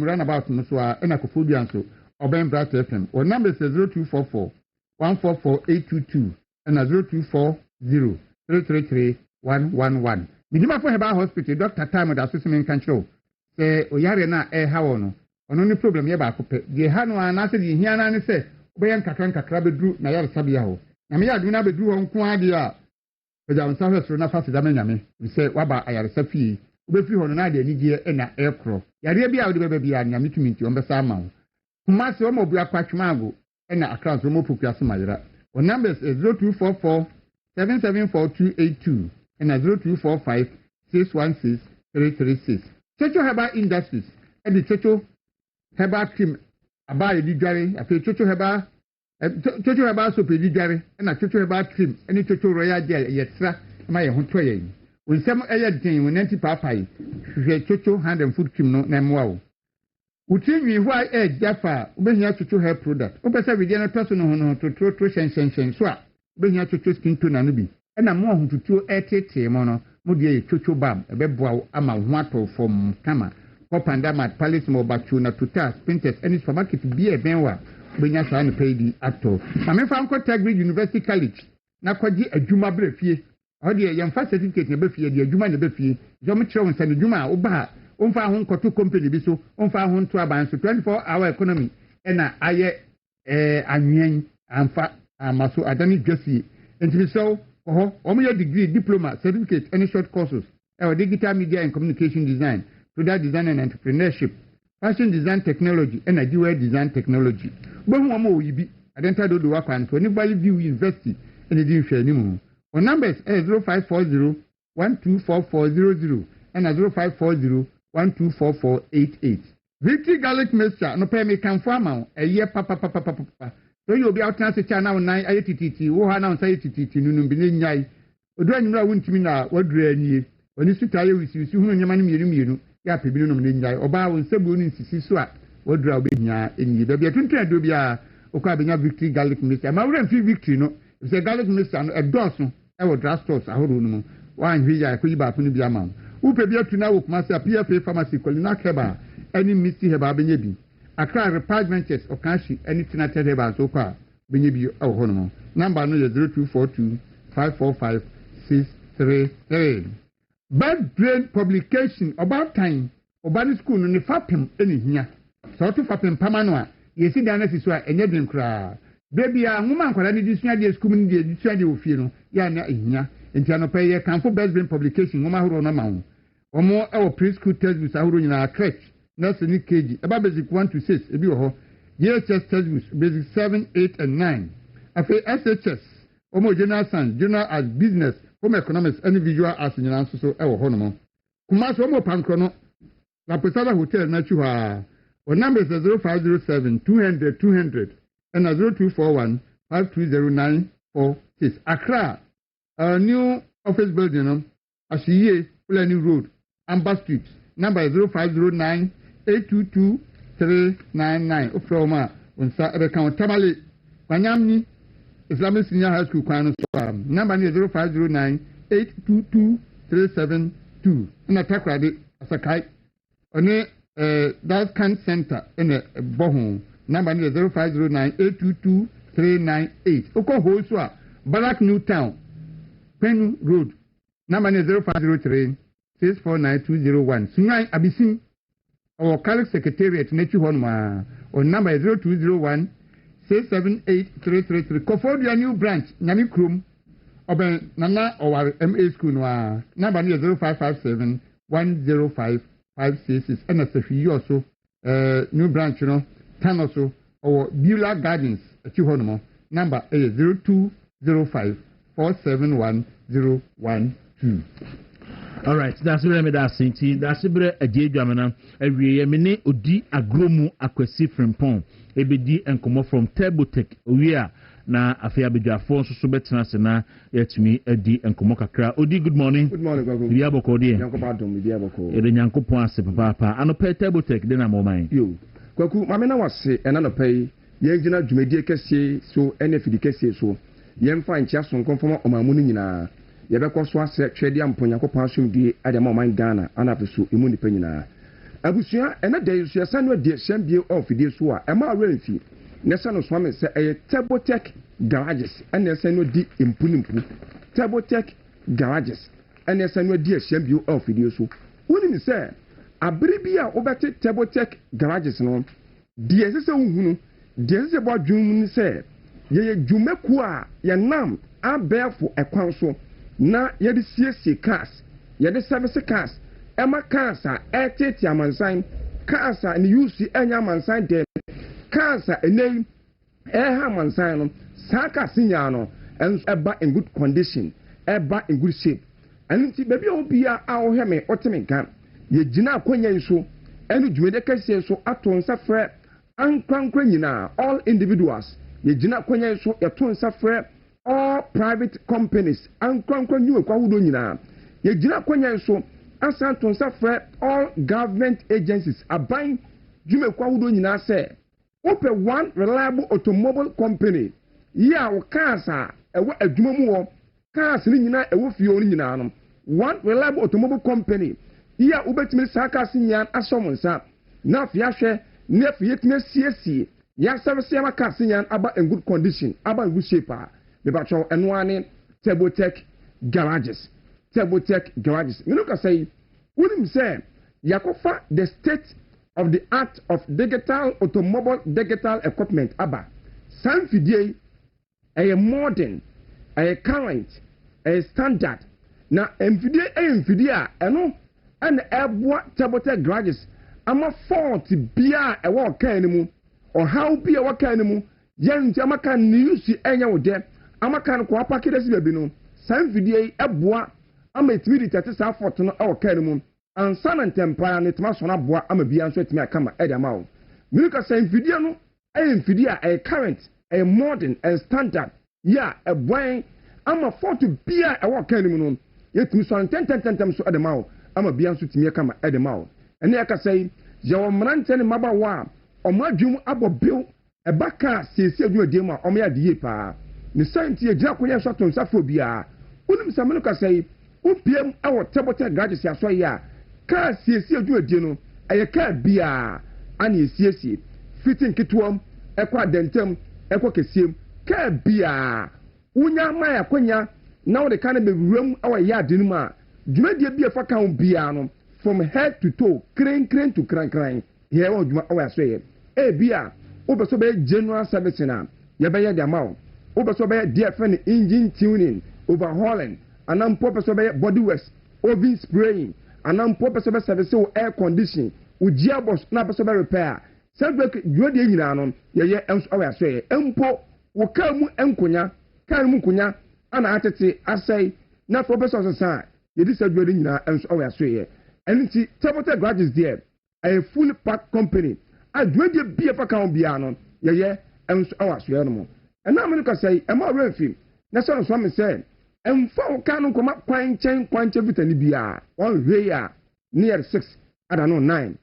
run about no so a na kofodua nso o be brat fm o number is 0244 144822 and 0240 333-111. Midima for Heba Hospital, Dr. Time da Susimin Control. Say, Oyare na hawono. Ono ni problem ye ba kope. Ye hanu anase di hiana ni se, obeyan kakra bedru na yar sabia ho. Na me yadu na bedru ho nko ade a. Peja on safe so na fa se dame nyame. Se waba ayare safi. Obefi ho no na de anigye e na ekro. Yare bia wo de beba bia nyame tumi nti on besa ama ho. Kuma se o mo bua kwatwemago e na akra so mo popia so mayira. O number is 0244 774282 and 0245 616 336. Chocho Heba Industries and the Chocho Heba Cream Abai Dijari, a Chocho Heba Soap Dijari, and a Chocho Heba Cream, and the Chocho Royal Gel, Yetra, my own toy. When some air thing when anti papai, Chocho hand and food cream no name wow. Would you me why egg Jaffa, when you have to her product? Opesa Vidiana Personal to throw shen swap. Bring your chocho skin to nanubi. And I'm more to two mono, Mudi chocho bam, a bebo ama wato from Kama, Pop and Damat, Palace Mobachuna to task, printers, any supermarket be a benwa, bring us on pay the actor. I'm a Franco Tagri University College. Nakwaji a Juma Brefie. Or the young fast certificate in Befie, the Juma in the Befie, Jometro and San Juma, Oba, on far home to company biso, on far home to a band, so 24-hour economy, and I and fa. Maso Adani Jesse, and so, your degree, diploma, certificate, any short courses, our digital media and communication design, product design and entrepreneurship, fashion design technology, and idea design technology. But one more will be identified to work on to anybody view university and the different anymore. Our numbers are 0540 124400 and 0540 124488. Victory Garlic Mixture, no pay me can farm a year papa. So you'll be out now to China 9 ITT, who are now say TT, Nunum Yai. Odranura went to me now, what drain ye? When you sit here with you, soon your money, you, Yapi Binum Ninjai, or Bow and Sabun in Sisua, what draw Binya in ye. There be a 20 Dubia, Okabina Victory Garlic Mixture. My own free victory, no. If the Garlic Mixture, a dozen, I will draft stores, I hold on. One here, I could be up in the amount. Who pay to now with Master PFA Pharmacy, Colina Keba, any Misty Heba Benyabi. Accra Repart Ventures or Kashi, anything at Tedeba so far, Benyabi or Honomo. Number 0242 545 633. Bad brain publication about time, or bad school on the Fapim any here. So to Fapim Pamanoa, you see the necessary and yet cry. Baby, a woman could any dictionary school in the dictionary of Fino, Yana in here, and Tiano a camp for bad brain publication, Woman who on a mount. Or more our preschool textbooks are in our crèche. That's any KG. About basic 1 to 6. If you are DHS textbooks, basic 7, 8, and 9. After SHS, general science, general as business, home economics, and visual arts in answer so our honomo. Kumas Homo Pancrono, La Posada Hotel, Natura. Our number is 0507 200 200 and 0241 520946. Accra, a new office building, Ashiye, Fulani Road, Amber Street. Number is 0509 822-399. Ufroma, unsa ebeka Tamale, Wanyamni, Islamic Senior High School, Kwano Swam. Number is 0509 822-372. And attack rabbit as a kite. On that can center in a bohon. Number is 0509 822-398. Oko Holswa, Barak Newtown, Pen Road. Number is 0503 649-201. Sunai Abisin. Our Catholic Secretariat, Nature Honma, on number 0201 678-333. Kofodia new branch, Nami Krum, Oben Nana or MA School, number 0557 105 566. And as if you also, new branch, Tanoso, or Beulah Gardens, Chihonmo, number 0205 471 012. All right, that's where me that sinti. That's where a day jamana. Every mene odi agromu akwesi from pon. Ebedi and come from Tebotech. We are na afei abedwafo nso so betena se na yɛtumi adi nkɔmmɔ kakra. Odi, good morning. Good morning, Kwaku. Bia bɔkɔ deɛ. Yankopɔn adom bia bɔkɔ. Ede Nyankopɔn ase papa. Anɔpɛ table tech de na mɔman. Yo. Kwaku, mame na wase ɛna nɔpɛ yi. Yɛgyina dwumadie kɛseɛ so ɛne afidi kɛseɛ so. Yɛmfa nkyia sonko mfama ɔmamu no nyinaa. Yɛbɛkɔ so asɛ twɛde ampo Nyankopɔn asomdie ade ma ɔman Ghana ana afɛ so emu nipa nyinaa. Abusua ɛna da yi so yɛsa no adi hyɛmbie ɔfidie so a ɛma awɛ mfi. Nessa no swami sɛ ɛyɛ Tabotech garages ɛna ɛsɛ no di mpunimpu. Tabotech garages ɛna ɛsɛ no di hyɛmbie ɔfidie so. Woni ni sɛ abere bi a wobɛte Tabotech garages no deɛ ɛsɛ sɛ wohunu deɛ ɛsɛ sɛ bɔ adwuma mu sɛ yɛyɛ dwumakuo a yɛnam abɛɛfo ɛkwan so na yɛde siesie cars yɛde service cars ɛma cars a ɛtete amansan cars a ne use ɛnya amansan dɛ cars a ɛnɛ ɛha amansan no saa cars nyaa no ɛnso ɛba in good condition ɛba in good shape ɛno nti baabi a wobia a wohwɛ me ɔte me nka yɛgyina akɔnya yi so ɛne dwumade kɛseɛ so ato nsa frɛ ankrankra nyinaa all individuals yɛgyina akɔnya yi so yɛto nsa frɛ all private companies ankrankra nyiwakɔ ahodoɔ nyinaa yɛgyina akɔnya yi so asan to nsa frɛ all government agencies aban dwumakɔ ahodoɔ nyinaa sɛ wopɛ one reliable automobile company yi a wo cars a ɛwɔ adwuma mu wɔ cars no nyinaa ɛwɔ fie no nyinaa no one reliable automobile company yi a wobɛtumi saa cars nyinaa ahyɛ mo nsa na afei ahwɛ na afei yɛtumi asiesie yɛasɛbese ama cars nyinaa aba in good condition aba in good shape a mebatwɛw ɛno ara ne Tabotech garages menu kasa yi wonim sɛ yɛakɔfa the state of the art of digital equipment aba saa mfidie yi ɛyɛ modern ɛyɛ current ɛyɛ standard na mfidie ɛyɛ mfidie a ɛno ɛna ɛboa Tabotech garages ama fault bia a ɛwɔ ɔkan no mu ɔhaw bi a ɛwɔ ɔkan no mu yɛn nti amaka ne use ɛnyɛ wo dɛ amaka no kɔ apake dɛ si baabi no saa mfidie yi ɛboa ama etimi de tete saa fault no ɛwɔ ɔkan no mu ansa na ntempaa ne tuma sɔn aboa ama bia nso etimi akama ɛde ama wo menu ka sɛ mfidie no ɛyɛ mfidie a ɛyɛ current ɛyɛ modern and standard yɛ a ɛboan ama fault bia a ɛwɔ ɔkan no mu no yɛtumi sɔn ntɛntɛntɛntɛm so ɛde ma wo ama bia nso tumi akama ɛde ma wo ɛne ɛkasa yi yɛwɔ mmeranteɛ ne mmabaawa a ɔmo adwene mu abɔ bill ɛba kaa siesie adwumadie mu a ɔmo yɛ adie paa ne san ti yɛgyina akonnwa so ato nsa fo biara wonim sɛ meno kasa yi wopiem ɛwɔ Tabotech garages asɔ yi a kaa siesie adwumadie no ɛyɛ kaa biara ana esiesie fiti nketewa mu ɛkɔ adantam ɛkɔ kɛseɛ kaa biara wonya ama yɛ akonnwa na wode ka no bɛwura mu ɛwɔ yɛ ade no mu a dwumadie bi ɛfa ka ho biara no from head to toe crane to kran here wɔ dwuma ɛwɔ asɔ yɛ ebi a wobɛ so bɛyɛ general service na yɛbɛyɛ de ama wo wobɛ so bɛyɛ deɛ fɛ no engine tuning overhauling anampo pɛ so bɛyɛ body wash oven spraying anampo pɛ so bɛ service wo air condition wo gearbox na pɛ so bɛ repair sɛdwe dwumadie nyinaa no yɛyɛ ɛnso ɛwɔ asɔ yɛ empo wo kaa mu nkonya kaa mu nkonya ana atete asɛe na afɔ pɛ so ɔsesa yɛde sɛ dwumadie nyinaa ɛnso ɛwɔ asɔ yɛ ɛno nti Tabotech garages deɛ ɛyɛ full pack company a dwumadie bia fa ka ho biara no yɛyɛ ɛnso ɛwɔ asɔyɛ no mu ɛna amene kasa yi ɛma ɔwerɛ mfim na sɛ nso ame sɛ ɛmfa wo ka no nkɔma kwankyɛn vitani biara ɔnhwɛ yi a ne yɛ 6 ada no 9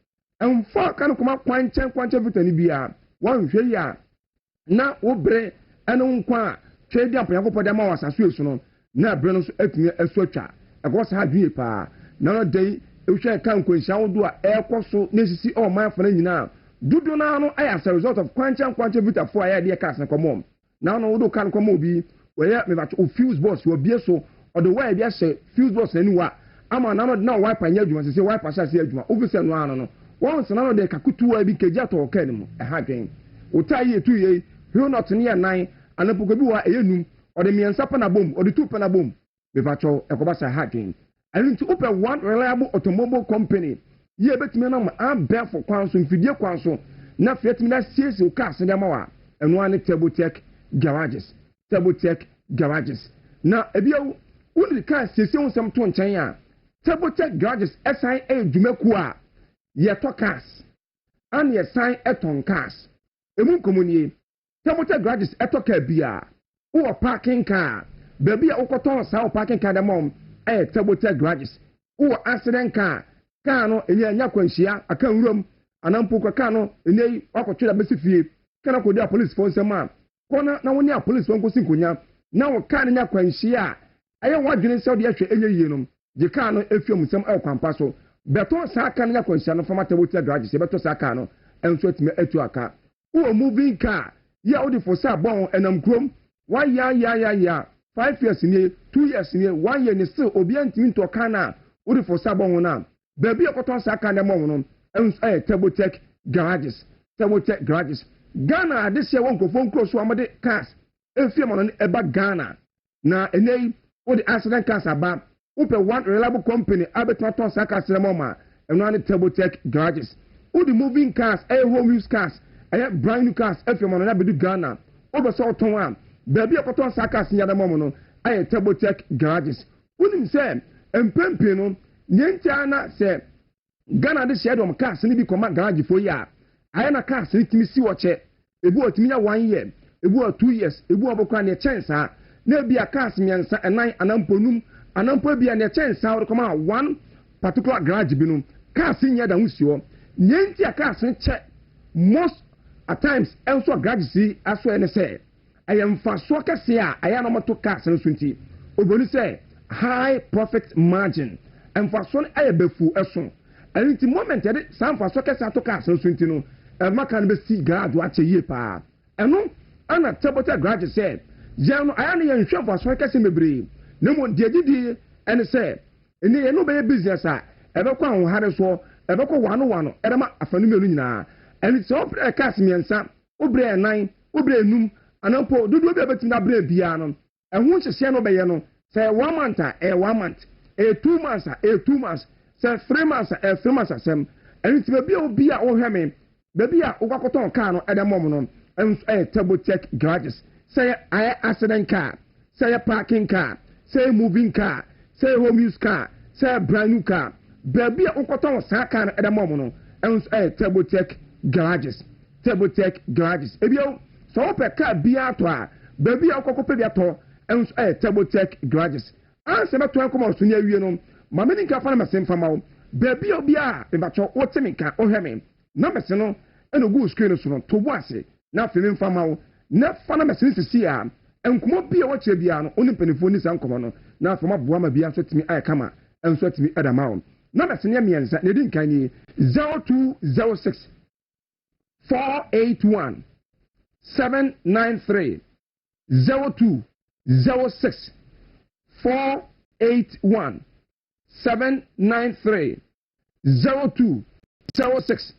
ɛmfa wo ka no nkɔma kwankyɛn vitani biara wɔnhwɛ yi a na wobere ɛne wo nkwa a twɛ di ampanyakopɔ de ama wɔ asase esu no na abere no nso atumi asu atwa ɛkɔ saa adwene paa na no da yi ehwɛ ka nkwanhyia ahodoɔ a ɛrekɔ so na esisi ɔman afɔ no nyinaa dodo naa no ayɛ as a result of kwankyɛn vitafoɔ a yɛde cars no kɔmɔ na no wodo ka no kɔmɔ obi wɔyɛ mebakyɛ o fuse box wɔ bie so ɔde wire bi ahyɛ fuse box n'ani wa ama na no de na wiper nyɛ adwuma sɛ wiper hyɛ ase adwuma ofisɛ no ano no wɔn sɛ na no de kakutuwa bi kegya tɔ ɔka ne mu ɛha dwen ota yi etu yi hwɛ not ne yɛ 9 anapoka bi wa ɛyɛ num ɔde mmiɛnsa pa na bom ɔde 2 pa na bom mebakyɛ ɛkɔba sɛ ha dwen ɛno nti wopɛ one reliable automobile company yie betumi na ma abɛɛfo kwan so mfidie kwan so na fiatumi na siesie cars de ma wa ɛno ane Tabotech garages na ebia woni car siesie ho sam to nkyɛn a Tabotech garages ɛsan ɛyɛ dwumaku a yɛtɔ cars an yɛsan ɛtɔn cars emu nkomonie Tabotech garages ɛtɔ car bia who parking car baby okoton sa parking car da mom table garages who accident car no enya kwanhia aka nwuram anampo car no enyi akotwe da besifie kana ko dia police phone sema kona na woni a police phone ko sinkonya na wo car nya kwanhia aye wadwene se de ahwe enye yie no je car no efiom sem kwampa so beto sa car nya kwanhia no fama table garages beto sa car no enso atime atu aka who moving car ya odi for sa bon enam krom 1 year 5 years ni 2 years ni 1 year ni still obi antimi to kana odi for sa bon na baby okoton sa car na mo no table garages Ghana this year won go phone close so amade cars efie mo no eba Ghana na enei odi accident cars aba upe one reliable company abetwa ton sa cars na mo ma eno ani table garages odi moving cars home use cars brand new cars efie mo no na bedu Ghana obe so ton am baby okoton sa cars nya na mo no table garages unim se empempe no nyentia na se Ghana this year dom cars ni bi koma garage fo ya na cars ni timi si woche ebu otimi ya 1 year ebu 2 years ebu obokwa na chance na bi cars miensa enan anamponum anampo bi na chance wo koma one particular garage bi no cars nya da husio nyentia cars ni che most at times enso garage si aso ene se ayemfa so kase aya na moto cars no sunti oboni se high profit margin emfa so ayebefu eso and the moment that some for soccer to cars so no makan be see grad wa che ye pa eno ana table grad say jano aya na yen hwe for soccer se mebre na mo de didi ene say ene ye no be business a ebe kwa ho hare so ebe kwa wano ere ma afanu melu nyina and so cars miensa obre nan obre enum anampo dudu be betim na bre bia no ehun hyehye no be ye no say 1 month 1 month 2 months 2 months say 3 months 3 months asem and ti baby obi a wo hweme baby a ogakoton car no edemom no table garages say accident car say parking car say moving car say home use car say brand new car baby a ogakoton sa car no edemom no table garages ebio so ope car bia to a baby a okokope bia to table garages anse meto enkomo so nya wie no mameni nka fa na mesem fama wo baby obi a ebacho wotemi ka ohweme na mese no eno go screen so no to bo ase na femi fama wo na fa na mese sisi a enkomo bia wo che bia no oni penifo ni san komo no na fama boa ma bia so timi ay kama enso timi edama wo na mese ne miensa ne din kan ni 0206 481 793 0206 481 793 0206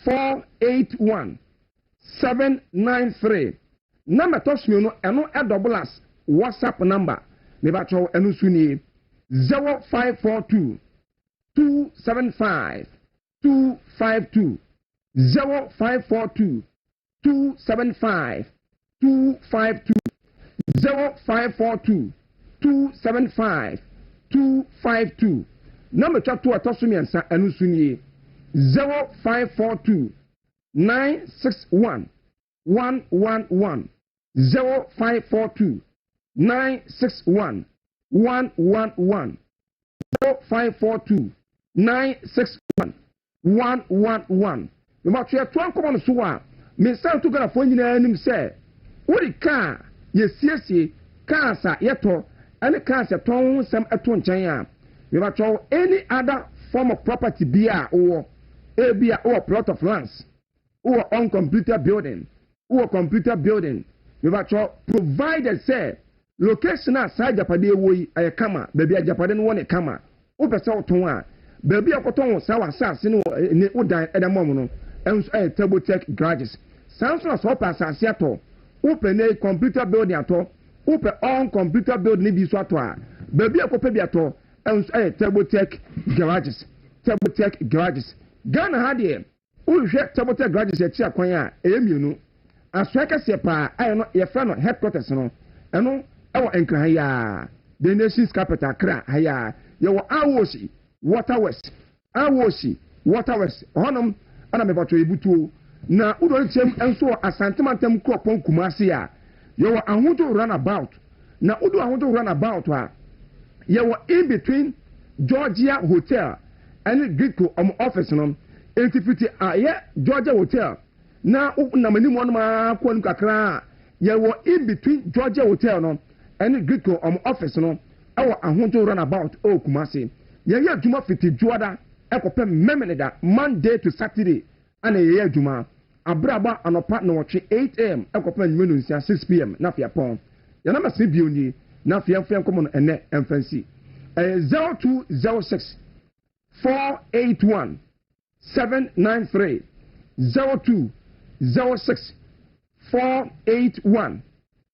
481 793 number touch me no eno double WhatsApp number me ba cho eno suni 0542 275 252 0542 275 252 0542 275 252 number chapter atosumian sa enu sunye 0542 961 111 0542 961 111 0542 961 111 me ma twa to ankomo no so a me san to gara fo nyina anim se wori ka yesiesie ka sa yeto any cancer ton some eton chan we ma cho any other form of property bia or plot of lands or uncompleted building or computer building we ma cho provided say location aside japade woyi ayekama baby ajapade no woni kama o pese oton a baby akoton sa wa asase no ne odan edamom no enso table garages sanso so pass asiato o pe ne computer building ato upe on computer build ni bi so ato a baby akope bi ato table garages Ghana ha de uhwe table garages e chi akwan a eyemienu asweka se pa ayo no ye fra no headquarters no eno ewo enkran ya the nation's capital Accra haya ye wo awosi waterwest honum ana me bato ebutuo na udo chem enso asantemantam kropon kumase a yɛwɔ ahodo runabout na wodo ahodo runabout a yɛwɔ in between Georgia Hotel and Gitco office no entifiti a Georgia Hotel na na mani mo no ma ko nu kakra yɛwɔ in between Georgia Hotel no and Gitco office no ɛwɔ ahodo runabout o Kumasi yɛyɛ adwuma fiti juada ɛkɔpɛ memeneda Monday to Saturday ana yɛyɛ adwuma abraba anopa na wɔtwe 8 am ɛkɔpɛ nwunu nsia 6 pm na fia pɔn yana ma se bioni na fia nkɔmɔ no ɛnɛ ɛmfansi 0206 481 793 0206 481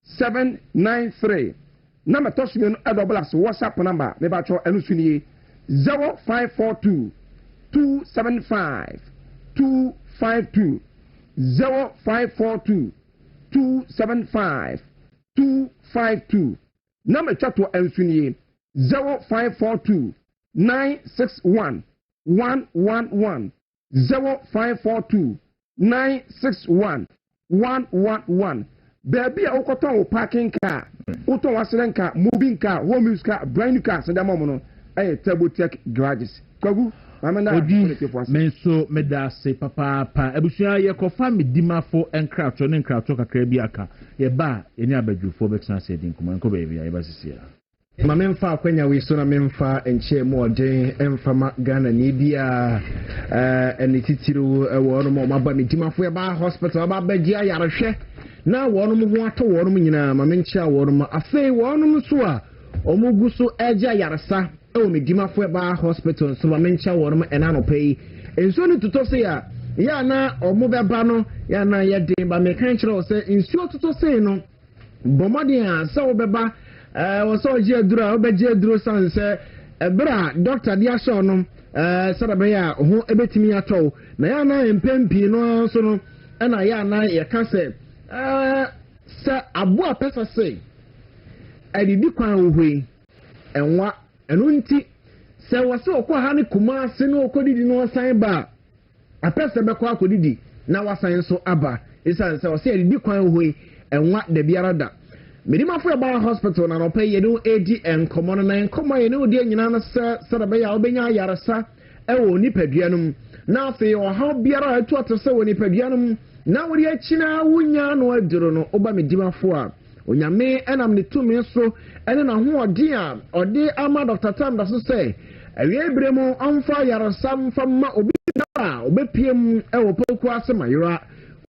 793 number toshimi no adoblas WhatsApp number me ba cho enu suni 0542 275 252 0542 275 252 number chato ensuni 0542 961 111 0542 961 111 baby a ukoton wo parking car uton wasren car moving car home use car brand new car senda momo no Tabotech garages Kwaku menso medase papa abusua ye kofa medimafo enkrato ne nkrato kakra bi aka ye ba ye ni abadwufo beksan se din kuma nko baby ya ba sisia ma memfa akwanya we so na memfa enche mo den emfama Ghana ni bia eni titiru wo no mo ba medimafo ye ba hospital ba bagia yarehwe na wo no mo ho ato wo no nyina ma menche wo no afei wo no so a omugu so eja yaresa o medimafo ba hospital so ma menche wo no ena no pay enso ni tuto se ya na omu beba no ya na ye den ba me kan kire o se enso tuto se no bomodin a se wo beba wo so je aduro obeje aduro san se ebra doctor dia show no sarabe ya ho ebetimi ato na ya na empempi no so no na ya na ye ka se abo apesa se adidi kwan ohwe enwa eno nti se wo se okọ ha ne kuma ase no okodidi no san ba apesa be kwa akodidi na wasan so aba isa se wo se adidi kwan ohwe enwa da biara da medimafo ba hospital na no pay ye no edi enkomo no na enkomo ye no de nyina na se be ya obenya yaresa ewo nipaduanum na afi o ha biara atu atose wo nipaduanum na wori akina wunya no aduro no oba medimafo a onyame enam ne tumi so ene na ho odi a odi ama Dr. Tam da so say awie bremu amfa yarasam famma obi da obepiem ewo poku ase mayira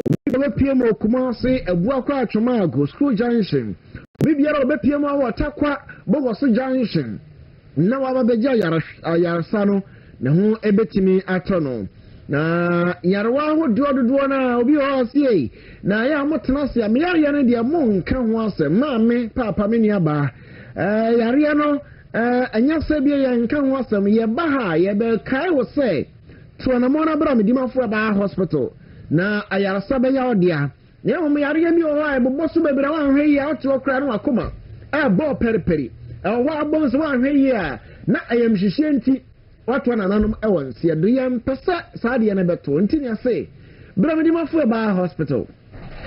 obi obepiem okuma se abua kwa atwoma ago school junction obi biara obepiem awo takwa bogoso junction na wa beja yarasa no ne ho ebetimi atono na yarwa ho dododo na obi ho sie na ya motena se me yare ne de mo nka ho ase maame papa me niaba yare no anya se bia ya nka ho ase ye ba ha ye be kai wo se to na mo na bra me dimafo ba hospital na ayarasa be ya odia ne mo yare mi o ha bo so bebra wa hwe ya oto kra no akoma bo periperi wa bo so wa hwe ya na ayam hihye nti watu na nanum ewansi aduya mpesa saade na beto ntini ase bra medimafo ba hospital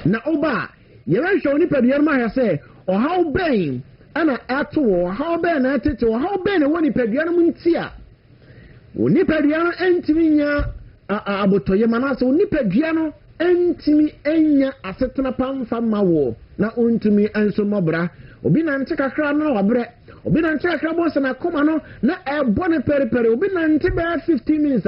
na oba ye wan hwe oni padua ma ha se o how ben ana ato o how ben na atete o how ben na woni padua no ntia oni padua no entimi nya abotoye manase oni padua no entimi enya asetena pamfa mawo na ontimi enso mobra obi na nte kakra na wabre obi na nte kakra bo se na koma no na ebone periperi obi na nte be 15 minutes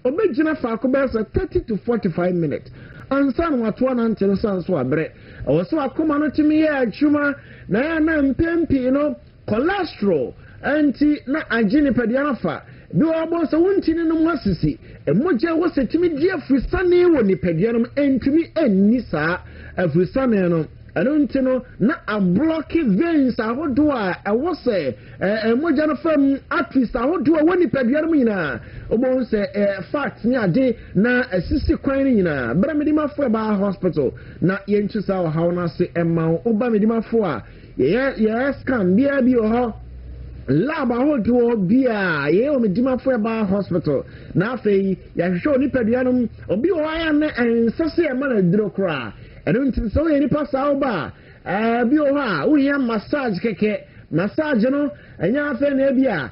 obi gina fa ko be 30 to 45 minutes ansan wato na nte no san so wabre o so akoma no timi ya adwuma na ya na mpempi no cholesterol anti na agini pedia na fa bi obo so wuntini no mwasisi emoje wo setimi die afrisane wo ni pedia no entumi enni saa afrisane no anunti no na a blocky veins ahodo a ewo se emoja no fam artist ahodo a woni padua no nyina obo se fact ni ade na asisi kwan ni nyina bra medimafo ba hospital na yentu sa o hawo na se emma oba medimafo a ye scan bia bi o ho lab ahodo bia ye o medimafo ba hospital na afei ya hwehwe oni padua no obi o aya na ensese e ma na duro kra eno nti so ye ni pasa oba bi o ha wo hia massage keke massage no enya afa na bia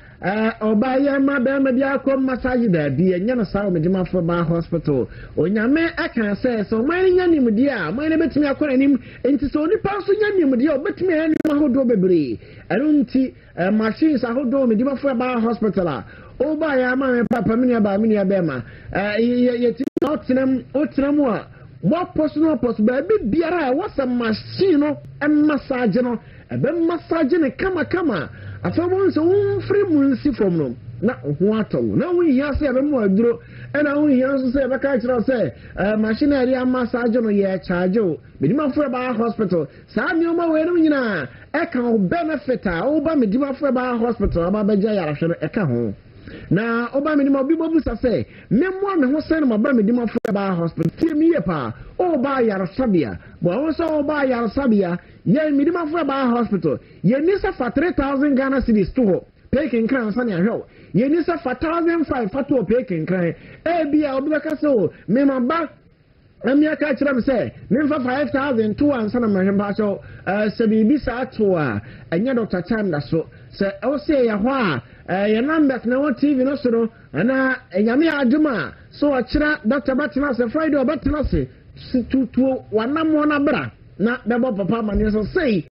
oba ya ma be ma bia ko massage da bi enya na sa o medima for ba hospital onyame aka say so man nya nim dia man betimi akora nim enti so nipa so nya nim dia obetimi anya ahodo bebre erunti machines ahodo medima for ba hospital oba ya ma me papa me ba me be ma ye ti otram a what personal possible be biara what's a machine no and massage no ebe massage ne kama afabo so free munsi from no na ho ato na wo hia se ebe mo aduro e na wo hia so se ebe ka kira se machine area massage no ye charge o medima for ba hospital sa mi o ma we no nyina e ka benefit a o ba medima for ba hospital aba ba ja yara hwe e ka ho na oba me mo bi bobu sa say memmo me ho sen mo ba me dimo fo ba hospital tie me ye pa oba yar sabia bo won so oba yar sabia ye me dimo fo ba hospital ye ni sa fa 3000 Ghana cedis to ho pekin kran sa ne ahwo ye ni sa fa 1500 fa to pekin kran e bia obi ka so me ma ba Amia ka kira me say me fa 5000 to ansa na mahemba so se bibi sa to a enya Dr. Chanda so se o se ya ho a ye numbers na wo TV no so no ana enyame aduma so a kira Dr. Batina se Friday Batina se tutu wanamo na bra na bebo papa mane so sei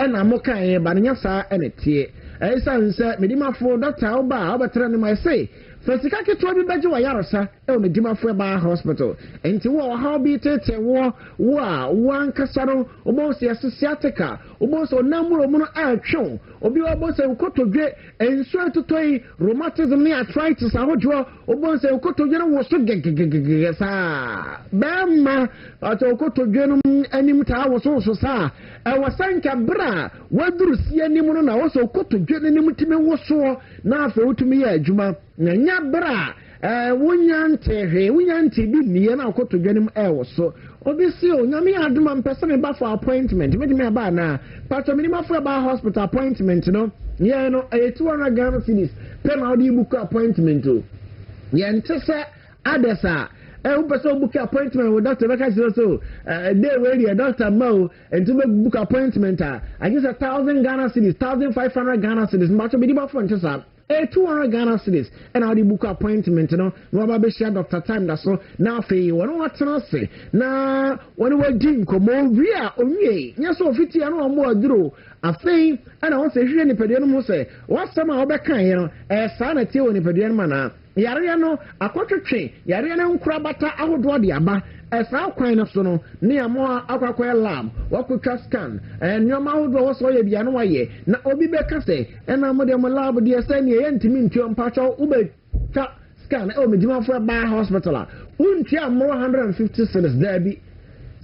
na mo kan ye ba nya sa ene tie e san se medimafo Dr. Oba obetra ne mai sei Fasika ke to bi beje wa yarasa e o medima fo ba hospital enti wo ha bi tete wo wan kasaro obo se asiatica obo so namuro mu no atwe obi obo se ukotodwe ensu atotoi rheumatism ni arthritis ahojo obo se ukotodwe no wo so gegegege sa bema ato ukotodwe no anim ta wo so sa e wasanka bra waduru si anim no na wo so ukotodwe no anim time wo so na afa utumi ya adwuma nya bra wunyante bi niye na okoto dwanim wo so obi si o nyame aduma mpese me ba for appointment me di me ba na pato me ma for ba hospital appointment no ye no 200 Ghana cedis pe na odi book appointment o ye ntese adesa person book appointment with Dr. Beka so day where the doctor mo and to book appointment I guess 1000 Ghana cedis 1500 Ghana cedis macho be di ba for ntesa 200 Ghana cedis and how the book appointment no ba be share Dr. Time that so now fe won what na say na won we din ko mo wi a onye nya so fiti ya no mo aduro afei ana won se hwe ni pede no mo say wasam a obeka ye no sa na tie woni pede no mana yare no akotwetwe yare no nkura bata ahodo de aba esa kwan no so no ne amo akwakwa lab wakutwa scan nyoma ahodo wo so ye bia no waye na obi beka say na mo de mo lab de esa ne ye ntimi ntio mpacho ube ta scan e o medima for ba hospital unti amro 150 cedis there bi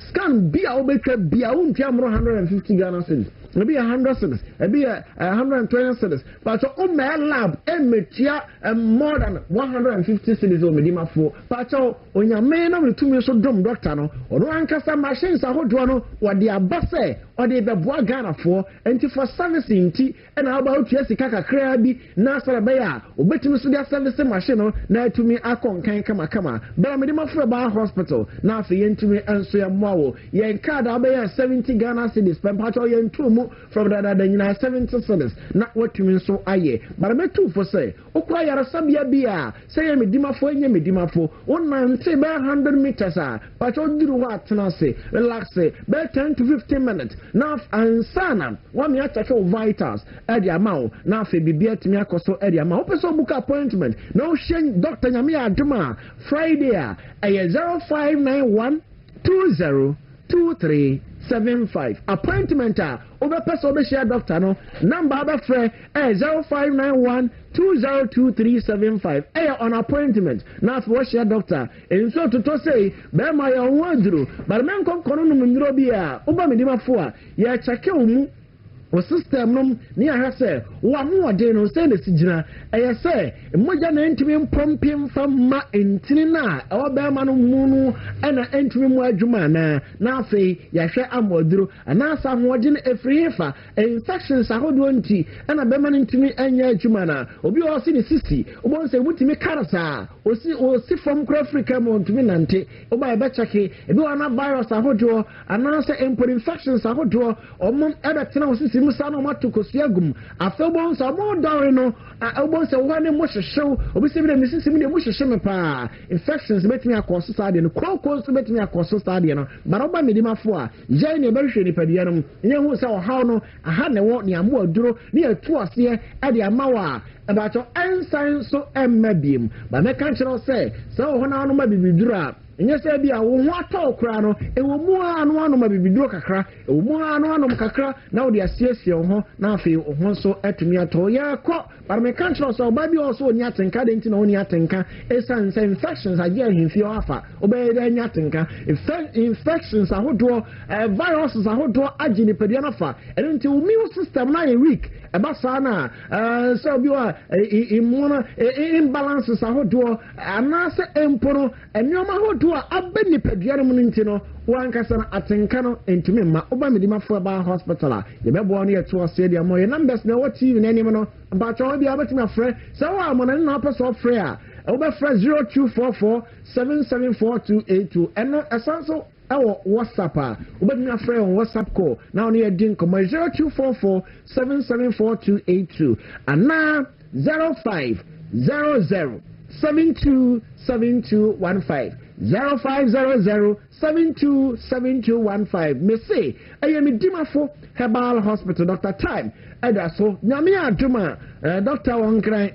scan bia obetwa bia unti amro 150 Ghana cedis maybe 100 cedis maybe 120 cedis but on my lab emetia more than 150 cedis o medima for but onyame na mtumi so dom doctor no ono ankasa machines ahodo no wode abase ode beboa Ghana for enti for servicing ti na about yes kaka kra bi na sara be ya obetumi so dia service machine no na atumi akonkan kama bra medima for ba hospital na afi yentumi anso ya mwawo yen card abe ya 70 Ghana cedis pempacho yentumu from the 70 cedis na watumi so aye but me too for say okwa yara sabia bia say ya medima for enye medima for onante be 100 meters but oduru what na say relax say be 10 to 15 minutes now ansana wa me atake vitals e dia ma na afi bibia timi akoso e dia ma opeso book appointment no shen Dr. Nyame aduma Friday a 0591 202375 appointment over person be share doctor no number be free 0591 202375 on appointment now for share doctor and so to say be my own duro but men kon kono no mnyiro bia oba medima fo a ya chake omu o system no ni ahwa se wo amoode no se na sigina eye se moja na entimi mpompim famma entini na e wo be ma no mu no na entimi mu adwuma na afei ya hwe amoduro ana asa hoje na efrifa infections ahodo nti na be ma no entimi anya adwuma na obi o se ni sisi obo se mutimi karasa osi from Africa mo ntimi nante oba e be cheke e bi wana virus ahodo ana se infections ahodo omom ebe tena osisi musa no matokosiagum afebon sa mo dare no obon se wane mo hwehwew obi se bi na misisi mi de mo hwehwe me pa infections betimi akoso stadium no kwakwo so betimi akoso stadium no bara oba medimafo a jai ne be hwe ni padua no nye hu se ohaw no aha ne wo ne amo aduro ne atu ase e de amawa about ensign so emmabiem ba me kan kire se ho na no ma bibidura nye se bia wo ho atọ kra no e wo mu anu ma bibiduro kakra e wo mu anu kakra na wo de asiesie ho na afi ho so atumi atọ ya kọ but me kan kire so ba bi o so ni atenka de nti na oni atenka esan infections age ahimfi afa obe de nya atenka infections ahodo viruses ahodo age ni pedia na fa eno nti immune system na e weak e ba sa na so bi wa immune imbalances ahodo anase emporo enyoma ahodo abeni peduare mu ntino wankasa na atenka no entimi ma oba medimafo ba hospital ye bebo no ye to stadium mo ye numbers na what TV na enim no ba cho bi abetima frɛ sɛ wa mo na person frɛ a oba frɛ 0244 774282 eno esanso our WhatsApp obetumi afrɛ on WhatsApp call na on ye din komo 0244 774282 ana 0500 727215 0500-727215. Me say, I am a Dimafo Herbal Hospital, Dr. Time. So, Namia Duma, Dr. Wankrai,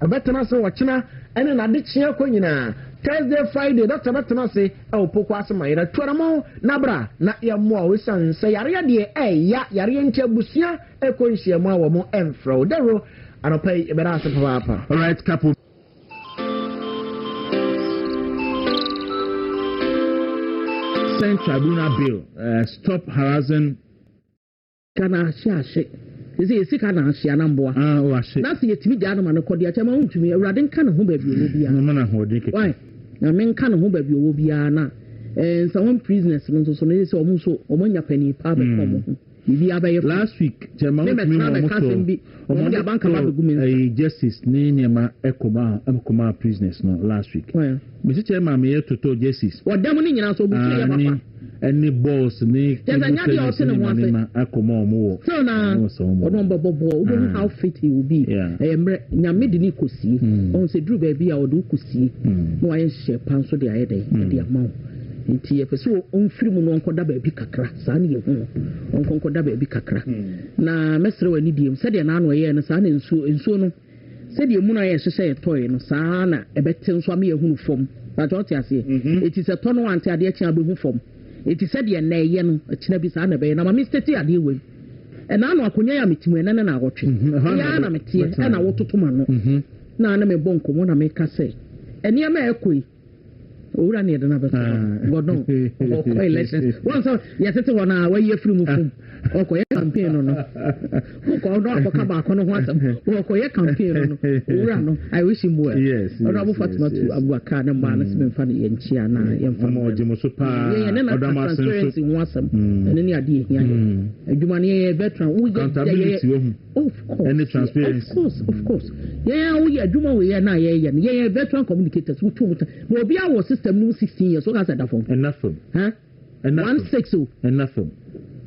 a veteran so watchina, and an addiction coinina. Thursday, Friday, Dr. Veteran oh, Pokwasama, Tuaramo, Nabra, na ya mo, we say, Yaria de, Yarian Busia, a coincia more enfro, Dawuro, and I'll pay a better papa. All right, couple. Tribunal bill stop harassing kana hye isi kana hye namboa wa hye na se yetimi dia no ma no kodi achama huntumi awurade nka ne ho baabi owo bia no mana ho de keke why na men nka ne ho baabi owo bia na some prisoners no so no se omo so omo nya pani pa be komo bibi abaye last week chairman mi mo omo de banka ba gumen justice ni nema ekoma prisoners no last week me chairman me toto justice wadam ni nyina so bu ya papa any boss ni akoma omo so na odon bobo obo how fit he will be emre nyame de ni kosi on se dru ba bia odo kosi no aye hye pan so de aye de amount nti ye pese on firimu no onkoda ba bi kakra saa ne ye hu onkoda ba bi kakra na mesre wani diem se de na ano ye no saa na ensuo no se de mu na ye hye ye toy no saa na ebete nso am ye hu fom ba to ti ase eti se to no ante ade akya be hu fom eti se de na ye no akina bi saa na be na ma mistake ade we e na ano akonya ya metimu na na agotwe ya na metie e na wototoma no na me bonko mo na me ka se enia ma ekoi owura ne de na be god no election once yesete wona wa ye free mu fum okoye campaign no okodo akoka ba akono ho atam okoye campaign no owura no I wish him well yes odo Fatima to Abubakar na ma na se mfa ne yenchia na yemfa mo jimo so pa odo ma senso ho asam ene ne ade ehia adwuma ne ye veteran we accountability of course any transparency of course yeah we adwuma we na ye veteran communicators we too no obi awo system no 16 years what has that from enough huh enough 16 enough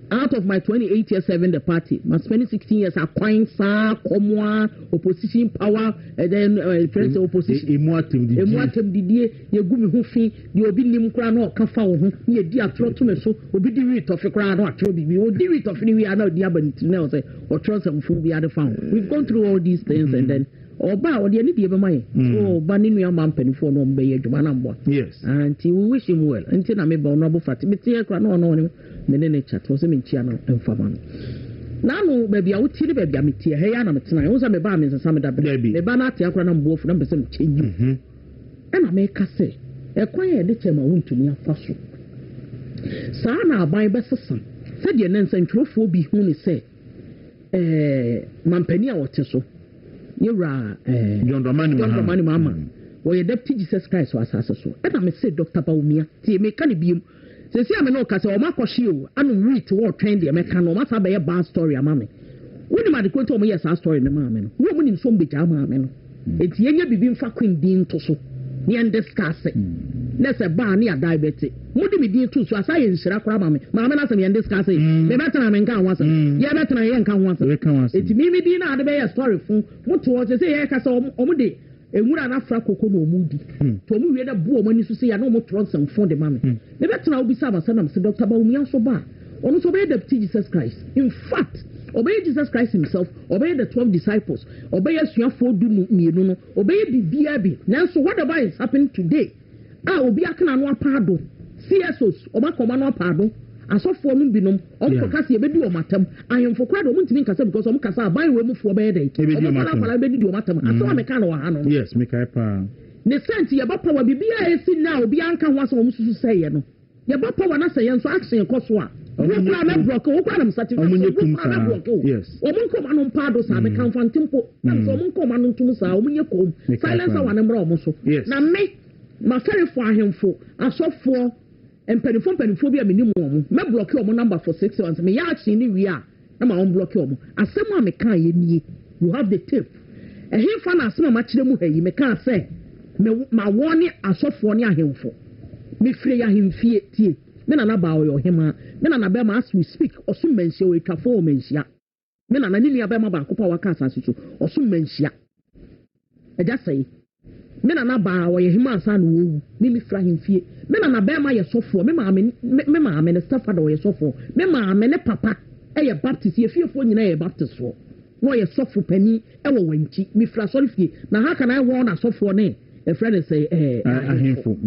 out of my 28 years serving the party my spending 16 years acquiring common opposition power and then friends opposition emoatem didie ye gumi ho fi de obi nim kra na ka fa wo ho ye di atro to me so obi di wi tofi kra na atro bibi o di wi tofi ni wi ana di abanti na say o tro some fu bi ade fa we've gone through all these things and then oba o de ni die be mai so ba ni nua ma mpanifo no mbe ye adwuma na mbo yes and we wish him well until na me ba no abo fati me tie kra no no me ne chat wo se me nchia na mfama no na no ba bia wo tie ba bia me tie he ya na me tena wo se me ba me nsa me da me ba na atia kra na mbo fu na mpese me chenji e na me ka se e kwan ye de chema wo ntumi afa so sa na aban be sesa se de ne nsa ntwofo bi hu ni se mampani a wɔte so yɛwura John Dramani Mahama wɔyɛ deputy Jesus Christ wɔ asase so ɛna me se Dr. Baumia tie me ka ne biem sɛsi a me no ka sɛ ɔma akɔhye o anom reet wɔ twɛn deɛ mɛka no ɔma sa bɛyɛ bad story ama me wonim ade ko nti ɔmo yɛ saa story ne maa me no wo ɔmo nim so mbɛgya maa me no enti yɛnyɛ bibi mfa Queen din to so ne yɛn discuss na sɛ baa ne yɛadae bɛte mode me din to so asa yɛ nhyira koraa ma me maame no asɛm yɛn discuss mebɛtena me nka ho asɛm yɛbɛtena yɛ nka ho asɛm enti mimi din na ade bɛyɛ story fo moto hɔ sɛ yɛka sɛ ɔmo de enwura na fra koko na ɔmo di to ɔmo wie da bu ɔmo ani so sɛ ya na ɔmo trɔ nsɛm fo de ma me mebɛtena obi sa abasa nam sɛ Dr. Baumia so ba ɔno so bɛyɛ deputy Jesus Christ in fact obey Jesus Christ himself, obey the 12 disciples, obey asuafo du mienu no, obey bibia bi. Nanso whatever is happening today, obi aka no apado, CSOs, oba koma no apado, asofo no binom, omo kasa ye bedi o matam, ahemfo kwa do muntimi kasa because omo kasa aban we mufu obey dey. Omo kala bedi o matam, aso me ka no ha no. Yes, me kai pa. Ne sent ye ba power bibia esi na obi anka ho aso omo susu say ye no. Ye ba power na say ye so action koso a. Yes. Omun come on pado sa be kan fantimpo na so omun come on ntum sa omun ye kom silence one mbra omun so na me ma ferifo ahemfo asofo empenifo bi a menim omun me block omun number for 6 months me ya achi ni wi a na ma on block omun asem a me kan ye nie you have the tape he fa na asem ma kire mu ha yi me kan say me ma woni asofo ni ahemfo me fire ya hemfie tie me na na ba oyo hema me na na be ma as we speak osu menhia we twafo menhia me na na ni aba ma ba kopa waka asase so osu menhia eja sei me na na ba oyo hema asa na wo ni mi fra hemfie me na na be ma ye sofo me ma me ne stafada oyo sofo me ma me ne papa ye baptist ye fiefo nyina ye baptist so no ye sofo pani e wo wanchi mi fra sorry fie na ha kana e wo na sofo ne e friend say ahemfo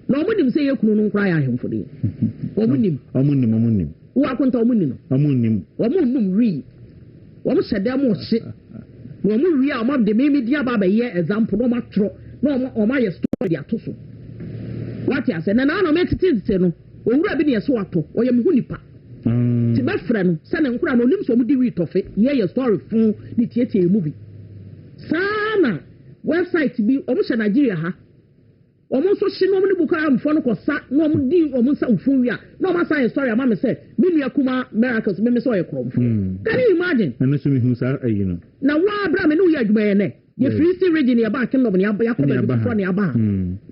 na omunim say yekunu no nkra ya ahemfo de omunim wo akonta omunim omunim ri wo hyede mo hye na omu ri a o ma de me dia ba ba ye example no ma tro na o ma ye story ato so what ya say na na no me titite no owura bi ne so ato o ye me hu nipa ti be frɛ no sɛ ne nkra no onim so mu di wi tofe ye story fun ni tietie movie sana website bi o mo hye Nigeria ha omo so hye no mo ne bukara mfo no kosa no mo di omo sa ufun wi a no ma say story ama me say me nua kuma miracles me so ye krom can you imagine na so me hu sa you know na wa bra me no ya adwuma ye ne ye free city region ye ba ken no ya ba before ne aba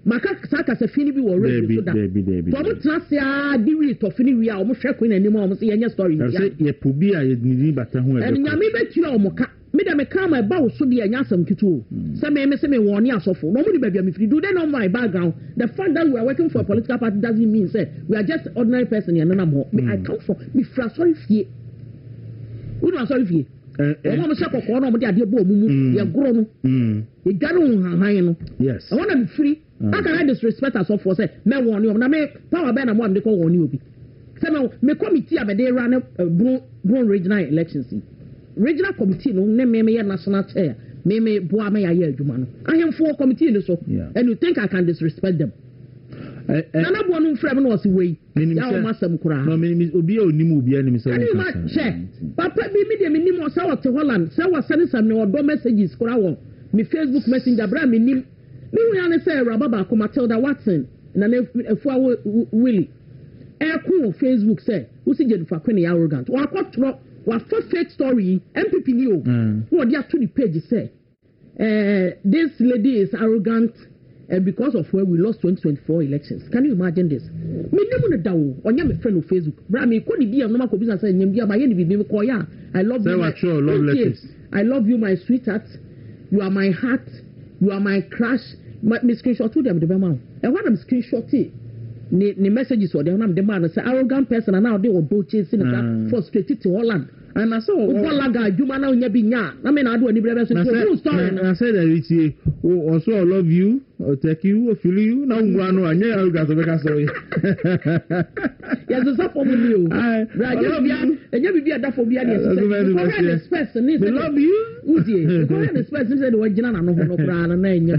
maka saka se fini bi wo radio so da to mo trase a di wi to fini wi a omo hwe ko na anim omo se ye nya story ya ye pobi a ye ni bata ho e en nya me betu omo ka me da me come about so de anya asam kito say me won ni asofo no mo di bia me free do they know my background the fact that we are working for a political party doesn't mean say we are just ordinary person here na mo I come from me fra sorry fie we do sorry fie o mo se kokko no mo de ade bo omumu ye goro no e garo han no yes I want to be free how can I disrespect asofo say me won ni na me power be na mo am de ko won ni obi say me committee a be dey run Bron regional elections regional committee no ne me national chair me boa me ya adwuma no ahemfo committee no so and you think I can disrespect them na bo no frem no was way ya o masam kura no me obi a onim obi a nim say papa bi me de me nim o sa wo te Holland say wa send some no do messages kura wo me Facebook messenger bra me nim me hu ya ne say Rababa ko Matilda Watson na efu Willie ku Facebook say wo si jedu fa kwene ya arrogant wa kwotro wa for fake story MPP ni o no dia to the page say this lady is arrogant and because of where we lost 2024 elections. Can you imagine this? Me nemu no dawo onya me friend on Facebook bra me ko ni bia no ma ko business say nyam bia ma ye ni bi me ko ya I love you I love you my sweetheart, you are my heart, you are my crush. Me screenshot to them the man e want them screenshot it ni messages or them the man say arrogant person and now they will do chasing frustrated to Holland and I saw Bolaga Juma now nya bi nya na me na do ani brebe so true story I said that it's also I love you or take you or feel you now ngwa no anya arrogant so be ka sorry yes so for me you right enya bi da for bia dey say person is I love you udie ko the person say the original na no no kra na enya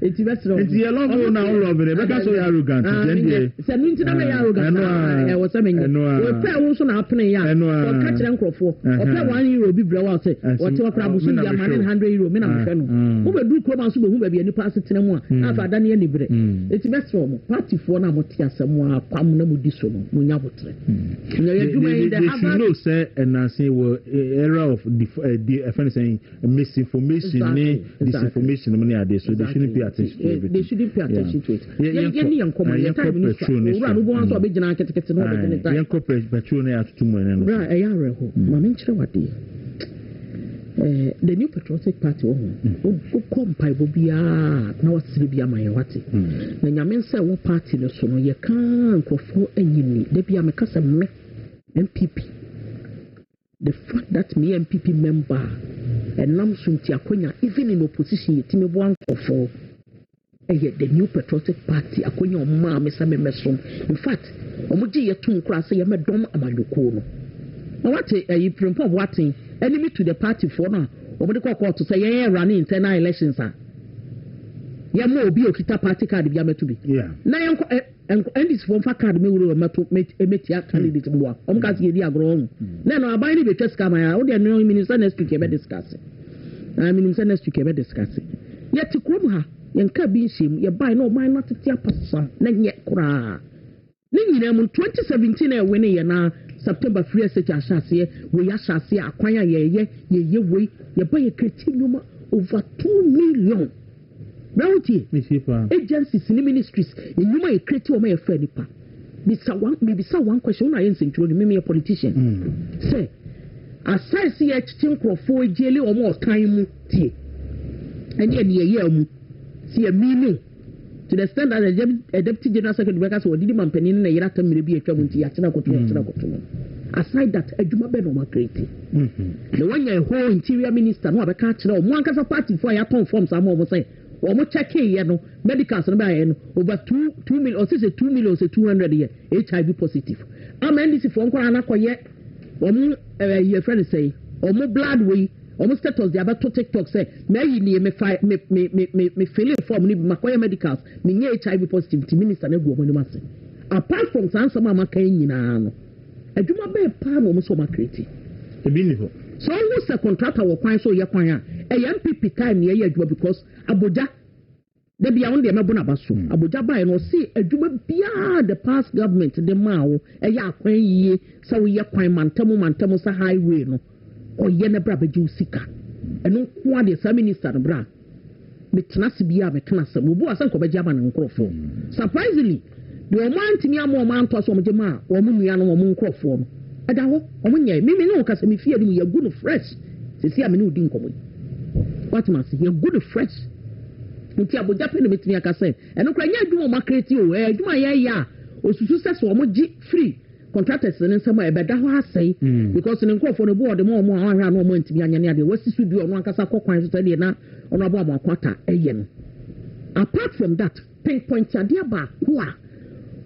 eti betro eti you love you now love it be ka so arrogant then dey say me ntina me arrogant e wo say me we pray wo so na happen ya catch them crop for. Okay, 1 euro be brew say. What your crab soon be a man 100 euro. Me na me no. Who be do crop so be who be any pass it na afa da na ni bre. It's best from party for na moti asem kwam na mu di so no. Munya botre. They should know say and say era of the saying misinformation, disinformation, money are there, so they shouldn't pay attention to everything. They shouldn't pay attention to it. Yeah, the new patriotic party who come by Bobia now Sibia Mayawati. The Yamen say one party no so no you can't go for any they be a Macassa MPP. The fact that me MPP member and Namsum Tiakonya even in opposition Timmy one for the new patriotic party Akonya Ma Mesa Messom. In fact, Omuji Yatum Class say Yamedom Amadukono. Now what a prompt watching enemy to the party for now. Over the court to say, yeah, running internal elections. Yamo be Okita party card, Yametubi. Yeah. Now, and this form for card, me will metia candidate more. Omkazi grown. Then I buy the test camera. I would know minister next week ever discussing. I mean, next week ever discussing. Yet to Krumha, young cabin shim, you buy no mind not to tell person, then yet cry. Then 2017 winning now. September 3 such as shall we shall see acquire ye way, you buy a continuum over 2 million. Bounty agencies in ministries, and you might create your may friend. Maybe one question I answer to me a politician. Say, as I see a chicken for jelly or more time tea. And yet, see a meaning. To the extent that a deputy general secretary workers or did man penny in a yata may be a trouble to Yachina. Aside that, a Juma Benoma created. The one year whole interior minister, no, I can't know. One case of party for your phone from some of us say, or more check here, no, medicals and buy over 2 million or 2 million, 200 a year, HIV positive. I'm ending this phone call and yet, or more, your friend say, or more blood way. Almost status the about to TikTok say me feeling form ni makoya medicals me HIV positive minister na go money mase apart from sansa mama kan nyina no adwuma be pa no mo so ma create e bi ni ho so who say contractor wo kwan so ye kwan a MPP time ye adwuma because Abuja de bia won de mebo na baso Abuja buy no see adwuma bia the past government de mawo e ya kwan yie so ye kwan mantamu sa highway no or yena bra beju sika eno kwa de sa minister no bra metena se bia metena se obu asan ko beja ba na nkrofo surprisingly the oman timi am oman to so omjema o mu nua no o mu nkrofo no ada ho o mu nya me no ka se me fie dem ya good fresh se si amene odi nkomo what man say ya good fresh nti aboja pe no metimi aka se eno kra nya adwuma ma create o adwuma ya osusu se so o mu gi free contractors in some way better who say because in the for the board the more no more ntimi anyane ade wasi su bi ono ankasa kokwan so tade na ono abo amakwata eye apart from that pinpoint ade ba ko a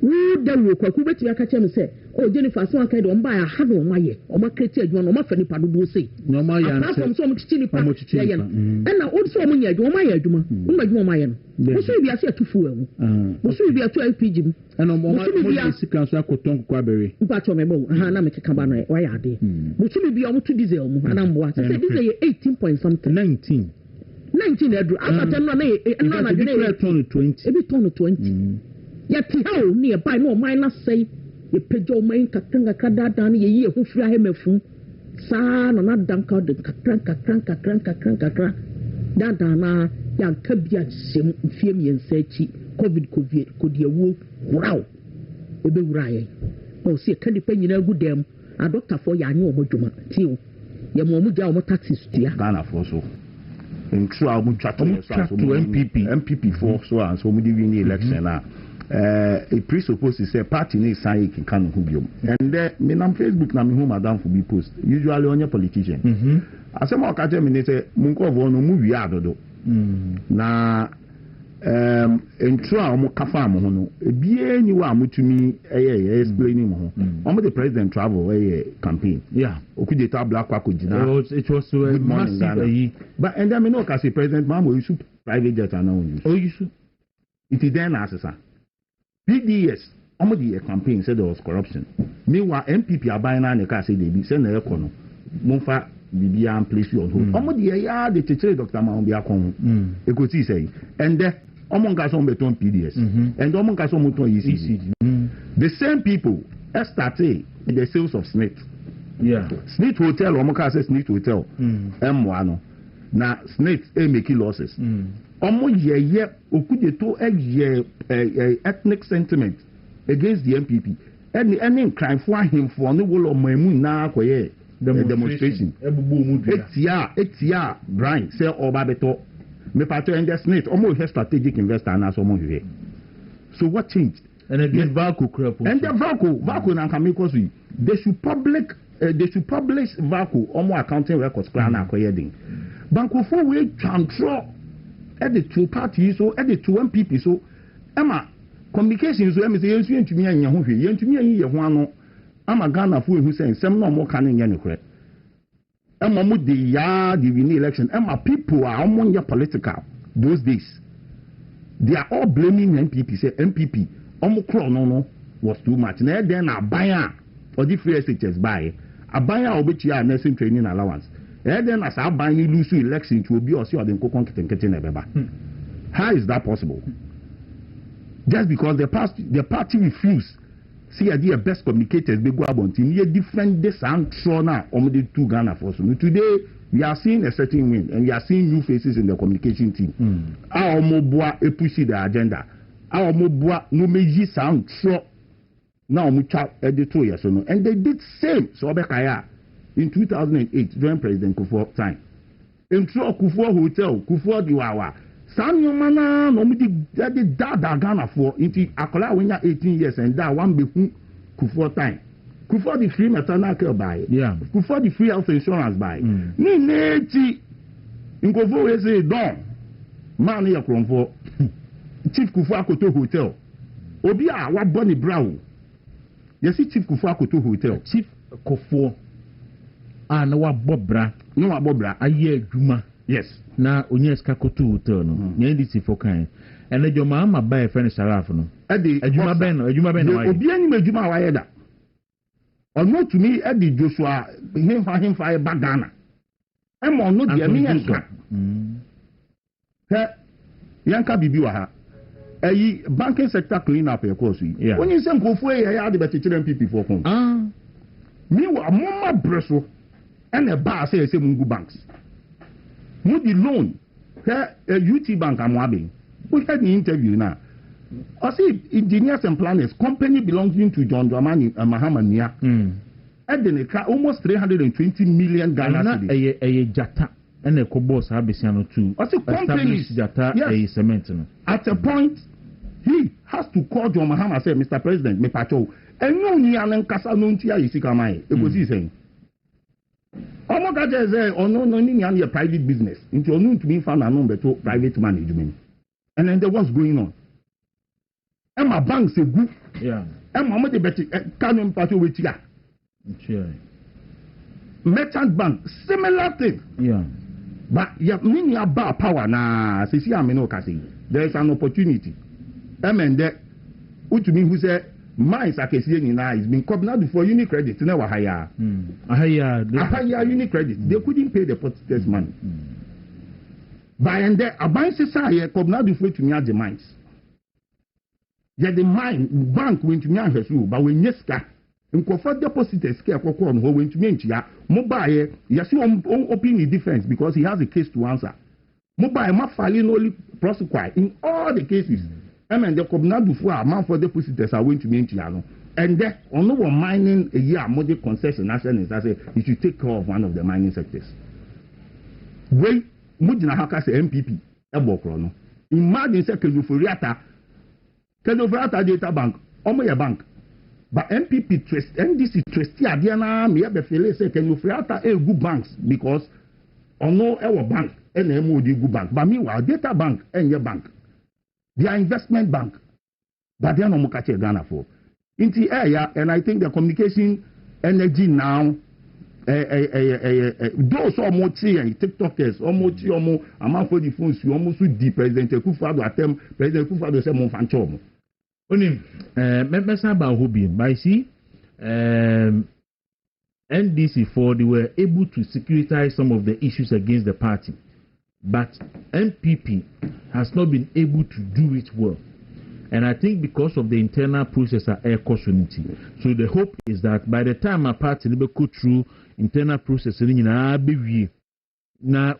wo da wo Kwaku beti aka chem say o Jennifer so aka de o mba ya ha no maye o ma create adwuma no ma fa nipa do say no ma ya apart from so mo chichi nipa ye and na o so mo nya adwuma ma ya adwuma mo ma adwuma ma ye no wo so bi ase atufu amu wo so bi atu LPG mu and mo ma sika so akoton kwa bere mpa cho me bo ha na me keka ba no wa ya ade wo so bi o mo tu diesel mu ana mbo say diesel ye 18 point something 19 edu after no na de ton 20 e bi ton 20 ya ti ha o ni e buy no minus say ye pejo main katanga kadada ni ye hu fira he mafum sa na danka de katranka dada na ya kabia sem fie miensa echi covid kodi ewu wow ebe wuraye o se kadi pa nyina gu dem a doctor for ya anya omodwuma ti o ye mo mu ja o taxis tia Ghana for so in true a mu twa to MPP for so and so mu di win election na it presupposes say party ni sign can who biom and me na Facebook na me who madam for be post usually onye politician asema okaje me say munko vo no mu wi adodo na intro a mo kafa mo ho no ebie ni wa mutumi explaining mo ho the president travel campaign okudeta black Kwaku jina it was massive but and then me no ka say president mamo use private jet and now use it then asesa PDS almost a campaign said there was corruption. Meanwhile, MPP are buying an car say they be send the econo. Monfa Bibia and place you on hold. Almost the year the teacher Dr. Mahambia Kong. You could see say. And there, among us on beton PDS. And among us on Muton ECG. The same people started in the sales of Smith. Yeah. Smith Hotel, Omoka says Smith Hotel. M1. Now, Smith making losses. Almost ye okude to ethnic sentiment against the MPP. Any crime for him for no will of my moon now demonstration. Etia, Brian, say Obabeto, me pato and just Smith, almost a strategic investor and as almost here. So what changed? And again, Vaku crap. And the Vaku and Kamikosi, they should publish Vaku almost accounting records plan acquiring. Banco for we control at the two parties so at the two MPP so Emma communications so Emma say you to me and you to me and you one I'm a Ghana fool who saying some no more canning any credit. Emma with the yard the election Emma people are among your political those days. They are all blaming MPP say MPP no was too much. Now then a buyer or the free SHS buy a buyer of which you are nursing training allowance. And then as I buy you lose election to be or see or then go how is that possible? Just because the party refused see idea best communicators be go about in a different this and so now on the two Ghana force. Today we are seeing a certain win and we are seeing new faces in the communication team. Our mobile push the agenda. Our mobile no meji sound so now we chat editor yes or no and they did same so Bekaya. In 2008, during President Kufuor time, in Kufuor Hotel, Kufuor Diwawa, Samuel Mana, no did that Ghana for into Akola when you're 18 years and that one be Kufuor time. Kufuor the free maternal care buy, yeah. Kufuor the free health insurance buy. Ni neti in Kufuor is a don man here for Chief Kufuor Koto Hotel. Obia what Bonnie Brown. You see Chief Kufuor Koto Hotel. Chief Kufuor. Na wa bobra aye adwuma yes na onye ska koto hotel no nya ndisi fokan ene djoma ama ba e fene sharaf no adwuma ben no obi ani adwuma wa yeda ono to me e di Joshua himfa e bagana e mo no de mi yanka he yanka bibi wa ha ayi banking sector clean up e course yi onye nsem kofu e ya de betechire MPP for kon mi wa mama breso and a bar says Mungu banks. Moody loan, a UT bank I'm wabbing. We had an interview now. I see engineers and planners, company belonging to John Dramani and Mahamania. And then almost 320 million Ghana. A jata and a cobos Abisiano too. I see companies jata a cement. At a point, he has to call John Mahama and say, Mr. President, me pacho. And no Nian Casa Nuntia is Sikamai. It was he saying. Omokaja say no any private business into no to me found an better private management and then there was going on and my bank say good yeah and my money better can party with ya merchant bank similar thing yeah but you mean you bar power na see am no kasi there is an opportunity and then what to me who say mines akesi nyina is been covenant for Unicredit na wa higher Unicredit they couldn't pay the depositors money by and there abanse say covenant for to me the mines yeah the mine bank went to me ahwesu but when yeska nkofa depositors ke akokọ no went to me ntia mobile yesi open the defense because he has a case to answer mobile ma filing only prosecute in all the cases and the covenant before a man for depositors are going to mean to and then on no one mining a year more concession national is I say you should take care of one of the mining sectors. When Mudina Haka say MPP Ebokrono. Imagine say Kedufuriata data bank, Omoya bank. But MPP trust NDC trustee Adiana me be feel say Kedufuriata a good banks because on no our bank and MOD good bank. But meanwhile data bank and your bank. They are investment bank, but they are not much Ghana for. In the area, and I think the communication energy now, those almost TikTokers, almost among for the phones, you almost with the President Kufuor attempt President Kufuor say mon fanchom. Only members about hobby. But see, NDC4 they were able to securitize some of the issues against the party, but MPP has not been able to do it well. And I think because of the internal process at air unity. So the hope is that by the time a party will go through internal process, now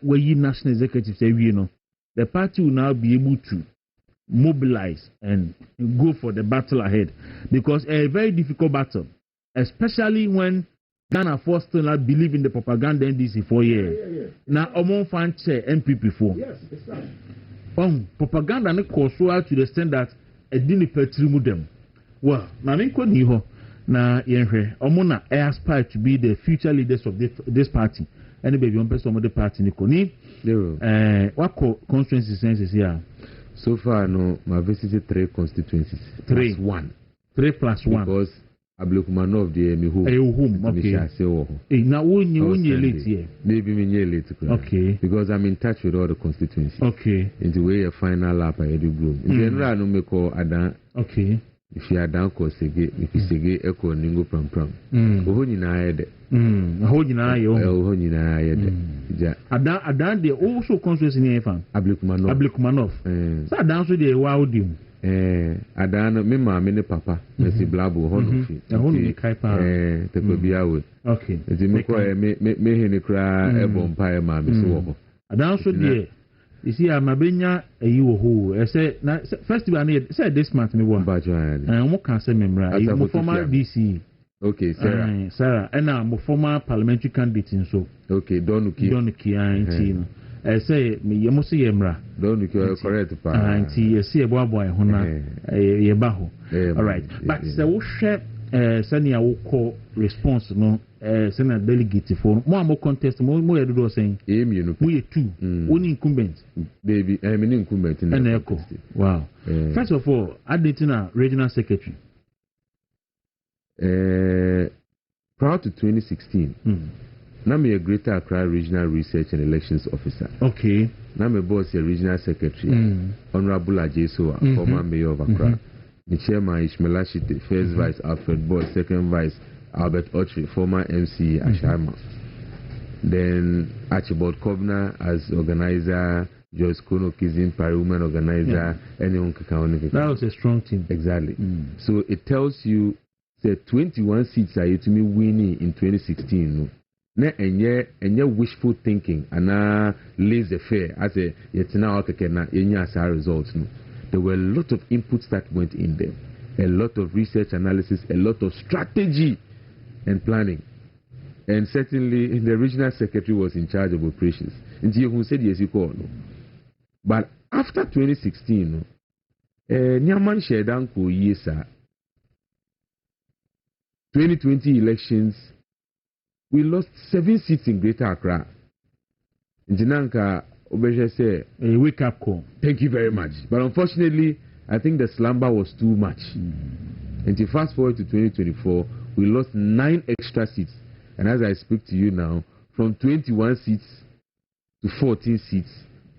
we national executive say the party will now be able to mobilize and go for the battle ahead, because a very difficult battle, especially when Ghana first still not believe in the propaganda NDC for years. Now, among fan chair MPP for. Yes, it's right. Propaganda and cause to the extent that a didn't petri them. Well, now na yenhwe omuna aspire to be the future leaders of this party. Any baby on person of the party Nikoni. What constituency senses here? So far, no, my visited 3 constituencies. 3 plus 1. 3 plus 1. Because Ablukumanov de mi home. Okay. Now when you late here. Maybe me late. Okay. Because I'm in touch with all the constituencies. Okay. In the way a final lap I do groom. In general, no me call Adan. Okay. If you are down, cause Sege, if you Sege, Echo, Ningo Pram Pram. Ohoni na ayede. Ohoni na ayede. Ohoni na ayede. Adan they also constituency in here fan. Ablukumanov. So Adan so they wow dim. Adan me ma me ne papa Messi Blabo hono fi. Hono kai pa. Te ko bia wo. Okay. Enti me ko me he ne kra e bom pa e ma me so wo. Adan so dey. You see, I'm a benya a you who say festival say this month me one. And what can say memra? I'm former DC. Okay, Sarah, and I'm a former parliamentary candidate in so. Okay, Donuki team. I say me you must see emra. Donuki correct pa. Auntie, you see a boy hona ye baho. All right, but the wo share sani a wo call response no send a delegate for more contest more you do saying we two only incumbent baby I'm an incumbent in the echo. Wow. First of all, Adetina regional secretary prior to 2016 now me a Greater Accra regional research and elections officer. Okay. Now me boss a regional secretary Honorable Ajeso, former mayor of Accra. The chairman Ishmael Ashite, first vice Alfred Boy, second vice Albert Ochri, former MC Ashama. Then Archibald Kovner as organizer, Joyce Kono Kizin, Pari woman organizer, anyone can. That was a strong team. Exactly. So it tells you that 21 seats are to me winning in 2016. No? And yet wishful thinking and laissez faire as a yet now results. No? There were a lot of inputs that went in there, a lot of research analysis, a lot of strategy and planning. And certainly, the regional secretary was in charge of operations. And who said yes, you call no. But after 2016, Nyaman Shedanko Yesa 2020 elections, we lost 7 seats in Greater Accra. Jinanka Obeje say a wake up call. Thank you very much. But unfortunately, I think the slumber was too much. And to fast forward to 2024, we lost 9 extra seats. And as I speak to you now, from 21 seats to 14 seats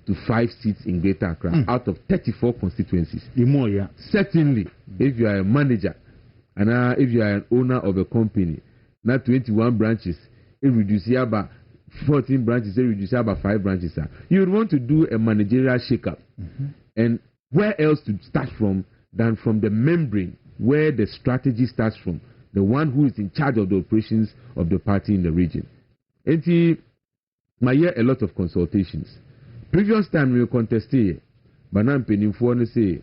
to 5 seats in Greater Accra out of 34 constituencies. More, yeah. Certainly, if you are a manager and if you are an owner of a company, not 21 branches, it reduces about 14 branches, it reduces about 5 branches. You would want to do a managerial shake-up. And where else to start from than from the membrane where the strategy starts from, the one who is in charge of the operations of the party in the region. And my year a lot of consultations. Previous time we contested, but now I'm paying for say,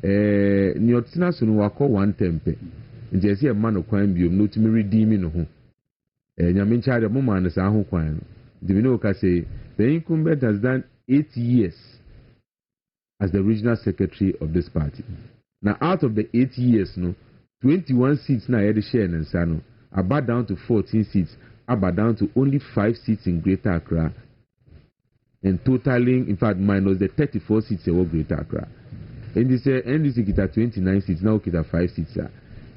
Nyotina Sunu wako 1 tempe. And just a man of crime, you know to me redeeming home. And I'm in charge of Mama and Sahu Kwan. The Minoka say the incumbent has done 8 years as the regional secretary of this party. Now, out of the 8 years, 21 seats now at the share and Sano, about down to 14 seats, about down to only 5 seats in Greater Accra, and totaling, in fact, minus the 34 seats in Greater Accra. And this NDC get 29 seats, now get 5 seats.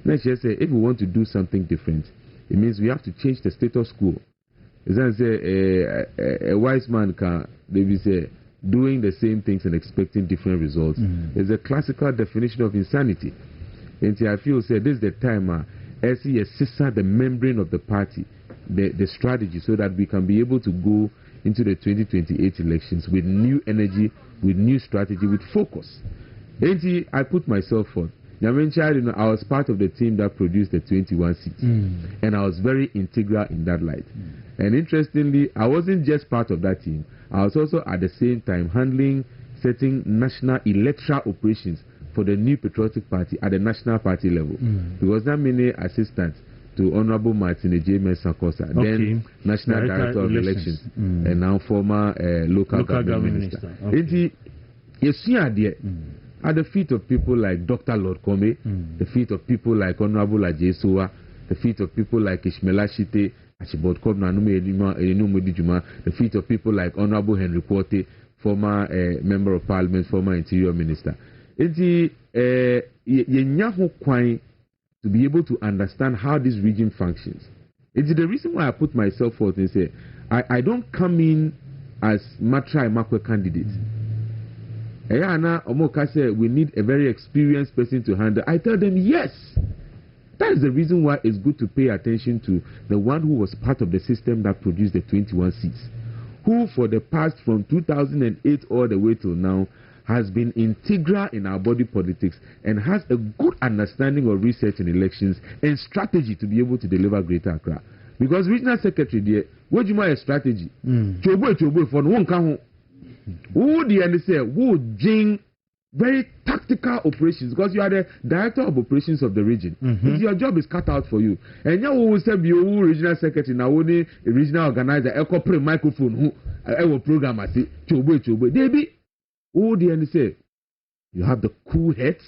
Let's just say, if we want to do something different, it means we have to change the status quo. As I say, a wise man can maybe say, doing the same things and expecting different results is a classical definition of insanity. And I feel say this is the time as he the membrane of the party, the strategy, so that we can be able to go into the 2028 elections with new energy, with new strategy, with focus. And I put myself on. I was part of the team that produced the 21 seats, and I was very integral in that light. And interestingly, I wasn't just part of that team. I was also at the same time handling certain national electoral operations for the new patriotic party at the national party level. Because that many assistants to Honorable Martin J. Mensa-Kosa, then National Director of Elections, and now former local government minister. At the feet of people like Dr. Lord Kome, the feet of people like Honorable Ajesoa, the feet of people like Ishmael Shite, the feet of people like Honorable Henry Porte, former Member of Parliament, former Interior Minister. To be able to understand how this region functions. It's the reason why I put myself forth and say, I don't come in as Matra Makwe candidate. Omoka said we need a very experienced person to handle. I tell them yes. That is the reason why it's good to pay attention to the one who was part of the system that produced the 21 seats, who for the past from 2008 all the way till now has been integral in our body politics and has a good understanding of research and elections and strategy to be able to deliver Greater Accra. Because regional secretary there, what do you mean a strategy? Chobo for one count. Who the end say who doing very tactical operations, because you are the director of operations of the region. If your job is cut out for you, and you will say be a regional secretary now only a regional organizer, a corporate microphone who will program I say chobo. They be who the end say you have the cool heads,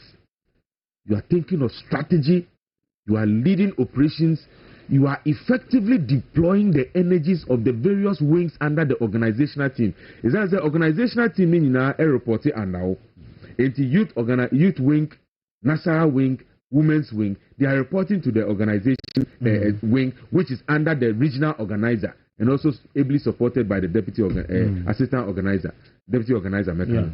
you are thinking of strategy, you are leading operations. You are effectively deploying the energies of the various wings under the organizational team. Is that the organizational team in a report and now? It's youth wing, national wing, women's wing. They are reporting to the organization wing, which is under the regional organizer and also ably supported by the deputy assistant organizer, deputy organizer mechanism.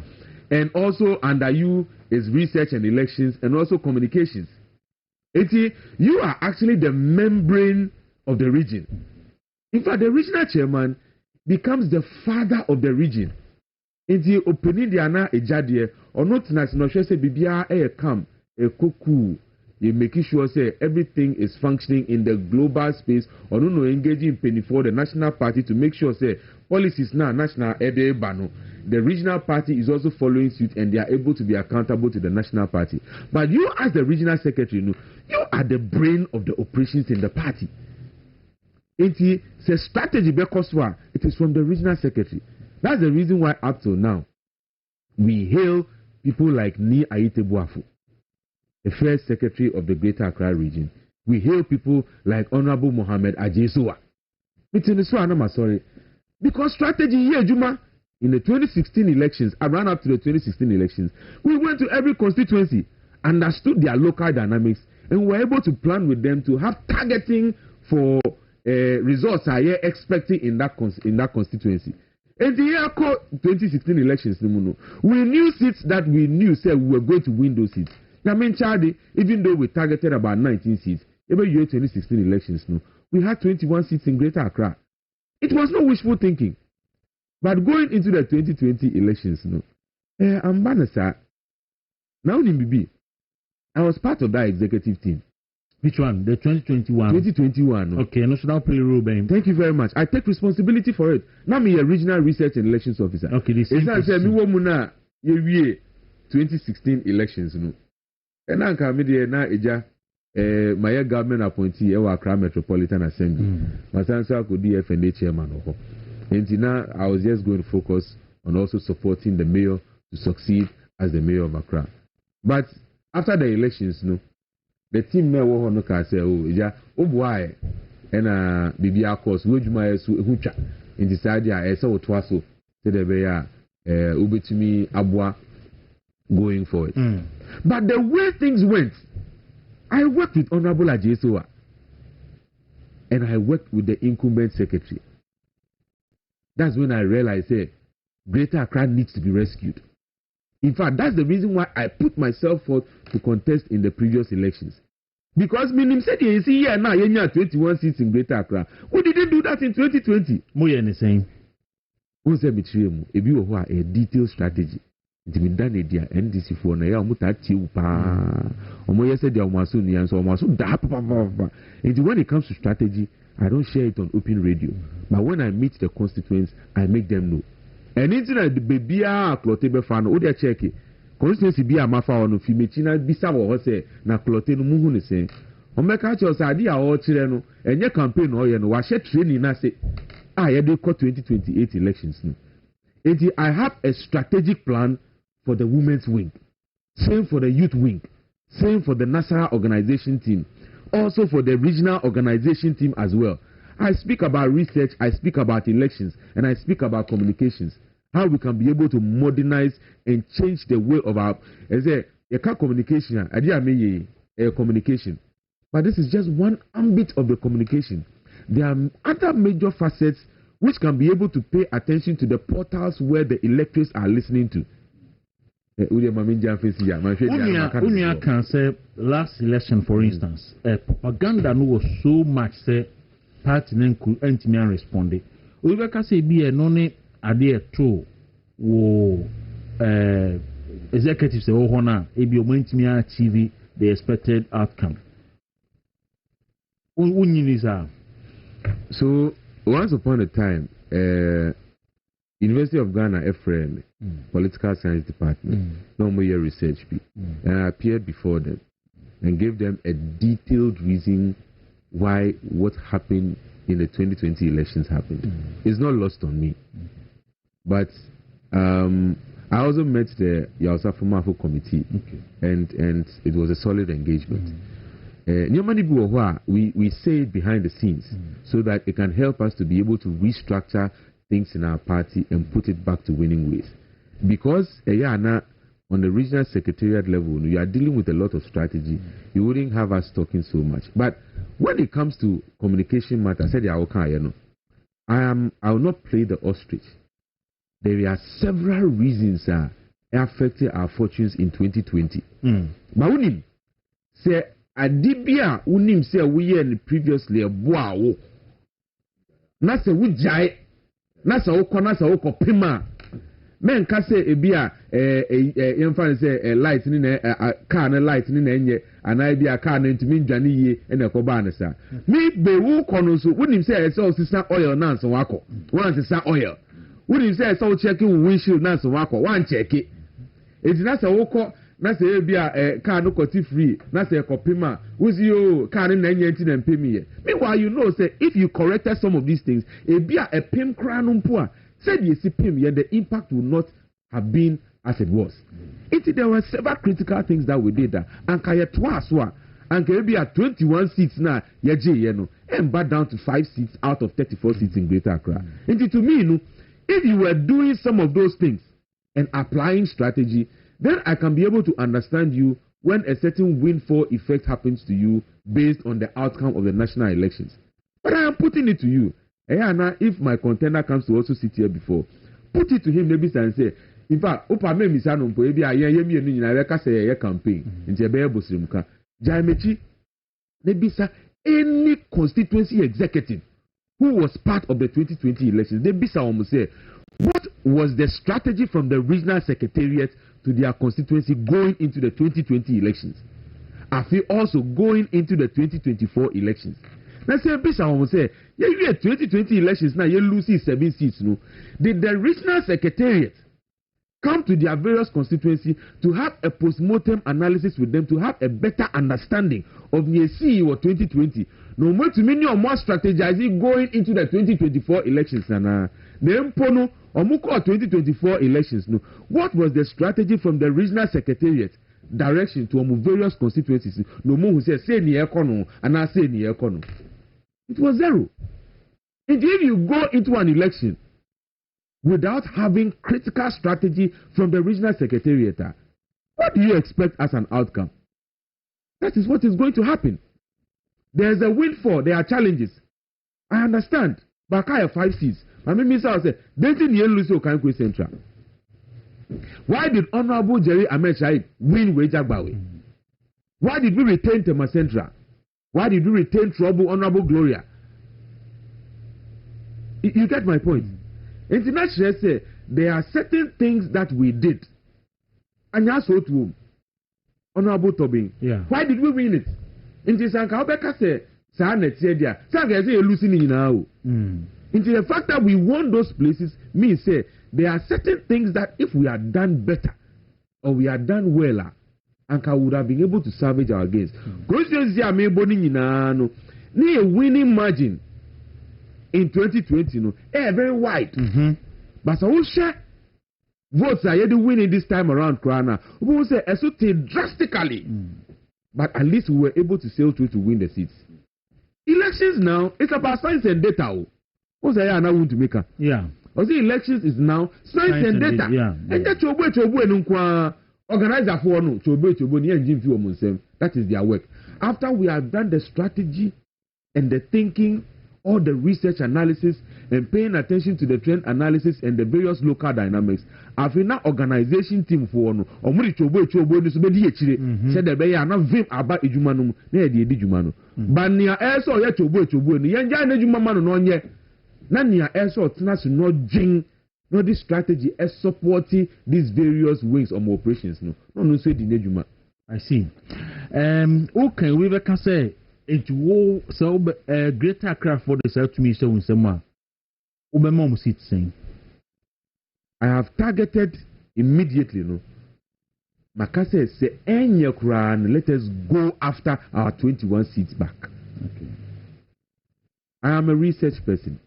Yeah. And also under you is research and elections and also communications. You are actually the membrane of the region. In fact, the regional chairman becomes the father of the region. Opening the ana ejadie or not national say bibia come a koku. You making sure say everything is functioning in the global space or no engaging penny for the national party to make sure say policies now national bano. The regional party is also following suit and they are able to be accountable to the national party. But you as the regional secretary, you are the brain of the operations in the party. It is strategy because it is from the regional secretary. That's the reason why up till now we hail people like Ni Aitebuafu, the first secretary of the Greater Accra region. We hail people like Honorable Mohammed Ajesoa. Because strategy here, Juma. In the 2016 elections, I ran up to the 2016 elections. We went to every constituency, understood their local dynamics, and were able to plan with them to have targeting for results I are expecting in that constituency. And the year 2016 elections, we knew seats that we knew said we were going to win those seats. Even though we targeted about 19 seats, every year 2016 elections, we had 21 seats in Greater Accra. It was no wishful thinking. But going into the 2020 elections, I'm Banasa. Now, I was part of that executive team. Which one? The 2021? 2021. Okay, National Payroll Bank. Thank you very much. I take responsibility for it. Now, I'm a regional research and elections officer. Okay, this is 2016 elections. And I'm coming here now, my government appointee, Accra Metropolitan Assembly. My son, I could be FNA chairman. And now I was just going to focus on also supporting the mayor to succeed as the mayor of Accra. But after the elections, the team may want to say, why? And BBR course, which my hucha in this idea, I saw Twaso, said to me, Abwa going forward. But the way things went, I worked with Honorable Ajesoa and I worked with the incumbent secretary. That's when I realized, Greater Accra needs to be rescued. In fact, that's the reason why I put myself forth to contest in the previous elections. Because minim said you see here now, you have 21 seats in Greater Accra. We didn't do that in 2020. Moye ne saying. Who said betray mu? If you have a detailed strategy, it been done idea NDC for na ya omuta tiu pa. Omo ye said ya omaso ni anso omaso da pa. And when it comes to strategy, I don't share it on open radio. But when I meet the constituents, I make them know. And internet the baby a clote be fa no, wo dey check it. Constituency bi amafa ono fi mechina bisa wo ho se na clote no muhu ne sen. Omeka che osade a o kire no, enye campaign no ye no, wa hye training na se ye dey 2028 elections no. I have a strategic plan for the women's wing, same for the youth wing, same for the national organization team, also for the regional organization team as well. I speak about research, I speak about elections, and I speak about communications. How we can be able to modernize and change the way of our communication. Communication. But this is just one ambit of the communication. There are other major facets which can be able to pay attention to the portals where the electors are listening to. Unia can say last election, for instance, propaganda no was so much say party name could entime respond. We can say be a non idea too wo executives say oh na e be entime achieve the expected outcome. So once upon a time, University of Ghana FRM, Political Science Department, normal year research, and I appeared before them and gave them a detailed reason why what happened in the 2020 elections happened. It's not lost on me. But I also met the Yausa Fumafo committee, and it was a solid engagement. We say it behind the scenes so that it can help us to be able to restructure things in our party and put it back to winning ways. Because on the regional secretariat level, you are dealing with a lot of strategy. You wouldn't have us talking so much. But when it comes to communication matters, I said, I will not play the ostrich. There are several reasons affecting our fortunes in 2020. But unim say adibia unim say we in previously a boawo. Na se we jai na sa wo pima men ka say ebia yemfa say light ni na car na light ni na enye ana bia car na ntimi ndwane yie na ekoba na sa me be wo kono so unim say say osisa oil na so wako wan sisa oil unim say say checking windshield na so wako wan check it na say wo ko na say bia car no koti free na say ekopima wuzi yo car na enye nti na mpemi. Meanwhile, you know say if you corrected some of these things ebia a pim kra no mpo a said you see pim yet the impact would not have been as it was. There were several critical things that we did and kaya twice and ebia 21 seats na yeje no and back down to 5 seats out of 34 seats in Greater Accra. To me, no, if you were doing some of those things and applying strategy, then I can be able to understand you when a certain windfall effect happens to you based on the outcome of the national elections. But I am putting it to you. If my contender comes to also sit here before, put it to him maybe and say, in fact, Opa me misano mpo ebi ayemi enu nyina weka say ye campaign nti ebe ebosirimka Jaimechi nebisa any constituency executive who was part of the 2020 elections, they bisa omo say what was the strategy from the regional secretariat to their constituency going into the 2020 elections? I feel also going into the 2024 elections. Now say bisa omo say you 2020 elections now you lose 7 seats no. Did the regional secretariat come to their various constituency to have a post-mortem analysis with them to have a better understanding of the CEO of 2020? No more to many or more strategizing going into the 2024 elections. And then Pono or Muko 2024 elections. No, what was the strategy from the regional secretariat direction to various constituencies? No more who says say ni ekono and I say ni ekono. It was zero. And if you go into an election without having critical strategy from the regional secretariat, what do you expect as an outcome? That is what is going to happen. There is a windfall, there are challenges. I understand. But I have 5 seats. I mean, Mr. say, don't you lose your Central? Why did Honorable Jerry Amechai win Wejagbawe? Why did we retain Tema Central? Why did we retain Trouble Honorable Gloria? You get my point. International say there are certain things that we did. And you also to Honorable Tobin. Yeah. Why did we win it? Into Sanka Obeka say, Sanet said, Sanka say, losing now. Into the fact that we won those places means say there are certain things that if we had done better or we had done well, Anka would have been able to salvage our gains. Constituency are made no near winning margin in 2020, no, very wide. But I will share votes are yet winning this time around, Krana. We will say drastically. But at least we were able to sail through to win the seats. Elections now, it's about science and data. What's I now want to make her? Yeah. Or the elections is now science and data. And that organizer for no that is their work. After we have done the strategy and the thinking, all the research analysis and paying attention to the trend analysis and the various local dynamics, after now organization team for no or muri chobo this be di echire said the be na vim aba ejuma no na de ejuma no but nia eso ya chobo no yenja na ejuma ma no onye na nia eso tena so no jing no this strategy is supporting these various wings of operations no say di ejuma. I see. Okay, we can say it will so greater Accra for the South to me so in some Ubemom seat saying I have targeted immediately no Makase say any crown let us go after our 21 seats back. Okay. I am a research person.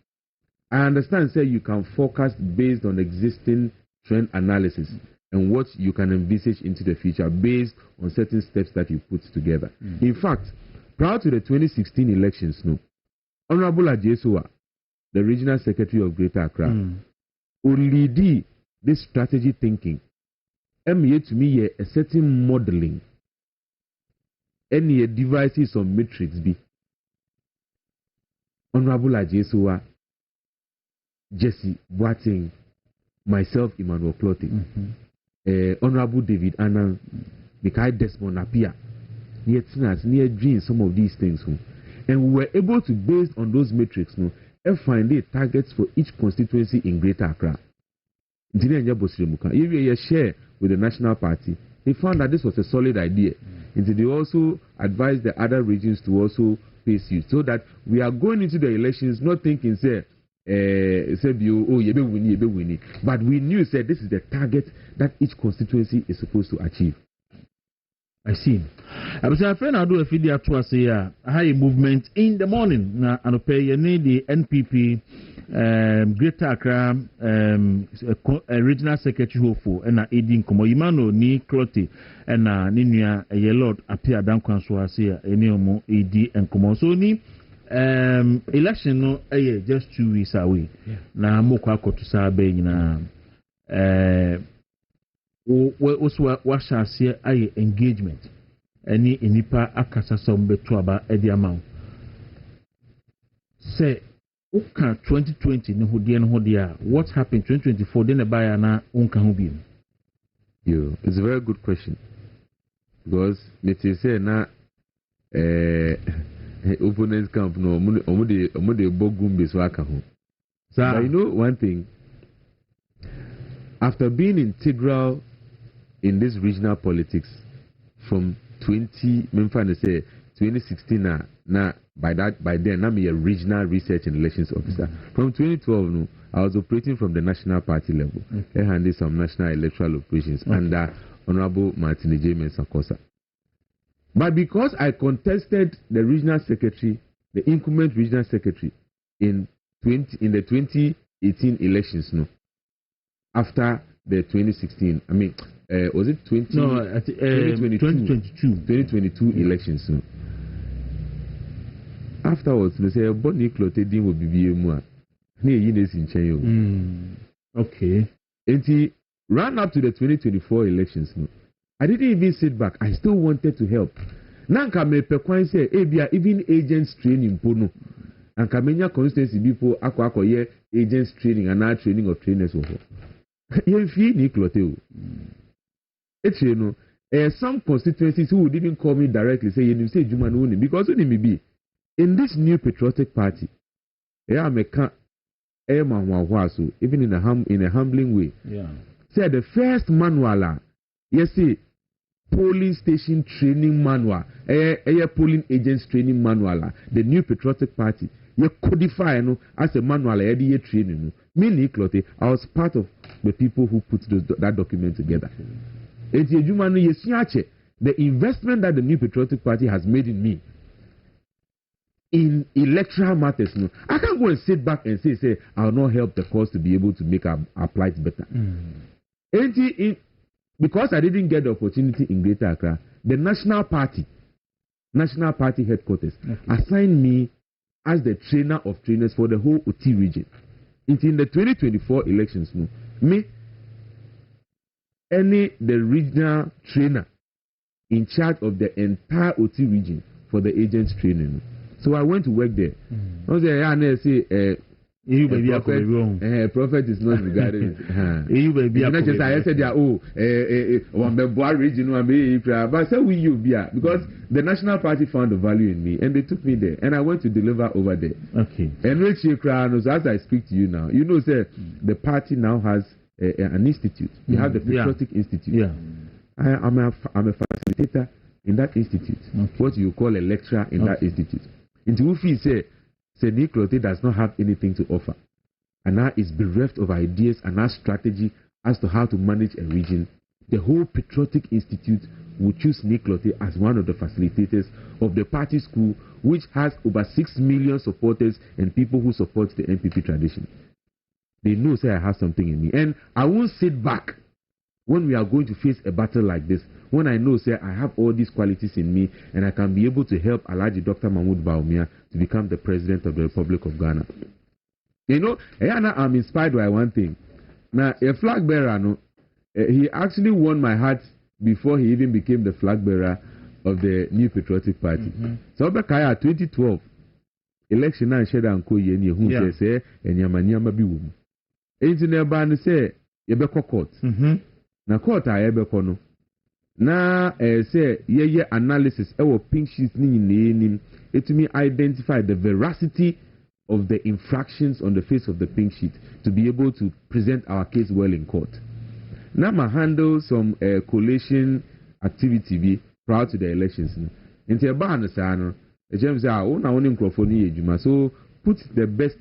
I understand say you can forecast based on existing trend analysis and what you can envisage into the future based on certain steps that you put together. In fact, prior to the 2016 elections, Honorable Ajesowa, the regional secretary of Greater Accra, only did this strategy thinking. To me a certain modeling. Any devices or metrics be. Honorable Ajesowa, Jesse Boateng, myself, Emmanuel Clothing, Honorable David Annan, Mikai Desmond Apia, near doing some of these things. And we were able to, based on those metrics, find the targets for each constituency in Greater Accra. If you share with the National Party, they found that this was a solid idea. And they also advised the other regions to also pay suit, so that we are going into the elections not thinking, say, but we knew, said this is the target that each constituency is supposed to achieve. I see. I was afraid I'll do a video to us here. High movement in the morning. Now, and pay you need the NPP, Greater Accra, regional secretary for and Edin Komo Imano ni Clote and Ninia a Lord appear down Kwanswa here, any more ED and Komo. So ni election no just 2 weeks away. Na Kwaku to Sabe na what shall say engagement any inipa akasa some beto aba edi amount say uka 2020 ne ho de what happened 2024 then buy na unka ho bi. It's a very good question, because me say na opponents camp no omo de bogum be so aka ho. But you know one thing, after being integral in this regional politics from 2016 now by then I'm a regional research and elections officer. From 2012 I was operating from the national party level. I handled some national electoral operations under Honorable Martin J. Mensakosa. But because I contested the regional secretary, the incumbent regional secretary in the 2018 elections after the 2016, was it 2022 elections? Afterwards, they say, Bonnie Clotedin will be BMA. Okay. And he ran up to the 2024 elections. I didn't even sit back. I still wanted to help. Nanka me pekwan say, even agents training pono. And Kamenya constituency people, ako ye agents training and our training of trainers. You feel Niclote. It's you know, some constituencies who didn't call me directly say you say Juma no because only me be in this new patriotic party. Yeah, me can't. Even in a humbling way. Yeah. Say the first manual, yes, see, polling station training manual, polling agents training manual, the new patriotic party, you codify no as a manual, training. Me, Niclote, I was part of the people who put that document together. The investment that the new patriotic party has made in me in electoral matters, no, I can't go and sit back and say I'll not help the cause to be able to make our plight better. Because I didn't get the opportunity in Greater Accra, the National Party headquarters assigned me as the trainer of trainers for the whole OT region. In the 2024 elections, no, the regional trainer in charge of the entire OT region for the agents training. So I went to work there. I say, prophet is not regarded. I said, but I said, because the National Party found the value in me and they took me there and I went to deliver over there. Okay. And so as I speak to you now, you know, sir, the party now has an institute. They have the Patriotic Institute. Yeah. I'm a facilitator in that institute. Okay. What you call a lecturer in that institute. Into Ufi say Niclote does not have anything to offer. And now is bereft of ideas and our strategy as to how to manage a region. The whole Patriotic Institute will choose Niclote as one of the facilitators of the party school, which has over 6 million supporters and people who support the NPP tradition. They know say I have something in me. And I won't sit back when we are going to face a battle like this. When I know, say, I have all these qualities in me and I can be able to help Alhaji Dr. Mahmoud Bawumia to become the president of the Republic of Ghana. You know, I'm inspired by one thing. Now, a flag bearer, no, he actually won my heart before he even became the flag bearer of the New Patriotic Party. So, Kaya 2012, election and Sheda and Koye, who say, and Yamanyama Biwum. Engineer Ban say, Yebeko court. Na court I ebeko no. Na say ye analysis our pink sheet ni it to me identify the veracity of the infractions on the face of the pink sheet to be able to present our case well in court. Now ma handle some collation activity be prior to the elections. Into a ban say no. James say na woni microphone ejuma, so put the best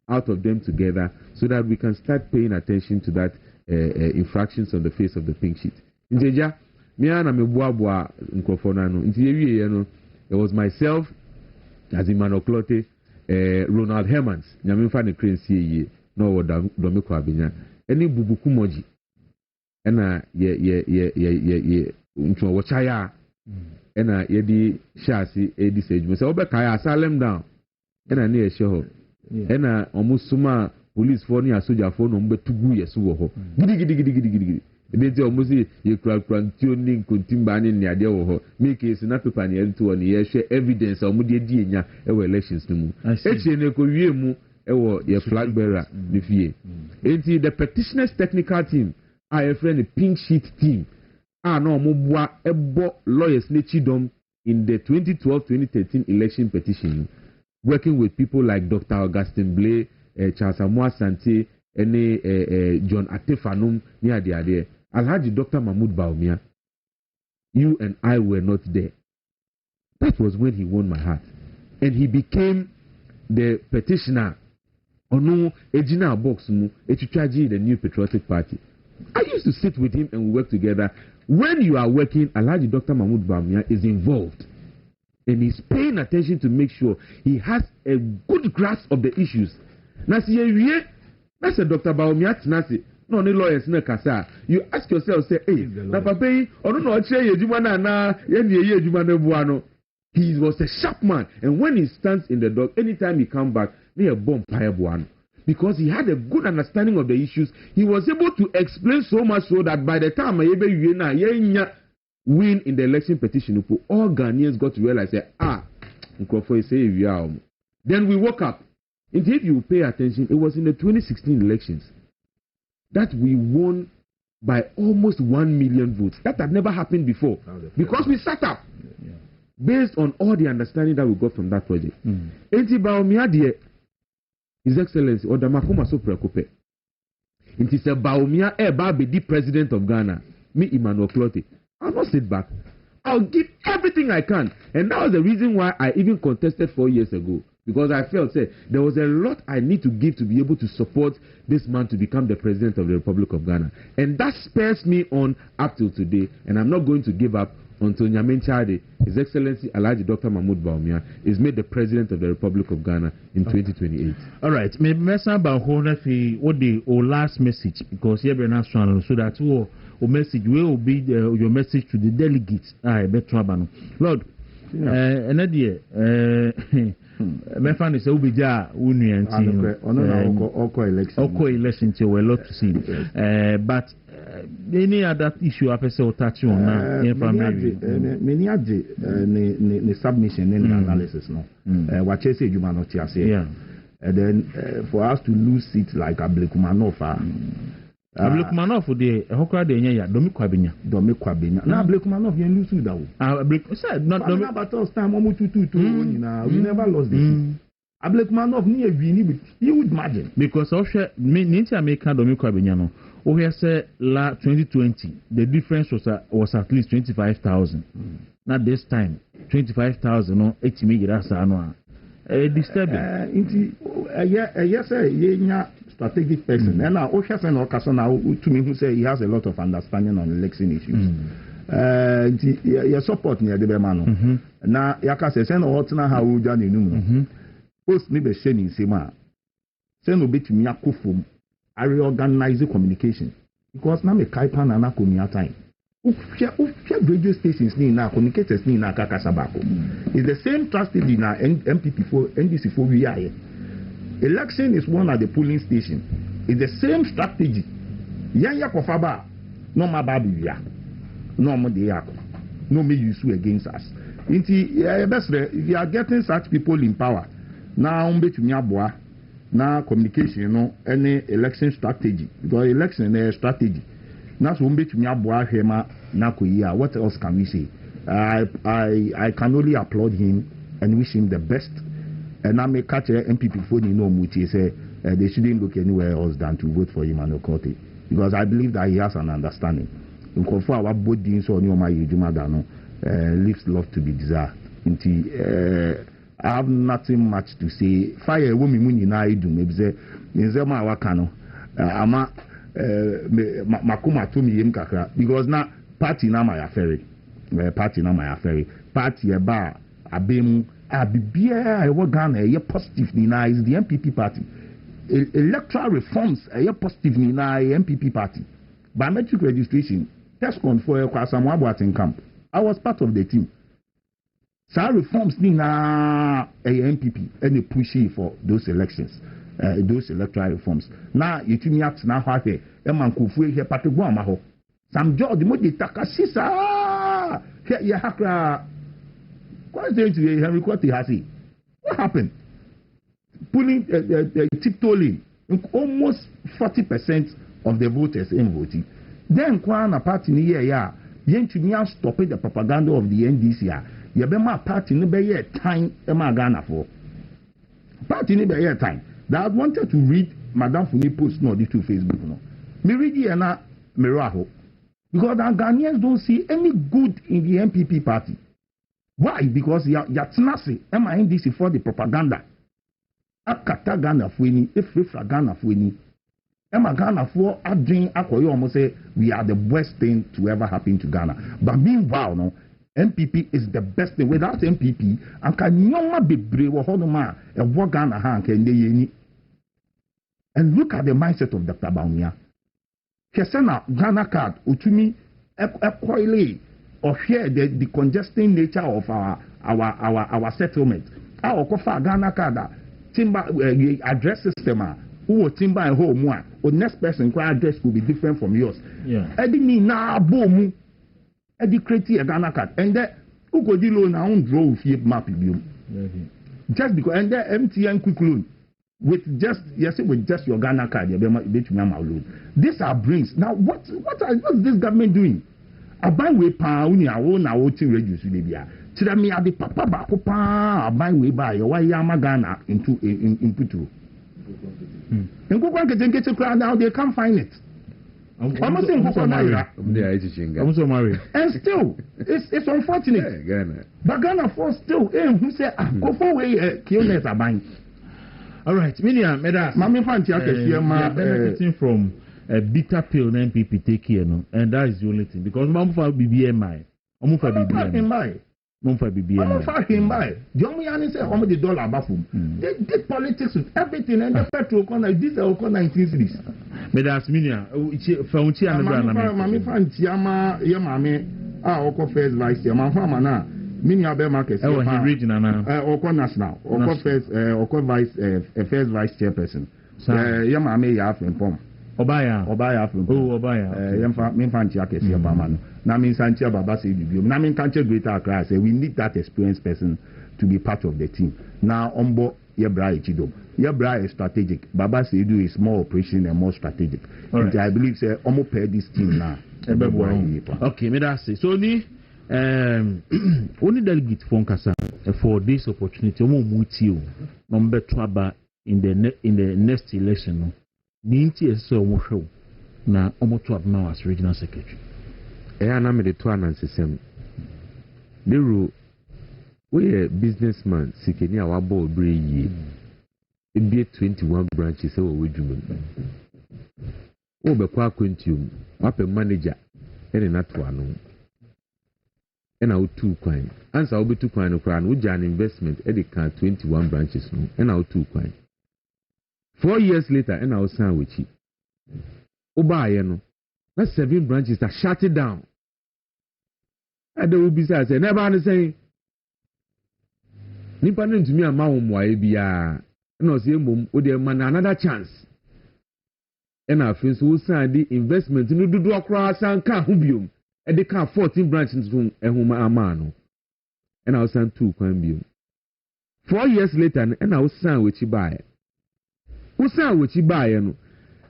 out of them together so that we can start paying attention to that infractions on the face of the pink sheet. Nteja me ana me boaboa nkrofona no nti yewie no it was myself as Emmanuel Clote, Ronald Hermans nyame fa ne crency ye no wo domeko abenya eni bubuku moji ena ye ntwa wo chaya ena ye di shasi edi sejuma se obeka ya Salem down ena ne ye sheho ena omusuma police for ni asoja for no mbetugu yeso wo ho gidi Ebeti omusi ye krantioni nkontimba ni ade wo ho make is na paper ni ento ni ye hwe evidence omudi edi enya e wo elections ni mu echi ne ko wie mu e wo ye flag bearer ni fie enti the petitioners technical team a friend pink sheet team na omubua ebo lawyers ne chidom in the 2012-2013 election petition working with people like Dr. Augustine Blay, Charles Amwa Sante and John Atefanum ni ade Alhaji Dr. Mahmoud Bawumia, you and I were not there. That was when he won my heart. And he became the petitioner on Ejina Boxmu, Echuchaji, the New Patriotic Party. I used to sit with him and we work together. When you are working, Alhaji Dr. Mahmoud Bawumia is involved. And he's paying attention to make sure he has a good grasp of the issues. Nasi that's a Dr. Bawumia Tnasi. No, no lawyers na kasa. You ask yourself, say, hey, na papai, ono no che yejuma na ye yejuma na buano. He was a sharp man, and when he stands in the dock, anytime he come back, they a bomb fire buano. Because he had a good understanding of the issues, he was able to explain so much so that by the time ye win in the election petition, all Ghanaians got to realize that then we woke up. And if you pay attention, it was in the 2016 elections. that we won by almost 1 million votes. That had never happened before because we sat up based on all the understanding that we got from that project. Enti Baumia dear, His Excellency Odamakoma so preoccupé. It is a Baumia the president of Ghana, me Emmanuel Clotte. I'll not sit back. I'll give everything I can. And that was the reason why I even contested 4 years ago. Because I felt there was a lot I need to give to be able to support this man to become the president of the Republic of Ghana. And that spurs me on up till today. And I'm not going to give up until Nyamin Chade, His Excellency Alhaji Dr. Mahmoud Baumia, is made the president of the Republic of Ghana in 2028. All right. Maybe about what the last message, because you're very national, so that message will be your message to the delegates. Lord, Mefan is Obija election to a lot to see. But any other issue I will touch on now. Many of the submission and analysis. What you say, you might not say. And then for us to lose seats like Ablekumanov. Ablekumanov for the Hokra de Nya, Domikwabina. Now Ablekumanov, you lose to that. Not about us time, we never lost the Ablekumanov near Vini, huge margin. Because of Ninja American Domikwabina, we said 2020, the difference was at least 25,000. Not this time, 25,000, no, 80 million. Disturbing. Yes, strategic person. And now, Osha and Okasona to me who say he has a lot of understanding on election issues. Your support near the Bemano. Now, Yaka says, and Otna how we done in Post me be sending Sema. Send a bit to Miakufum. I reorganize the communication. Because now me Kaipan and Akumia time. Radio stations ni na communicators ni na kakasabako. It's the same strategy na MPP for NDC for we are. Election is one at the polling station. It's the same strategy. Yanya kofaba no mababi ya. No mo de yako. No me use against us. If you are getting such people in power, now betumi aboa na communication no any election strategy because election is a strategy. That's what betumi aboa hema na koyia. What else can we say? I can only applaud him and wish him the best. And I may catch MPP for no muti say they shouldn't look anywhere else than to vote for Emmanuel Clotte because I believe that he has an understanding. For our both deans or no my Jumadano leaves love to be desired. I have nothing much to say. Fire woman muni na idu maybe say nzema wakano ama makuma to me kakra because now party na my affair. Party eba abemu abibia e Ghana e positive ni na is the MPP party. Electoral reforms e positive ni na MPP party. Biometric registration test for Kwasamu Abuatin camp. I was part of the team. So reforms ni na MPP and they pushing for those elections. Those electoral reforms. Now you tell me at now what e man kufu here patego amaho. Some George mo de takasisa. Ya hakra. What happened? Pulling tiptoeing almost 40% of the voters in voting. Then Kwana party in the year, Yentunia stopping the propaganda of the NDC. Yabema party in the time Emma Ghana for. Party in the time. That I wanted to read Madame Funi post no to Facebook. No. Me read here na Miraho. Because the Ghanaians don't see any good in the MPP party. Why? Because Yatsnasi, MINDC for the propaganda. Akata Ghana Fweni, Efra Ghana Fweni. Emma Ghana for Adrin Akoyo almost say we are the best thing to ever happen to Ghana. But meanwhile, no, MPP is the best thing. Without MPP, and can nyoma be brave or honoma and what Ghana hand can they yeni. And look at the mindset of Dr. Baumia. Kesena Ghana card, Utumi, Ekoile. Or share the congesting nature of our settlement. Our Kofa Ghana Kada timber address system who timber and home one or next person address could be different from yours. Yeah. Eddie me na boom Eddie create a Ghana card and then who could deal on our own draw with map you. Just because and then MTN quick loan. with just your Ghana card, you bet me loan. These are brings. Now what's this government doing? I buy way pound I own our team reduce Libya. Tell me at the papa bakupa I buy way by why Yama Ghana into input. And go back and get a crowd now, they can't find it. I'm so married. And still, it's unfortunate. Ghana. But Ghana for still, who say, go for way, kill a buying. All right, Miniam, Mammy Fanti, benefiting from a bitter pill and MPP take here, no, and that is the only thing because Mom for BBMI, I'm for BBMI. Mom for BBMI. The only answer is how much the dollar above them. They did politics with everything and the petrol corner. This is our 19 cities. Medas Minia, Founty and Mammy Fanti, Yamame, our first vice chair, my farmer now. Minia Bear Market, regional now, or national, or first vice chairperson. Yamame Yaf and Pom. Obaya from Obaya. Minfanti Akes Yabaman. Namin Santia Babasi Bibium. Namin Country Greater Accra. We need that experienced person to be part of the team. Now, Ombo Yebra Ichido. Yebra is strategic. Babasi Edu is more operation and more strategic. Right. I believe say Omo pair this team now. Okay, me that's it. So only delegate for Nkasa for this opportunity. Omo Mutio number 2 in the next election. Ninti is so much na omoto now as regional secretary. Na me the two answers. Dawuro, we a businessman sikeni awa ball breye. Be 21 branches so we do. O be Kwaku up a manager ene na to anu. Ena o 2 kwan. Answer o be 2 kwan no kwan, we jan investment e dey can 21 branches no. Ena o 2 kwan. 4 years later, and I was signed with you. Obayeno, that's 7 branches that shut it down. And they will be said, never understand. Nipanin to me a mom, why be a no say mum, with their man another chance. And our friends who signed the investment in the do across and can't hubium, and they can't 14 branches from a home amano. And I was signed 2 quambium. 4 years later, and I was signed with you by it. Usa which buy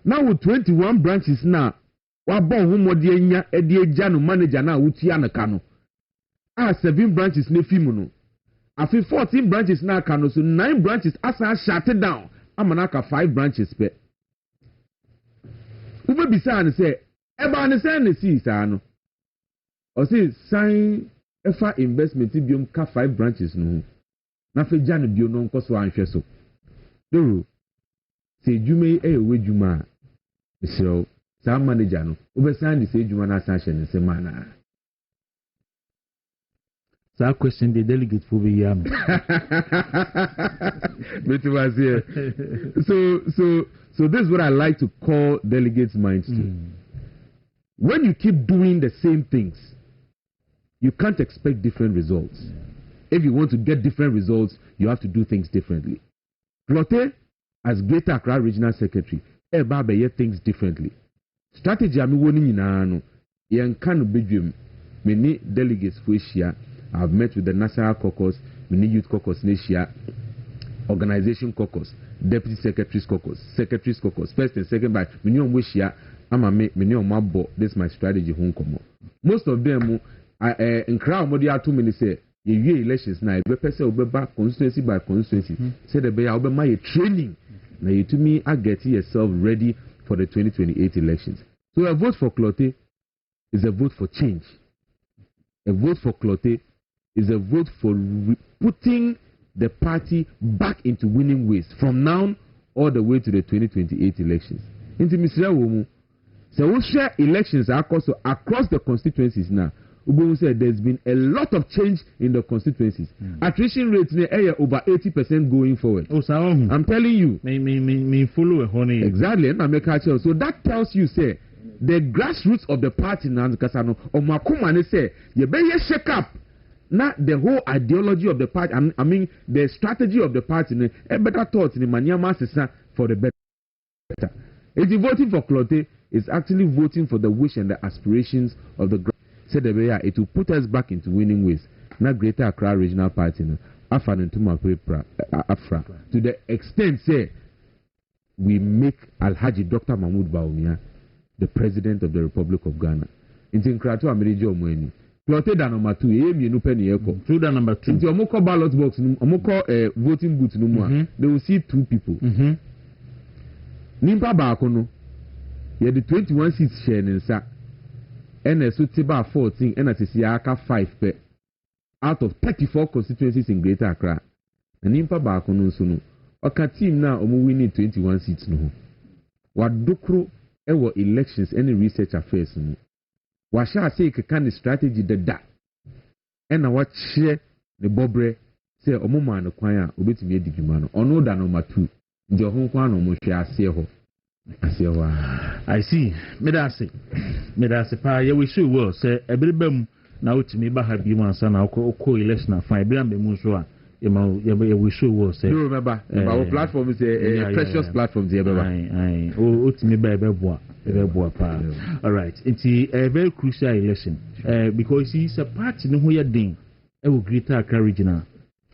now with 21 branches now. Wa bon humo de nya e de no manager na wutia na kano. 7 branches ne fimu no. Afi 14 branches na kano so 9 branches asa shut it down. Amanaka 5 branches pe. Ube bisa ne say eba ne say ne si sa no. O say sign efa investment biom ka 5 branches no. Na fe janu bio no nko so anhwe so. Dawuro say Jume we Juma. So some manager no. Obesan say Juma na sanction say mana. So question the delegate for the yam. So this is what I like to call delegates' minds to. When you keep doing the same things, you can't expect different results. If you want to get different results, you have to do things differently. Clote, as Greater Accra Regional Secretary, Eba things differently. Strategy ami woni nyina no, yen kan bedwem. Many delegates for Asia. I've met with the National Caucus, many Youth Caucus Asia, Organization Caucus, Deputy Secretaries Caucus, Secretaries Caucus, first and second by many on Asia. Many on Mabo. This is my strategy. Most of them, in crowd, what they are too many say. You elections now, be person will be back constituency by constituency. Say the be I'll be my training. Now you to me are getting yourself ready for the 2028 elections. So a vote for Clote is a vote for change. A vote for Clote is a vote for putting the party back into winning ways from now all the way to the 2028 elections. Into Mr. Womu, so we share elections across the constituencies now. Ubu said there's been a lot of change in the constituencies. Attrition rates in the area over 80% going forward. Oh, so I'm telling you. Me follow a honey. Exactly. And I make a choice. So that tells you, say, the grassroots of the party now, Kasano, or Makumane say, you better shake up. Not the whole ideology of the party. I mean, the strategy of the party. A better thought in the Manyama for the better. If you voting for Clote, is actually voting for the wish and the aspirations of the grassroots. Said the way it will put us back into winning ways. Not Greater Accra Regional Party, Afra to the extent say we make Alhaji Dr. Mahmoud Bawumia the president of the Republic of Ghana. Inti nkrato amerije omweni. Plotted that number 2, mienu penny eko. Through that number 2. Inti omoko ballot box, omoko voting booth no more. They will see 2 people. Nimpa baako no. Ye the 21 seats share nsa. Ene so tiba 14 ena sisi aka 5 pe. Out of 34 constituencies in Greater Accra. Na nimpa baako no nso no. Oka team na omo winning 21 seats no ho. Wadokro ewo elections any research affairs no. Washa say keka ne strategy deda. Ena wa share ne bobre say omo ma no kwan a obetumi adiguma no. Ono da number 2. Ndi ohun kwan no mo hwe ase ho. I see. Medase pa ye we show well say ebrebam na otimi ba ha bi mu ansa na okọ election afa ebram be mu so a ye we show well say you remember our platform is a precious platform there baba otimi ba ebeboa pa. All right, it's a very crucial election because it's a party no ho ye den e wo Greater Accra regional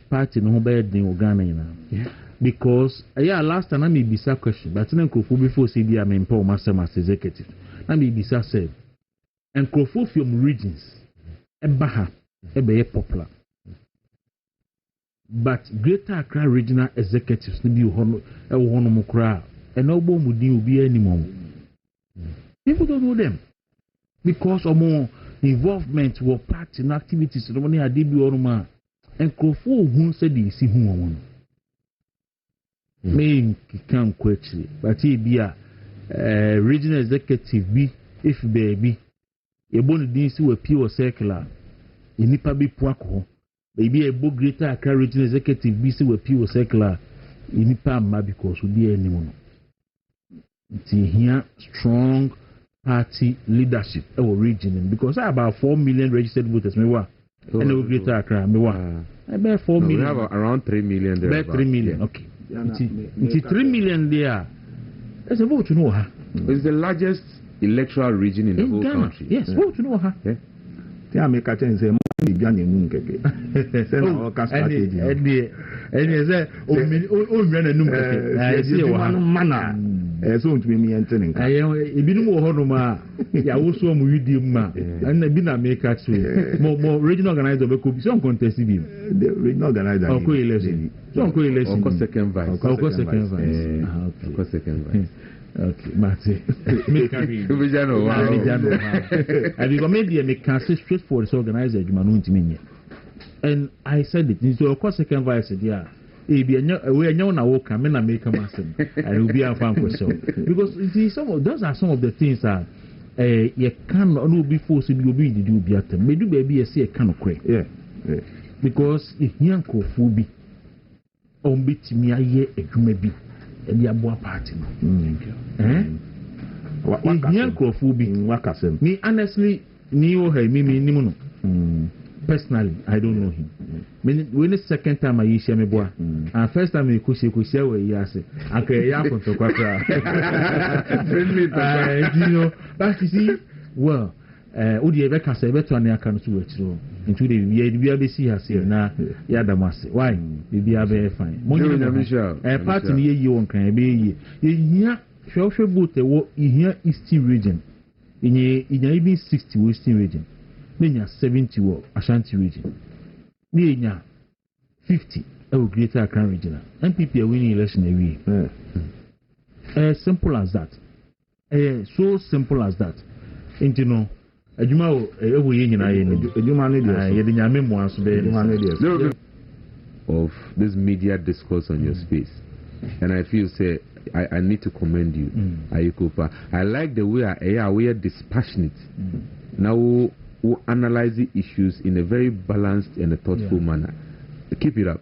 party no ho ba ye den o Ghana ina. Because last time I may be a question, but then Kofu before CB I'm in Paul Master Executive. I may be said, and Kofu from regions, Ebaha, Ebe popular. But Greater Accra regional executives, maybe Mukra, and no bomb would be anymore. People don't know them because of more involvement or party in activities. The money I did be on and Kofu who said he see who. Main can quickly, but he be a regional executive be if baby a bone didn't see a pure circular in Nipa be Kwaku, maybe a book Greater Accra regional executive be see a pure circular in Nipa ma because would be anyone. It's here strong party leadership or region because I have about 4 million registered voters. Me wa and Greater Accra me wa I bear 4 million. We have around 3 million there. 3 million, okay. It's 3 million there. That's a vote to know her. It's the largest electoral region in the whole Ghana. country. Yes, vote to know her. I make a chance. So to me entering. I been more honor. Ya also mu yidi ma. And be na make at more regional organizer be could be some contest be. The regional organizer. Election. Some election. Of second vice. Second vice. Of second vice. Okay, Mate. Make a read. I because maybe I make say straightforward organizer you man want me. And I said it. So of course second vice there. We na walk and make a massive. I will be a fan question because those are some of the things that you can not be forced to be the do be at them. Maybe baby a see a can of crack. Yeah. Because if Yanko Fubi on bit me a year a maybe and the Abua party. Yanko Fubi Wakasem. Me honestly, Neo hey me personally, I don't know him. When the second time I use me boy, and first time I could share where he has it. Okay, yeah, to you know, but you see, well, Udi Rebecca said, better than I can do it. Into the BBC has here now, Yadamasi. Why? BBA very fine. A part in you won't can be here. Social boot the war in here Eastern region. In even 60 Western region. Then 70 war Ashanti region. Then 50 Greater Accra regional. MPP are winning election every year. Simple as that. So simple as that. And you know, of this media discourse on your space, and I feel say I need to commend you, Ayukopa. I like the way we are dispassionate. Now we analyze the issues in a very balanced and a thoughtful manner. Keep it up.